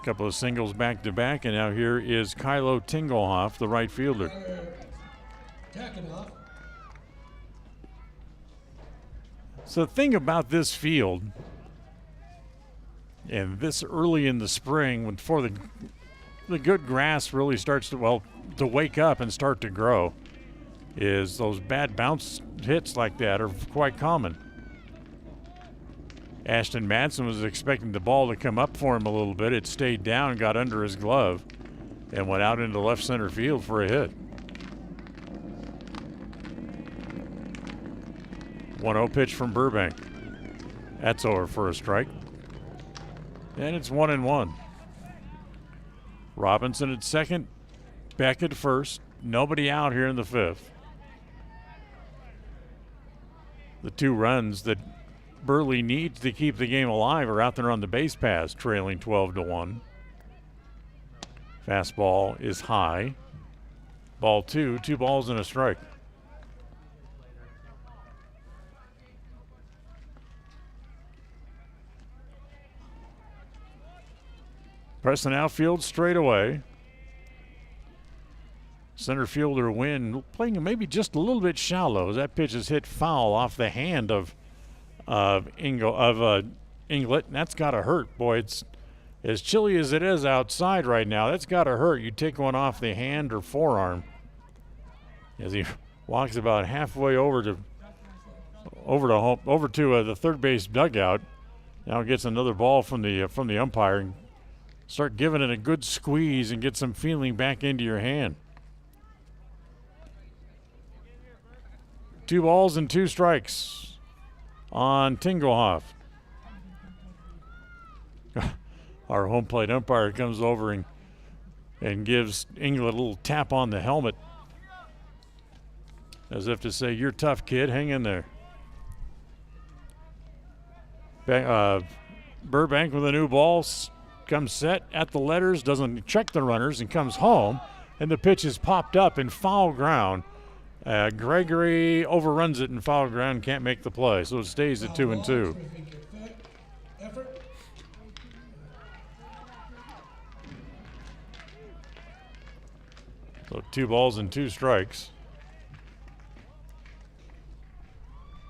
A couple of singles back to back, and now here is Kylo Tingelhoff, the right fielder. So the thing about this field, and this early in the spring, before the good grass really starts to wake up and start to grow, is those bad bounce hits like that are quite common. Ashton Madsen was expecting the ball to come up for him a little bit. It stayed down, got under his glove, and went out into left center field for a hit. 1-0 pitch from Burbank. That's over for a strike. And it's 1-1. Robinson at second, Beck at first. Nobody out here in the fifth. The 2 runs that Burley needs to keep the game alive are out there on the base paths, trailing 12-1. Fastball is high. Ball 2, 2 balls and a strike. Preston outfield straight away. Center fielder Wynn playing maybe just a little bit shallow as that pitch is hit foul off the hand of England. That's got to hurt. Boy, it's as chilly as it is outside right now. That's got to hurt. You take one off the hand or forearm as he walks about halfway over to the third base dugout. Now gets another ball from the umpire and start giving it a good squeeze and get some feeling back into your hand. 2 balls and 2 strikes on Tingelhoff. Our home plate umpire comes over and gives England a little tap on the helmet as if to say, "You're tough, kid. Hang in there." Burbank with a new ball. Comes set at the letters, doesn't check the runners, and comes home. And the pitch is popped up in foul ground. Gregory overruns it in foul ground, can't make the play. So it stays at 2-2. So 2 balls and 2 strikes.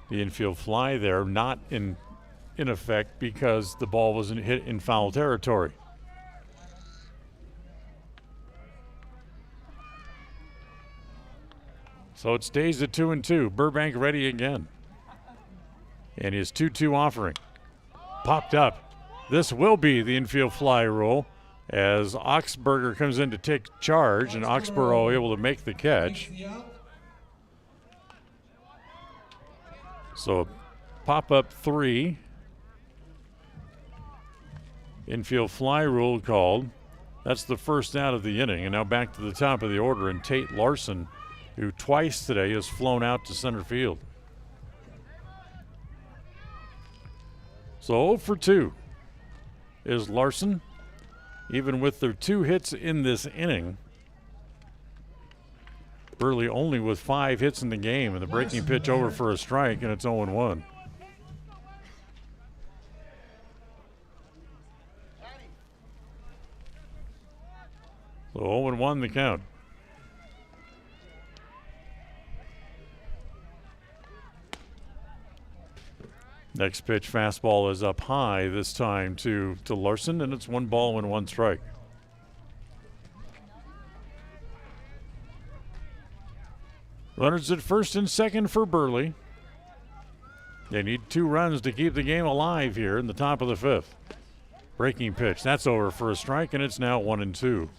The infield fly there, not in effect because the ball wasn't hit in foul territory. So it stays at 2-2. Burbank ready again. And his 2-2 offering popped up. This will be the infield fly rule as Oxenborough comes in to take charge, and Oxenborough able to make the catch. So pop-up 3. Infield fly rule called. That's the first out of the inning. And now back to the top of the order, and Tate Larson, who twice today has flown out to center field. So 0 for 2 is Larson. Even with their 2 hits in this inning, Burley only with 5 hits in the game, and the breaking pitch over for a strike, and it's 0-1. So 0-1 the count. Next pitch, fastball is up high this time to Larson, and it's 1 ball and 1 strike. Runners at first and second for Burley. They need 2 runs to keep the game alive here in the top of the 5th. Breaking pitch, that's over for a strike, and it's now 1-2.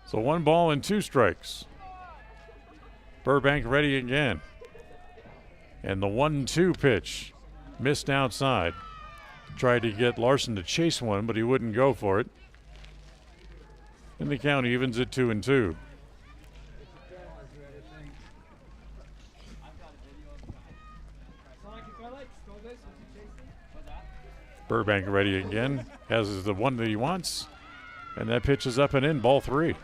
So 1 ball and 2 strikes. Burbank ready again. And the 1-2 pitch missed outside. Tried to get Larson to chase one, but he wouldn't go for it. And the count evens at 2-2. Burbank ready again. Has the one that he wants. And that pitch is up and in, ball 3.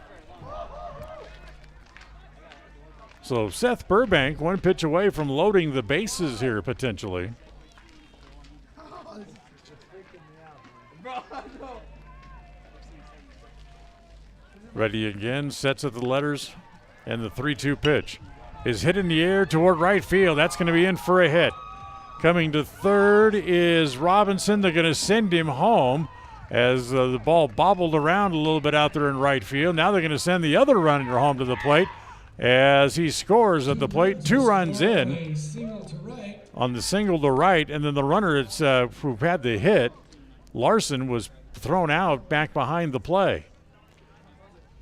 So Seth Burbank 1 pitch away from loading the bases here potentially. Ready again, sets at the letters, and the 3-2 pitch is hit in the air toward right field. That's going to be in for a hit. Coming to third is Robinson. They're going to send him home as the ball bobbled around a little bit out there in right field. Now they're going to send the other runner home to the plate as he scores at the plate. 2 runs in on the single to right, and then the runner who had the hit, Larson, was thrown out back behind the play.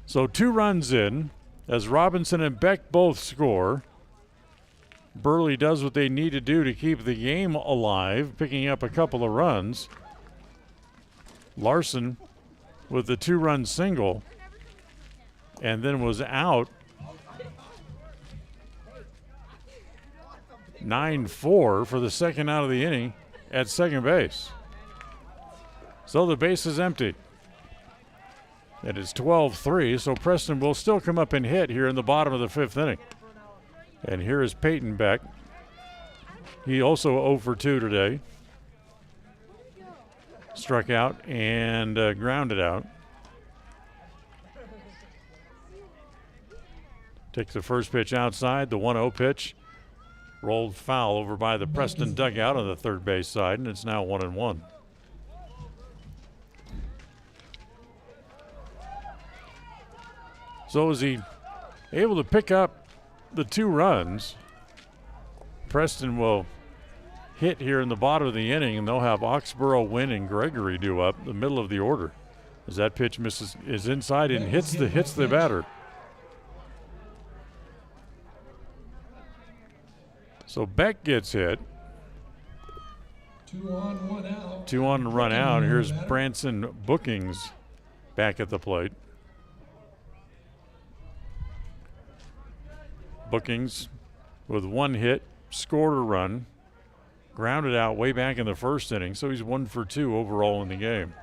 So 2 runs in as Robinson and Beck both score. Burley does what they need to do to keep the game alive, picking up a couple of runs. Larson with the 2-run single and then was out 9-4 for the second out of the inning at second base. So the base is empty. It is 12-3, so Preston will still come up and hit here in the bottom of the 5th inning. And here is Peyton Beck. He also 0 for 2 today. Struck out and grounded out. Takes the first pitch outside, the 1-0 pitch. Rolled foul over by the Preston dugout on the third base side, and it's now 1-1. So is he able to pick up the 2 runs? Preston will hit here in the bottom of the inning, and they'll have Oxenborough, Wynn, and Gregory due up the middle of the order. As that pitch is inside and hits the batter. So Beck gets hit. 2 on, 1 out. 2 on, run out. Here's Branson Bookings back at the plate. Bookings with 1 hit, scored a run, grounded out way back in the first inning, so he's 1 for 2 overall in the game.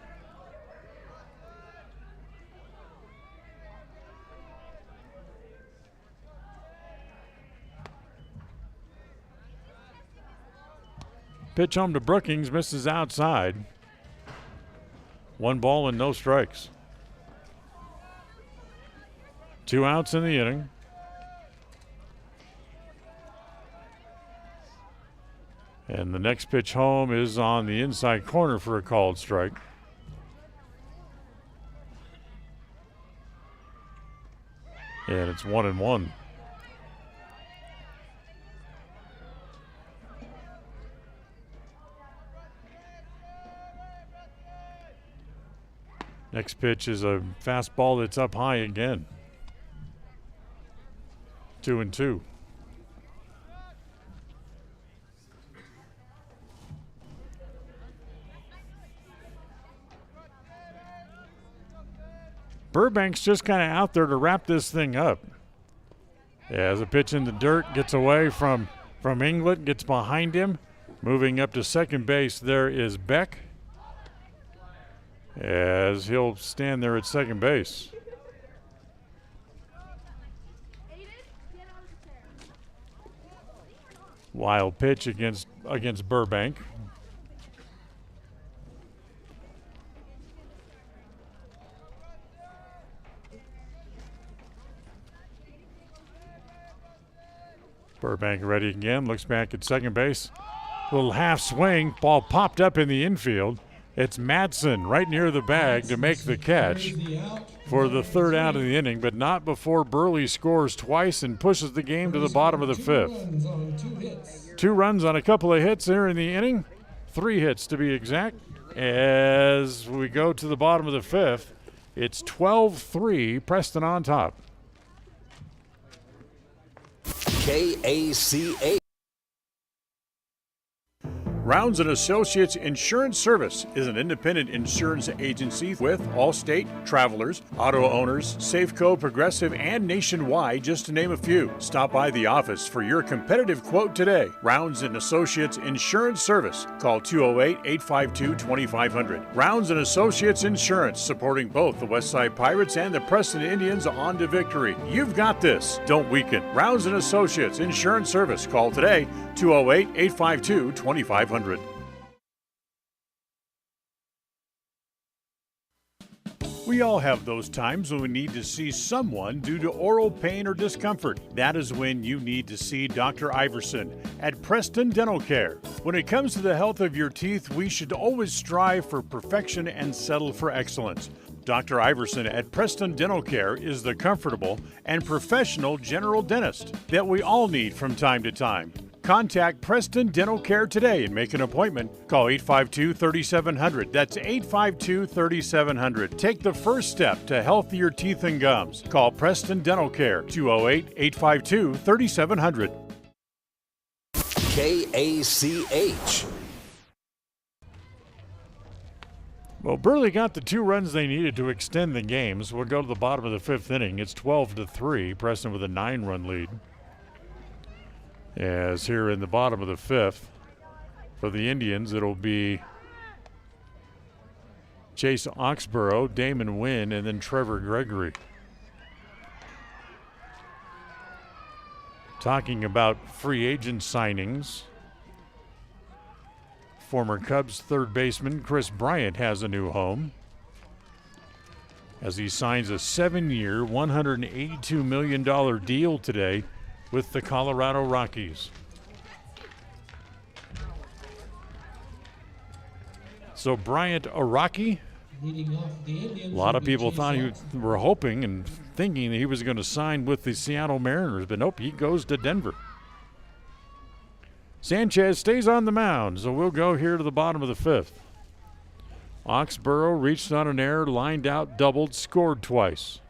Pitch home to Brookings, misses outside. 1 ball and no strikes. 2 outs in the inning. And the next pitch home is on the inside corner for a called strike. And it's 1-1. Next pitch is a fastball that's up high again. 2-2. Burbank's just kind of out there to wrap this thing up. As a pitch in the dirt, gets away from England, gets behind him. Moving up to second base, there is Beck, as he'll stand there at second base. Wild pitch against Burbank. Burbank ready again, looks back at second base. Little half swing, ball popped up in the infield. It's Madsen right near the bag to make the catch for the third out of the inning, but not before Burley scores twice and pushes the game to the bottom of the fifth. 2 runs on a couple of hits there in the inning, 3 hits to be exact. As we go to the bottom of the fifth, it's 12-3, Preston on top. KACH. Rounds & Associates Insurance Service is an independent insurance agency with Allstate, Travelers, Auto Owners, Safeco, Progressive, and Nationwide, just to name a few. Stop by the office for your competitive quote today. Rounds & Associates Insurance Service. Call 208-852-2500. Rounds & Associates Insurance, supporting both the Westside Pirates and the Preston Indians on to victory. You've got this. Don't weaken. Rounds & Associates Insurance Service. Call today, 208-852-2500. We all have those times when we need to see someone due to oral pain or discomfort. That is when you need to see Dr. Iverson at Preston Dental Care. When it comes to the health of your teeth, we should always strive for perfection and settle for excellence. Dr. Iverson at Preston Dental Care is the comfortable and professional general dentist that we all need from time to time. Contact Preston Dental Care today and make an appointment. Call 852-3700. That's 852-3700. Take the first step to healthier teeth and gums. Call Preston Dental Care, 208-852-3700. KACH. Well, Burley got the 2 runs they needed to extend the game, so we'll go to the bottom of the 5th inning. It's 12-3, Preston with a 9-run lead. As here in the bottom of the 5th, for the Indians, it'll be Chase Oxenborough, Damon Wynn, and then Trevor Gregory. Talking about free agent signings, former Cubs third baseman Chris Bryant has a new home as he signs a 7-year, $182 million deal today with the Colorado Rockies. So Bryant, a Rocky? A lot of people thought were hoping and thinking that he was going to sign with the Seattle Mariners, but nope, he goes to Denver. Sanchez stays on the mound, so we'll go here to the bottom of the 5th. Oxenborough reached on an error, lined out, doubled, scored twice.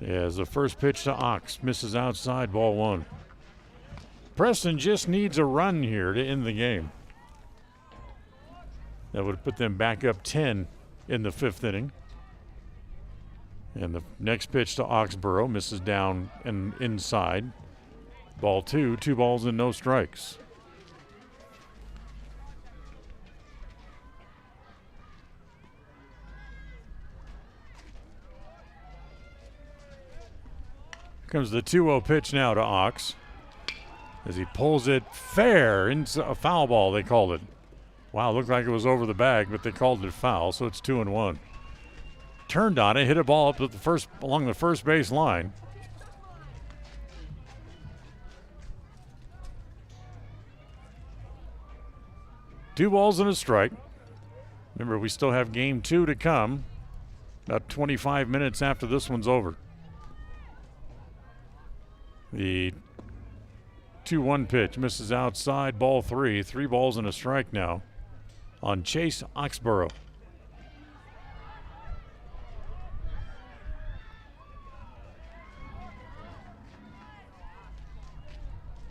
As the first pitch to Ox misses outside, ball 1. Preston just needs a run here to end the game. That would put them back up 10 in the 5th inning. And the next pitch to Oxenborough misses down and inside. Ball 2, 2 balls and no strikes. Comes the 2-0 pitch now to Ox as he pulls it fair into a foul ball, they called it. Wow, looked like it was over the bag, but they called it foul, so it's 2-1. Turned on it, hit a ball up to along the first base line. Two balls and a strike. Remember, we still have game 2 to come, about 25 minutes after this one's over. The 2-1 pitch misses outside, ball 3. 3 balls and a strike now on Chase Oxenborough.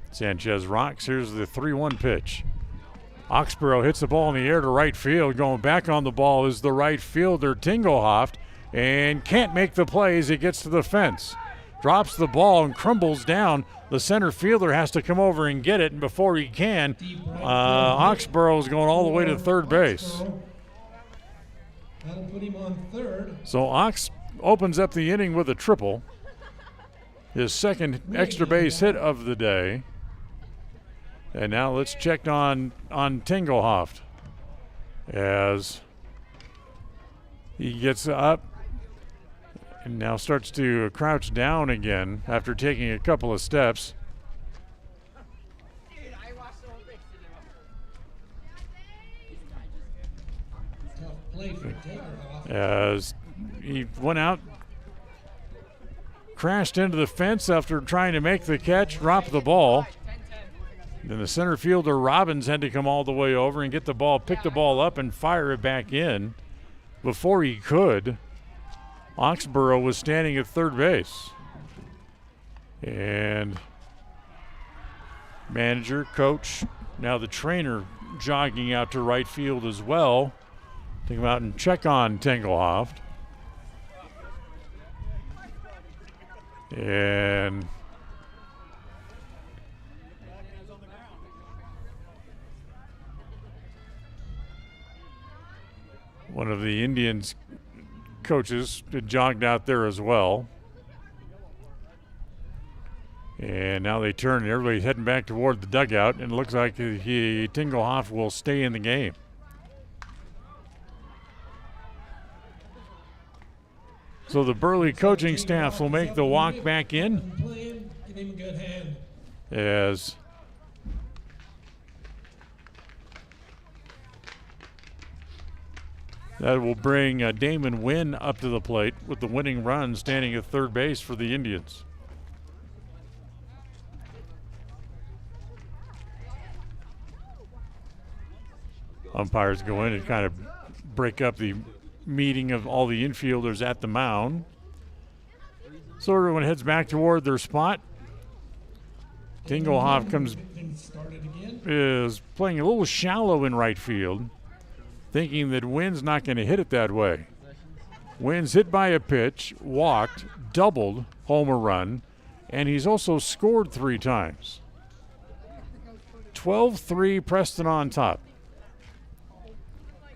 Sanchez rocks. Here's the 3-1 pitch. Oxenborough hits the ball in the air to right field. Going back on the ball is the right fielder, Tingelhoff, and can't make the play as he gets to the fence. Drops the ball and crumbles down. The center fielder has to come over and get it, and before he can, Oxenborough is going all the way to third base. That'll put him on third. So Ox opens up the inning with a triple. His second extra base hit of the day. And now let's check on Tingelhoff as he gets up and now starts to crouch down again after taking a couple of steps. As he went out, crashed into the fence after trying to make the catch, dropped the ball. Then the center fielder, Robbins, had to come all the way over and get the ball, pick the ball up and fire it back in. Before he could, Oxenborough was standing at third base. And manager, coach, now the trainer jogging out to right field as well to come out and check on Tingelhoff. And one of the Indians coaches had jogged out there as well. And now they turn and everybody's heading back toward the dugout, and it looks like Tingelhoff will stay in the game. So the Burley coaching staff will make the walk back in Give him a good hand. as that will bring Damon Wynn up to the plate with the winning run, standing at third base for the Indians. Umpires go in and kind of break up the meeting of all the infielders at the mound. So everyone heads back toward their spot. Tingelhoff is playing a little shallow in right field, thinking that Wynn's not going to hit it that way. Wynn's hit by a pitch, walked, doubled, homer run, and he's also scored 3 times. 12-3 Preston on top.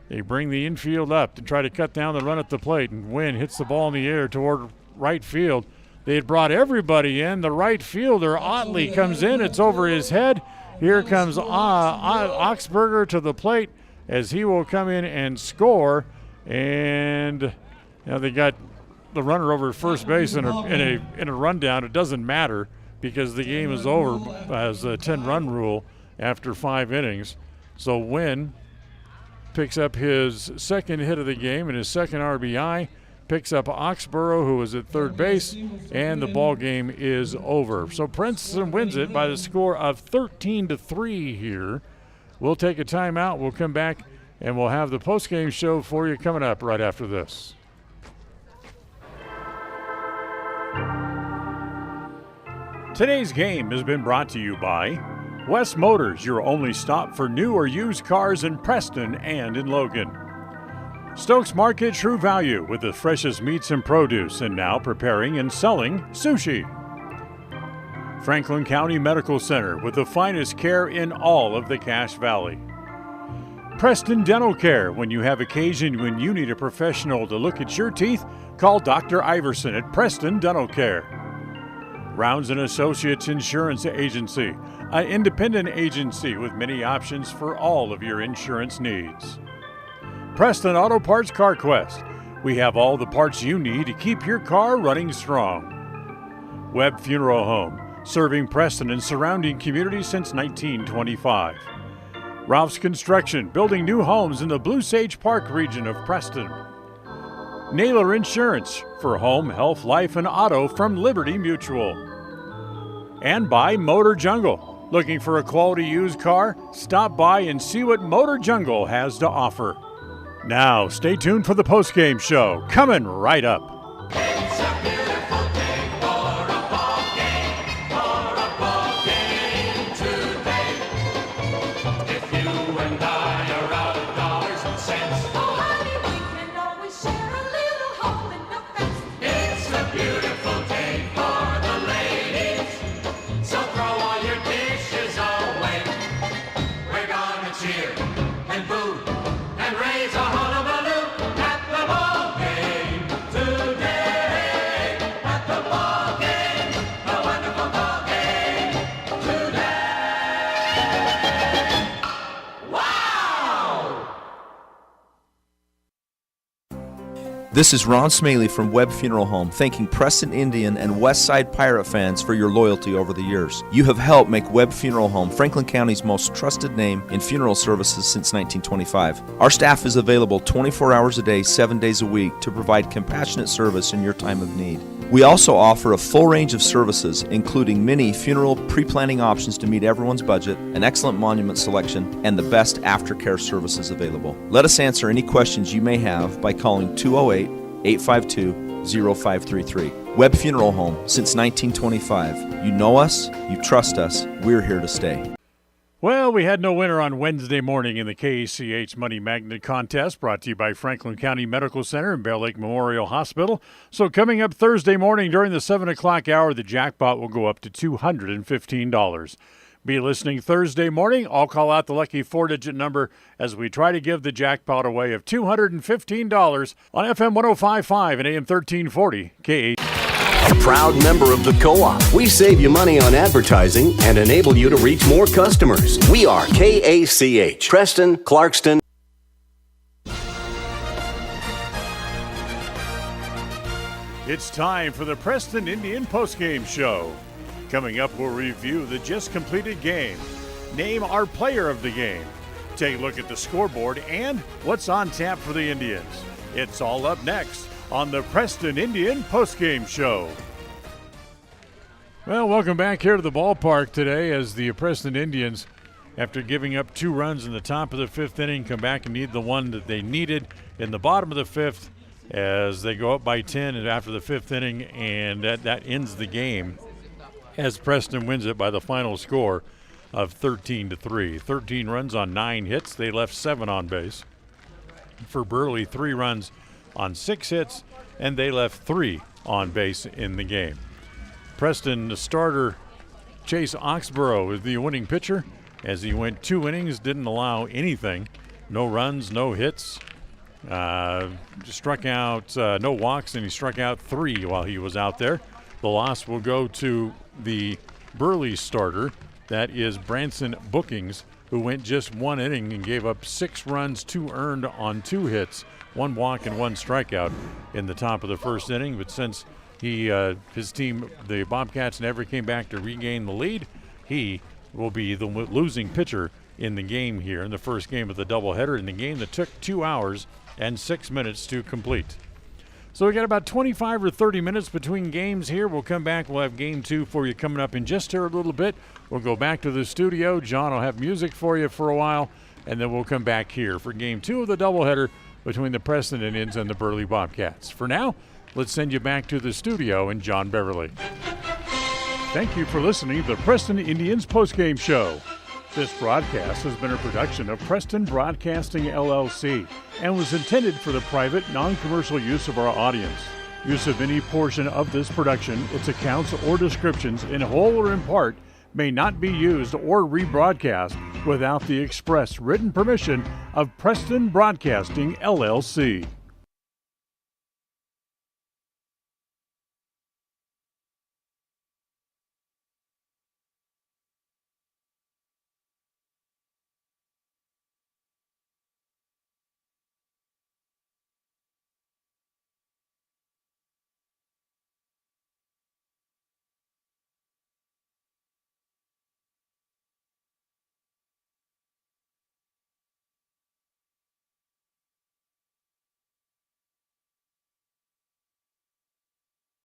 They bring the infield up to try to cut down the run at the plate, and Wynn hits the ball in the air toward right field. They had brought everybody in. The right fielder, Otley, comes in. It's over his head. Here comes Oxenborough to the plate as he will come in and score. And now they got the runner over at first base in a rundown. It doesn't matter because the game is over as a 10-run rule after 5 innings. So Wynn picks up his second hit of the game and his second RBI, picks up Oxenborough, who is at third base, and the ball game is over. So Preston wins it by the score of 13-3 here. We'll take a timeout. We'll come back, and we'll have the postgame show for you coming up right after this. Today's game has been brought to you by West Motors, your only stop for new or used cars in Preston and in Logan. Stokes Market, True Value, with the freshest meats and produce, and now preparing and selling sushi. Franklin County Medical Center, with the finest care in all of the Cache Valley. Preston Dental Care, when you have occasion when you need a professional to look at your teeth, call Dr. Iverson at Preston Dental Care. Rounds & Associates Insurance Agency, an independent agency with many options for all of your insurance needs. Preston Auto Parts CarQuest. We have all the parts you need to keep your car running strong. Webb Funeral Home, serving Preston and surrounding communities since 1925. Ralph's Construction, building new homes in the Blue Sage Park region of Preston. Naylor Insurance, for home, health, life, and auto from Liberty Mutual. And by Motor Jungle. Looking for a quality used car? Stop by and see what Motor Jungle has to offer. Now, stay tuned for the postgame show, coming right up. It's a beautiful day for a ball game today. If you and I This is Ron Smaley from Webb Funeral Home, thanking Preston Indian and Westside Pirate fans for your loyalty over the years. You have helped make Webb Funeral Home Franklin County's most trusted name in funeral services since 1925. Our staff is available 24 hours a day, 7 days a week to provide compassionate service in your time of need. We also offer a full range of services, including many funeral pre-planning options to meet everyone's budget, an excellent monument selection, and the best aftercare services available. Let us answer any questions you may have by calling 208-852-0533. Webb Funeral Home, since 1925. You know us, you trust us, we're here to stay. Well, we had no winner on Wednesday morning in the KACH Money Magnet Contest, brought to you by Franklin County Medical Center and Bear Lake Memorial Hospital. So coming up Thursday morning during the 7 o'clock hour, the jackpot will go up to $215. Be listening Thursday morning. I'll call out the lucky 4-digit number as we try to give the jackpot away of $215 on FM 105.5 and AM 1340 KACH. A proud member of the Co-op. We save you money on advertising and enable you to reach more customers. We are KACH, Preston, Clarkston. It's time for the Preston Indian postgame show. Coming up, we'll review the just completed game, name our player of the game, take a look at the scoreboard, and what's on tap for the Indians. It's all up next on the Preston Indian postgame show. Well, welcome back here to the ballpark today as the Preston Indians, after giving up 2 runs in the top of the 5th inning, come back and need the one that they needed in the bottom of the 5th as they go up by 10 after the 5th inning, and that ends the game as Preston wins it by the final score of 13-3. 13 runs on 9 hits. They left 7 on base. For Burley, 3 runs on 6 hits, and they left 3 on base in the game. Preston, the starter, Chase Oxenborough, is the winning pitcher as he went 2 innings, didn't allow anything. No runs, no hits. Struck out, no walks, and he struck out 3 while he was out there. The loss will go to the Burley starter. That is Branson Bookings, who went just 1 inning and gave up 6 runs, 2 earned on 2 hits, 1 walk and 1 strikeout in the top of the 1st inning. But since his team, the Bobcats, never came back to regain the lead, he will be the losing pitcher in the game here in the first game of the doubleheader, in the game that took 2 hours and 6 minutes to complete. So we got about 25 or 30 minutes between games here. We'll come back. We'll have game 2 for you coming up in just here a little bit. We'll go back to the studio. John will have music for you for a while, and then we'll come back here for game 2 of the doubleheader between the Preston Indians and the Burley Bobcats. For now, let's send you back to the studio and John Beverly. Thank you for listening to the Preston Indians postgame show. This broadcast has been a production of Preston Broadcasting, LLC, and was intended for the private, non-commercial use of our audience. Use of any portion of this production, its accounts or descriptions, in whole or in part, may not be used or rebroadcast without the express written permission of Preston Broadcasting, LLC.